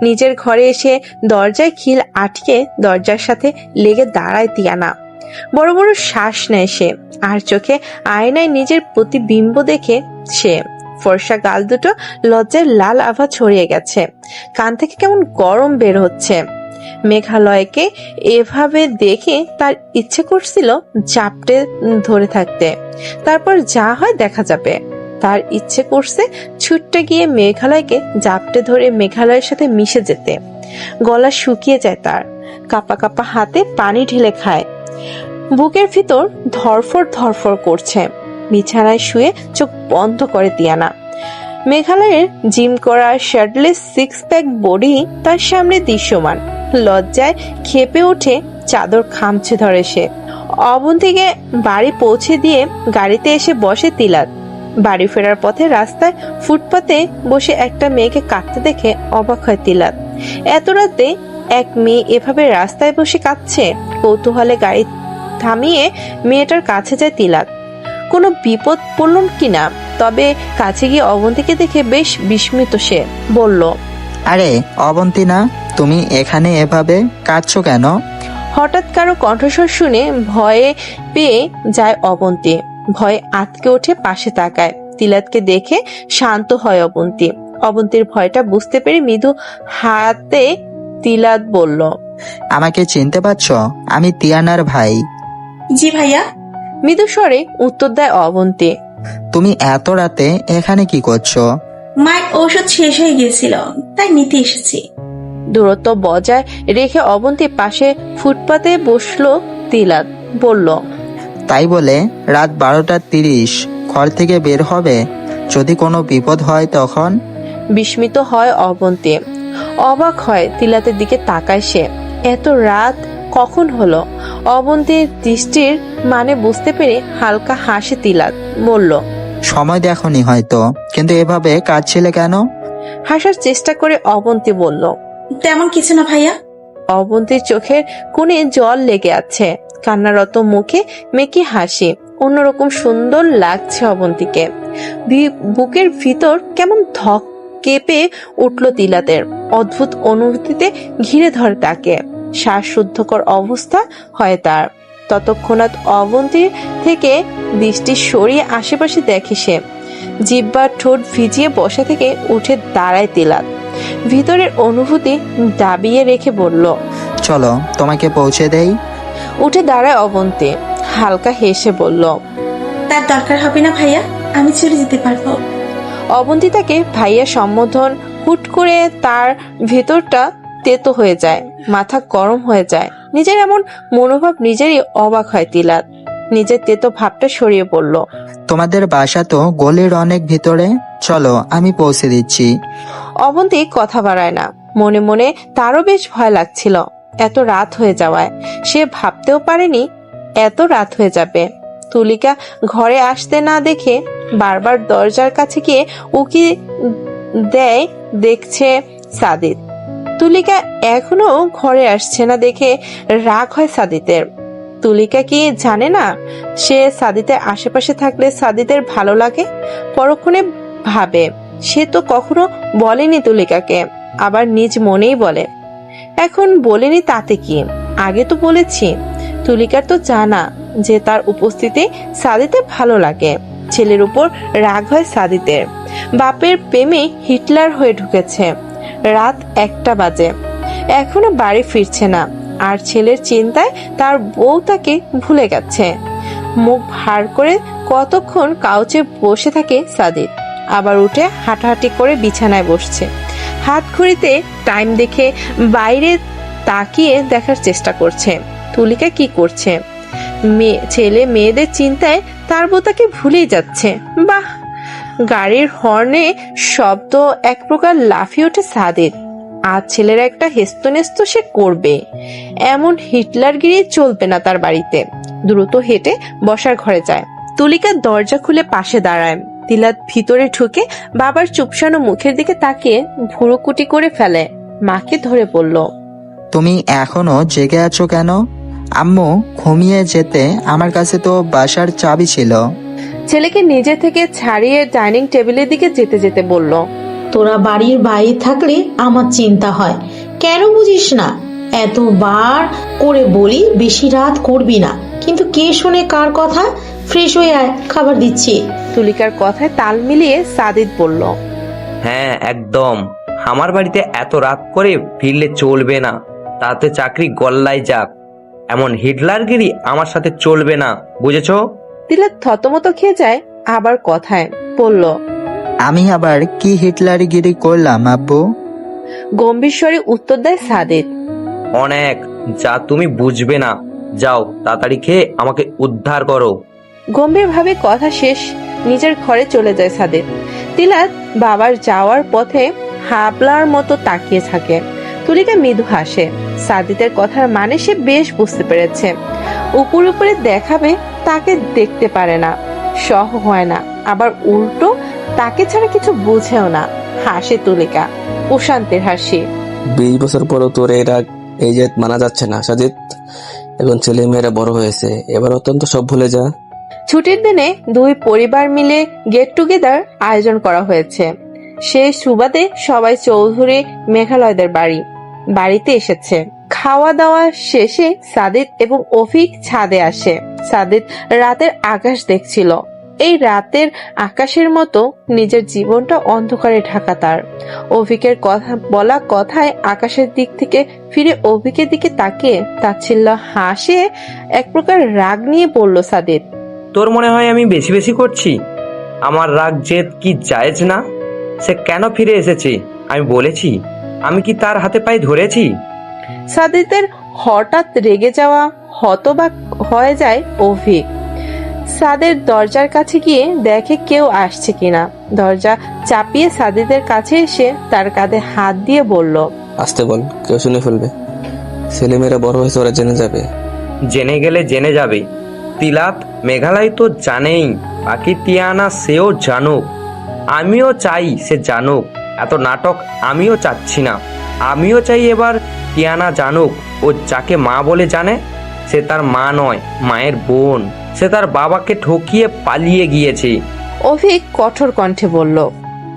নিজের ঘরে এসে দরজায় খিল আটকে দরজার সাথে লেগে দাঁড়ায় তিয়ানা। বড় বড় শ্বাস নেয় সে। আর চোখে আয়নায় নিজের প্রতিবিম্ব দেখে সে। ফর্সা গাল দুটো লজ্জায় লাল আভা ছড়িয়ে গেছে। কান থেকে কেমন গরম বের হচ্ছে। মেঘালয়কে এভাবে দেখে তার ইচ্ছে করছিল জাপটে ধরে থাকতে। তারপর যা হয় দেখা যাবে। তার ইচ্ছে করছে ছুটতে গিয়ে মেঘালয়কে জাপটে ধরে মেঘালয়ের সাথে মিশে যেতে। গলা শুকিয়ে যায় তার। কাপা কাপা হাতে পানি ঢেলে খায়। বুকের ভিতর ধরফর করছে। বিছানায় শুয়ে চোখ বন্ধ করে তিয়ানা। মেঘালয়ের জিম করা শার্টলেস 6 প্যাক বডি তার সামনে দৃশ্যমান। লজ্জায় খেপে উঠে চাদর খামচে ধরে সে। অবন্তীকে বাড়ি পৌঁছে দিয়ে গাড়িতে এসে বসে তিলাত। বাড়ি ফেরার পথে রাস্তায় ফুটপাতে বসে একটা মেয়েকে কাঁদতে দেখে অবাক হয় তিলাত। এত রাতে এক মেয়ে এভাবে রাস্তায় বসে কাঁদছে। কৌতূহলে গাড়ি থামিয়ে মেয়েটার কাছে যায় তিলাত। কোনো বিপদ পড়ল কিনা। তবে কাছে গিয়ে অবন্তীকে দেখে বেশ বিস্মিত সে। বলল, আরে অবন্তী না, তুমি এখানে এভাবে কাঁদছো কেন? হঠাৎ কারো কণ্ঠস্বর শুনে ভয়ে পেয়ে যায় অবন্তী। ভয়ে আতকে ওঠে পাশে তাকায়। তিলাতকে দেখে শান্ত হয় অবন্তী। অবন্তীর ভয়টা বুঝতে পেরে মৃদু হাতে তিলাত বলল, আমাকে চিনতে পারছো? আমি তিয়ানার ভাই। জি ভাইয়া। মৃদু স্বরে উত্তর দেয় অবন্তী। তুমি এত রাতে এখানে কি করছো? মায়ের ঔষধ শেষ হয়ে গিয়েছিল, তাই নিতে এসেছি। দূরত্ব বজায় রেখে অবন্তী পাশে ফুটপাতে বসলো। তিলাত বলল, তাই বলে রাত 12:30 ঘর থেকে বের হবে? যদি কোনো বিপদ হয় তখন? বিস্মিত হয় অবন্তী। অবাক হয় তিলাতের দিকে তাকায় সে। এত রাত কখন হলো? অবন্তীর দৃষ্টির মানে বুঝতে পেরে হালকা হাসে তিলাত, বলল, সময় দেখনি হয়তো, কিন্তু এভাবে কাঁদছিলে কেন? হাসার চেষ্টা করে অবন্তী বলল। তেমন কিছু না ভাইয়া। অবন্তীর চোখের কোণে জল লেগে আছে, কান্নারত মুখে মেকি হাসি। অন্যরকম সুন্দর লাগছে অবন্তীকে। বুকের ভিতর কেমন ধক কেঁপে উঠল তিলাতের। অদ্ভুত অনুভূতিতে ঘিরে ধরে তাকে। শ্বাসরুদ্ধকর অবস্থা হয় তার। ততক্ষণাৎ অবন্তীর থেকে দৃষ্টি সরিয়ে আশেপাশে দেখে সে। জিহ্বা ঠোঁট ভিজিয়ে বসা থেকে উঠে দাঁড়ায় তিলাত। ভিতরের অনুভূতি দাবিয়ে রেখে বলল, চলো তোমাকে পৌঁছে দেই। উঠে দাঁড়ায় অবন্তী, হালকা হেসে বলল, তার দরকার হবে না ভাইয়া, আমি চলে যেতে পারবো। অবন্তী তাকে ভাইয়া সম্বোধন হুট করে তার ভেতরটা তেতো হয়ে যায়, মাথা গরম হয়ে যায়। নিজের এমন মনোভাব নিজেরই অবাক হয় তিলাত। নিজের তেতো ভাবটা সরিয়ে পড়ল। তোমাদের বাসা তো গলির অনেক ভিতরে, চলো আমি পৌঁছে দিচ্ছি। অবন্তী কথা বাড়ায় না। মনে মনে তারও বেশ ভয় লাগছিল এত রাত হয়ে যাওয়ায়। সে ভাবতেও পারেনি এত রাত হয়ে যাবে। তুলিকা ঘরে আসতে না দেখে বারবার দরজার কাছে গিয়ে উকি দেয়, দেখছে সাদিত। তুলিকা এখনো ঘরে আসছে না দেখে রাগ হয় সাদিতের। তুলিকা কি জানে না সে সাদিতের আশেপাশে থাকলে সাদিতের ভালো লাগে? পরক্ষণে ভাবে সে তো কখনো বলেনি তুলিকাকে, আবার নিজ মনেই বলে। এখন বলেনি তাতে কি, আগে তো বলেছি। তুলিকার তো জানা যে তার উপস্থিতি সাদিতের ভালো লাগে। ছেলের উপর রাগ হয় সাদিতের। বাপের প্রেমে হিটলার হয়ে ঢুকেছে। রাত 1টা বাজে, এখনো বাড়ি ফিরছে না। আর ছেলের চিন্তায় তার বউ তাকে ভুলে গেছে। মুখ ভার করে কতক্ষণ কাউচে বসে থাকে সাদিত, আবার উঠে হাঁটাহাঁটি করে বিছানায় বসছে। হাত ঘড়িতে টাইম দেখে বাইরে তাকিয়ে দেখার চেষ্টা করছে তুলিকা কি করছে। ছেলে মেয়েদের চিন্তায় তার বউ তাকে ভুলেই যাচ্ছে। বাহ! গাড়ির হর্নে শব্দ এক প্রকার লাফিয়ে ওঠে সাদিত। আজ ছেলের একটা হেস্তনেস্ত সে করবে। এমন হিটলারগিরি চলবে না তার বাড়িতে। দ্রুত হেঁটে বসার ঘরে যায়। তুলিকা দরজা খুলে পাশে দাঁড়ায়। তিলাত ভিতরে ঢুকে বাবার চুপসানো মুখের দিকে তাকিয়ে ভুরুকুটি করে ফেলে। মাকে ধরে বলল, তুমি এখনো জেগে আছো কেন? আম্মু ঘুমিয়ে যেতে আমার কাছে তো বাসার চাবি ছিল। ছেলেকে নিজে থেকে ছাড়িয়ে ডাইনিং টেবিলের দিকে যেতে যেতে বলল, তোরা বাড়ির বাইরে থাকলে আমার চিন্তা হয়, কেন বুঝিস না? এতবার করে বলি বেশি রাত করবি না, কিন্তু কে শোনে কার কথা? ফ্রেশ হয়ে আয়, খাবার দিচ্ছি। তুলিকার কথায় তাল মিলিয়ে সাদিত বলল, হ্যাঁ একদম। আমার বাড়িতে এত রাত করে ফিরলে চলবে না, তাতে চাকরি গল্লায় যাক। এমন হিটলারগিরি আমার সাথে চলবে না, বুঝেছো? তিলাত থতমত খেয়ে যায় আবার কথায়, বলল, আমি আবার কি হিটলারগিরি করলাম আব্বু? গম্ভীর স্বরে উত্তর দেয় সাদিত, অনেক, যা তুমি বুঝবে না। যাও তাড়াতাড়ি খেয়ে আমাকে উদ্ধার করো। গম্ভীর ভাবে কথা শেষ নিজের ঘরে চলে যায় সাদিত। তিলাত বাবার যাওয়ার পথে হাবলার মতো তাকিয়ে থাকে। তুলিকা মৃদু হাসে। সাদিতের কথার মানে সে বেশ বুঝতে পেরেছে। উপরে দেখাবে তাকে দেখতে পারে না, সহ হয় না, আবার উল্টো তাকে ছাড়া কিছু বুঝেও না। হাসে তুলিকা, প্রশান্তের হাসি। 20 বছর পরও তোর এই জেদ মানা যাচ্ছে না সাজিদ। এখন ছেলে মেয়েরা বড় হয়েছে, এবার অত্যন্ত সব ভুলে যা। ছুটির দিনে দুই পরিবার মিলে গেট টুগেদার আয়োজন করা হয়েছে। সেই সুবাদে সবাই চৌধুরী মেঘালয়দের বাড়িতে এসেছে। খাওয়া দাওয়া শেষে সাদিত এবং অফিক ছাদে আসে। সাদিত রাতের আকাশ দেখছিল। এই রাতের আকাশের মতো নিজের জীবনটা অন্ধকারে ঢাকা তার। অভিকের কথা বলা কথায় আকাশের দিক থেকে ফিরে অভিকের দিকে তাকিয়ে তাচ্ছিল্য হাসে এক প্রকার রাগ নিয়ে বলল সাদিদ। তোর মনে হয় আমি বেশি বেশি করছি? আমার রাগ জেদ কি জায়েজ না? সে কেন ফিরে এসেছে আমি বলেছি? আমি কি তার হাতে পায়ে ধরেছি? সাদিদের হঠাৎ রেগে যাওয়া হতবাক হয়ে যায় অভিক। সাদের দরজার কাছে গিয়ে দেখে কেউ আসছে কিনা। দরজা চাপিয়ে সাদিদের কাছে এসে তার কাঁধে হাত দিয়ে বলল, আসতে বল, কেউ শুনে ফেলবে। ছেলেমেয়েরা বড় হয়েছে, ওরা জেনে যাবে। জেনে গেলে জেনে যাবে। তিলাত মেঘালয় তো জানেই, বাকি তিয়ানা সেও জানুক। আমিও চাই সে জানুক। এত নাটক আমিও চাচ্ছি না। আমিও চাই এবার তিয়ানা জানুক ও যাকে মা বলে জানে সে তার মা নয়, মায়ের বোন। সে তার বাবাকে ঠকিয়ে পালিয়ে গিয়েছে। অভিক কঠোর কণ্ঠে বলল,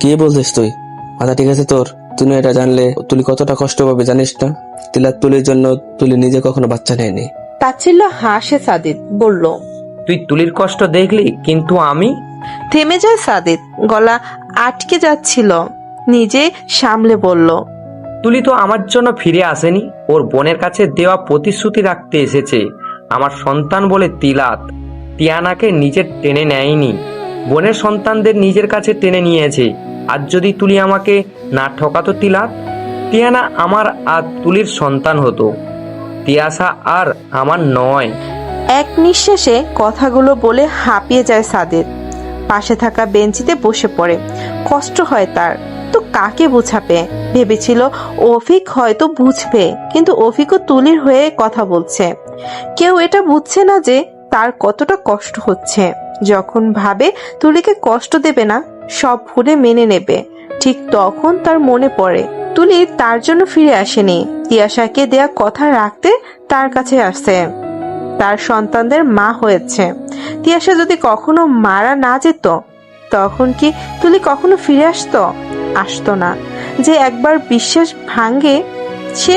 কি বলছিস তুই? মাথা ঠিক আছে তোর? তুই এটা জানলে তুলি কতটা কষ্ট পাবে জানিস না? তিলার তুলির জন্য তুলি নিজে কখনো বাচ্চা নেয়নি। তাচ্ছিল্য হাসে সাদিদ, বলল, তুই তুলির কষ্ট দেখলি, কিন্তু আমি? থেমে যায় সাদিদ, গলা আটকে যাচ্ছিল। নিজে সামলে বলল, তুলি তো আমার জন্য ফিরে আসেনি, ওর বোনের কাছে দেওয়া প্রতিশ্রুতি রাখতে এসেছে। আমার সন্তান বলে তিলাত তিয়ানাকে নিজের টেনে নেয়নি, বোনের সন্তানদের নিজের কাছে টেনে নিয়েছে। আর যদি তুলি আমাকে না ঠকাতো তিলাত, তিয়ানা আমার আর তুলির সন্তান হতো। তিয়াসা আর আমার নয়। এক নিঃশ্বাসে কথাগুলো বলে হাঁপিয়ে যায় সাদিদ। পাশে থাকা বেঞ্চিতে বসে পড়ে। কষ্ট হয় তার, তো কাকে বোঝাবে? ভেবেছিল অফিক হয়তো বুঝবে, কিন্তু অফিকও তুলির হয়ে কথা বলছে। কেউ এটা বুঝছে না যে তার কতটা কষ্ট হচ্ছে। যখন ভাবে তুলিকে কষ্ট দেবে না, সব ভুলে মেনে নেবে, ঠিক তখন তার মনে পড়ে তুলি তার জন্য ফিরে আসেনি, তিয়াশাকে দেয়া কথা রাখতে তার কাছে আসে। তার সন্তানদের মা হয়েছে। তিয়াশা যদি কখনো মারা না যেত, তখন কি তুলি কখনো ফিরে আসতো না। যে একবার বিশ্বাস ভাঙে সে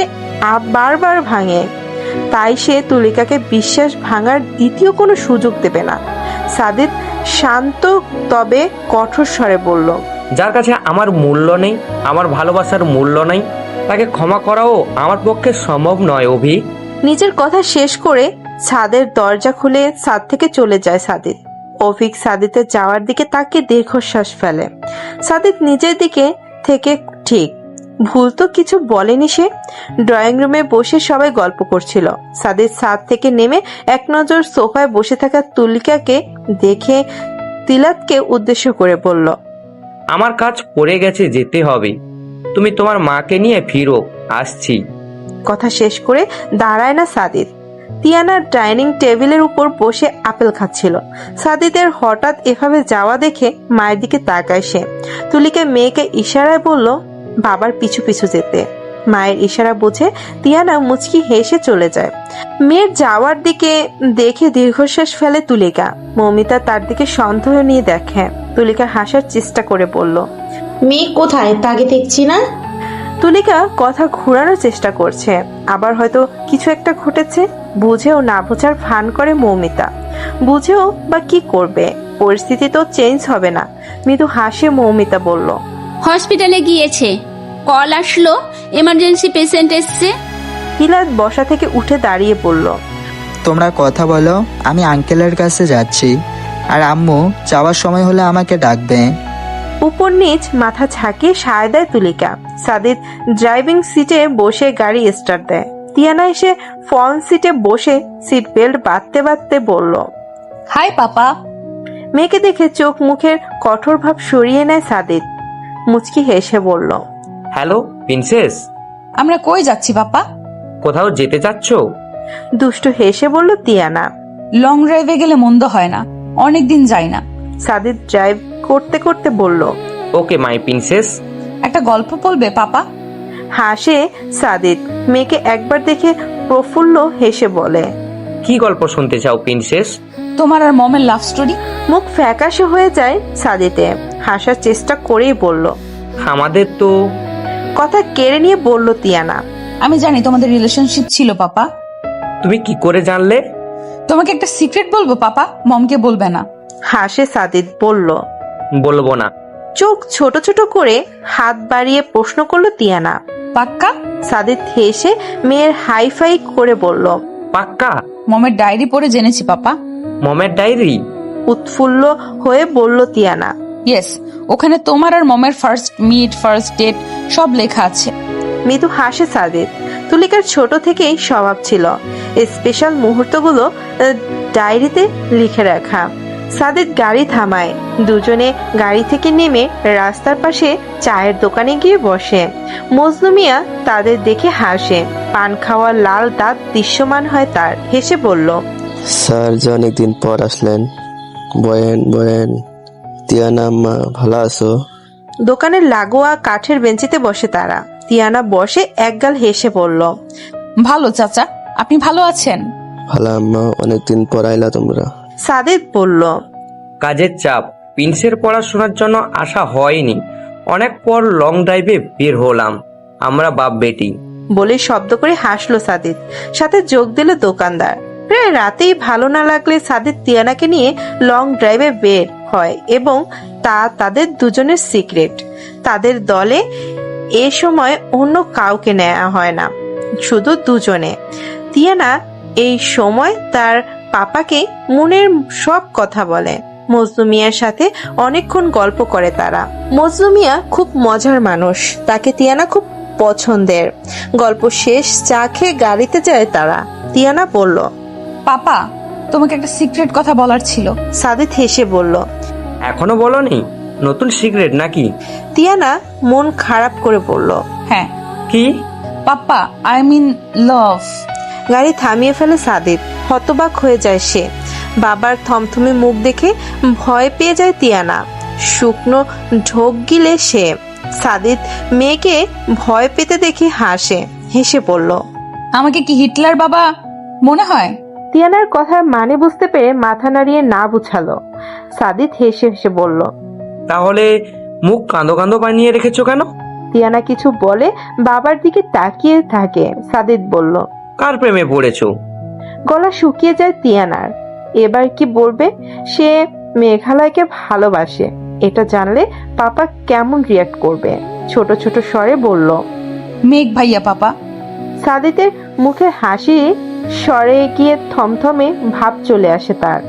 বারবার ভাঙে, তাই সে তুলিকাকে বিশ্বাস ভাঙার দ্বিতীয় কোনো সুযোগ দেবে না। সাদিদ শান্ত তবে কঠোর স্বরে বলল, যার কাছে আমার মূল্য নেই, আমার ভালোবাসার মূল্য নেই, তাকে ক্ষমা করাও আমার পক্ষে সম্ভব নয়। অভি নিজের কথা শেষ করে ছাদের দরজা খুলে ছাদ থেকে চলে যায় সাদিদ। অভিক সাদিদের যাওয়ার দিকে তাকিয়ে দীর্ঘশ্বাস ফেলে। সাদিদ নিজের দিকে থেকে ঠিক ভুল তো কিছু বলেনি সে। ড্রয়িং রুমে বসে সবাই গল্প করছিল। সাদিদ ছাদ থেকে নেমে এক নজর সোফায় বসে থাকা তুলিকাকে দেখে তিলাতকে উদ্দেশ্য করে বলল, আমার কাজ পড়ে গেছে, যেতে হবে। তুমি তোমার মাকে নিয়ে ফিরো, আসছি। কথা শেষ করে দাঁড়ায় না সাদিদ। তিয়ানা ডাইনিং টেবিলের উপর বসে আপেল খাচ্ছিল। সাদিদের হঠাৎ এভাবে যাওয়া দেখে মায়ের দিকে তাকায় সে। তুলিকে মেয়েকে ইশারায় বলল বাবার পিছু পিছু যেতে। মায়ের ইশারা বুঝে তিয়ানা মুচকি হেসে চলে যায়। মেয়ের যাওয়ার দিকে দেখে দীর্ঘশ্বাস ফেলে তুলিকা। মৌমিতা তার দিকে সন্দেহ নিয়ে দেখে। তুলিকা হাসার চেষ্টা করে বলল, মেয়ে কোথায় তাকে দেখছি না। তুলিকা কথা ঘোরানোর চেষ্টা করছে, আবার হয়তো কিছু একটা ঘটেছে। বুঝেও না বোঝার ভান করে মৌমিতা। বুঝেও বা কি করবে, পরিস্থিতি তো চেঞ্জ হবে না। মৃদু হাসে মৌমিতা বলল, হসপিটালে গিয়েছে, কল আসলো, এমার্জেন্সি পেশেন্ট এসছে। তিলাত বসা থেকে উঠে দাঁড়িয়ে বলল, তোমরা কথা বলো, আমি আঙ্কেলের কাছে যাচ্ছি। আর আম্মু যাওয়ার সময় হলে আমাকে ডাকবে। উপর নিচ মাথা ঝাঁকিয়ে সায় দেয় তুলিকা। সাদিদ ড্রাইভিং সিটে বসে গাড়ি স্টার্ট দেয়। তিয়ানা এসে ফ্রন্ট সিটে বসে সিট বেল্ট বাঁধতে বাঁধতে বলল, হাই পাপা। মেয়েকে দেখে চোখ মুখের কঠোর ভাব সরিয়ে নেয় সাদিদ। মুচকি হেসে বলল, হ্যালো প্রিন্সেস। আমরা কই যাচ্ছি পাপা? কোথাও যেতে চাচ্ছ? দুষ্টু হেসে বলল তিয়ানা। লং ড্রাইভে গেলে মন্দ হয় না, অনেকদিন যাই না। সাদিদ ড্রাইভ করতে করতে বলল, ওকে মাই প্রিন্সেস। একটা গল্প বলবে পাপা? হাসে সাদিদ। মেয়েকে একবার দেখে প্রফুল্ল হেসে বলে, কি গল্প শুনতে চাও প্রিন্সেস? তোমার আর মমের লাভ স্টোরি। মুখ ফ্যাকাশে হয়ে যায় সাদিতে। হাসার চেষ্টা করেই বলল, আমাদের তো। কথা কেড়ে নিয়ে বলল তিয়ানা, আমি জানি তোমাদের রিলেশনশিপ ছিল পাপা। তুমি কি করে জানলে? তোমাকে একটা সিক্রেট বলবো পাপা, মমকে বলবে না। হাসে সাদিদ, বলল, বলবো না। চোখ ছোট ছোট করে হাত বাড়িয়ে প্রশ্ন করলো তিয়ানা। পাক্কা? সাদিদ হেসে মেয়ের হাইফাই করে বলল, পাক্কা? মমের ডায়েরি পড়ে জেনেছি পাপা। মমের ডায়েরি? উৎফুল্ল হয়ে বলল তিয়ানা। ইয়েস, ওখানে তোমার আর মমের ফার্স্ট মিট, ফার্স্ট ডেট সব লেখা আছে। মৃদু হাসে সাদিদ। তুলিকার ছোট থেকেই স্বভাব ছিল স্পেশাল মুহূর্তগুলো ডায়েরিতে লিখে রাখা। সাদিদ গাড়ি থামায়। দুজনে গাড়ি থেকে নেমে রাস্তার পাশে চায়ের দোকানে গিয়ে বসে। মজনু মিয়া তাদের দেখে হাসে। পান খাওয়ার লাল দাঁত দৃশ্যমান হয় তার। হেসে বলল, স্যার যে অনেকদিন পর আসলেন। বয়েন বয়েন। তিয়ানা আম্মা ভালো আছো? দোকানের লাগোয়া কাঠের বেঞ্চিতে বসে তারা। তিয়ানা বসে একগাল হেসে বলল, ভালো চাচা, আপনি ভালো আছেন? ভালো আম্মা, অনেকদিন পর আইলা তোমরা। সাদিদ বলল, কাজের চাপ, প্রিন্সের পড়াশোনার জন্য আসা হয়নি। অনেক পর লং ড্রাইভে বের হলাম আমরা বাপ বেটি। বলে শব্দ করে হাসলো সাদিদ। সাথে যোগ দিল দোকানদার। প্রায় রাতেই ভালো না লাগলে সাদিদ তিয়ানাকে নিয়ে লং ড্রাইভে বের হয় এবং তা তাদের দুজনের সিক্রেট। তাদের দলে এ সময় অন্য কাউকে নেওয়া হয় না, শুধু দুজনে। তিয়ানা এই সময় তার পাপাকে মনের সব কথা বলে। মজনু মিয়ার সাথে অনেকক্ষণ গল্প করে তারা। মজনু মিয়া খুব মজার মানুষ, তাকে তিয়ানা খুব পছন্দের। গল্প শেষ চা খেয়ে গাড়িতে যায় তারা। তিয়ানা বলল, পাপা, তোমাকে একটা সিক্রেট কথা বলার ছিল। সাদিদ হেসে বলল, এখনো বলনি? নতুন সিগারেট নাকি? তিয়ানা মন খারাপ করে বলল, হ্যাঁ। কি? পাপা, আই মিন লাভ। গাড়ি থামিয়ে ফেলে সাদিদ। হতবাক হয়ে যায় সে। বাবার থমথমে মুখ দেখে ভয় পেয়ে যায় তিয়ানা। শুকনো ঢোক গিলে সে। সাদিদ মেয়েকে ভয় পেতে দেখে হাসে। হেসে বলল, আমাকে কি হিটলার বাবা মনে হয়? তিয়ানার কথার মানে বুঝতে পেরে মাথা নাড়িয়ে না বুঝালো। সাদিদ হেসে হেসে বলল, তাহলে মুখ কাঁদো কাঁদো বানিয়ে রেখেছো কেন? তিয়ানা কিছু বলে বাবার দিকে তাকিয়ে থাকে। সাদিদ বলল, কার প্রেমে পড়েছো? গলা শুকিয়ে যায় তিয়ানার। এবার কি বলবে? সে মেঘালয়কে ভালোবাসে। এটা জানলে পাপা কেমন রিয়াক্ট করবে? ছোট ছোট স্বরে বলল, মেঘ ভাইয়া পাপা। সাদিদের মুখে হাসি স্বরে গিয়ে থমথমে ভাব চলে আসে তার।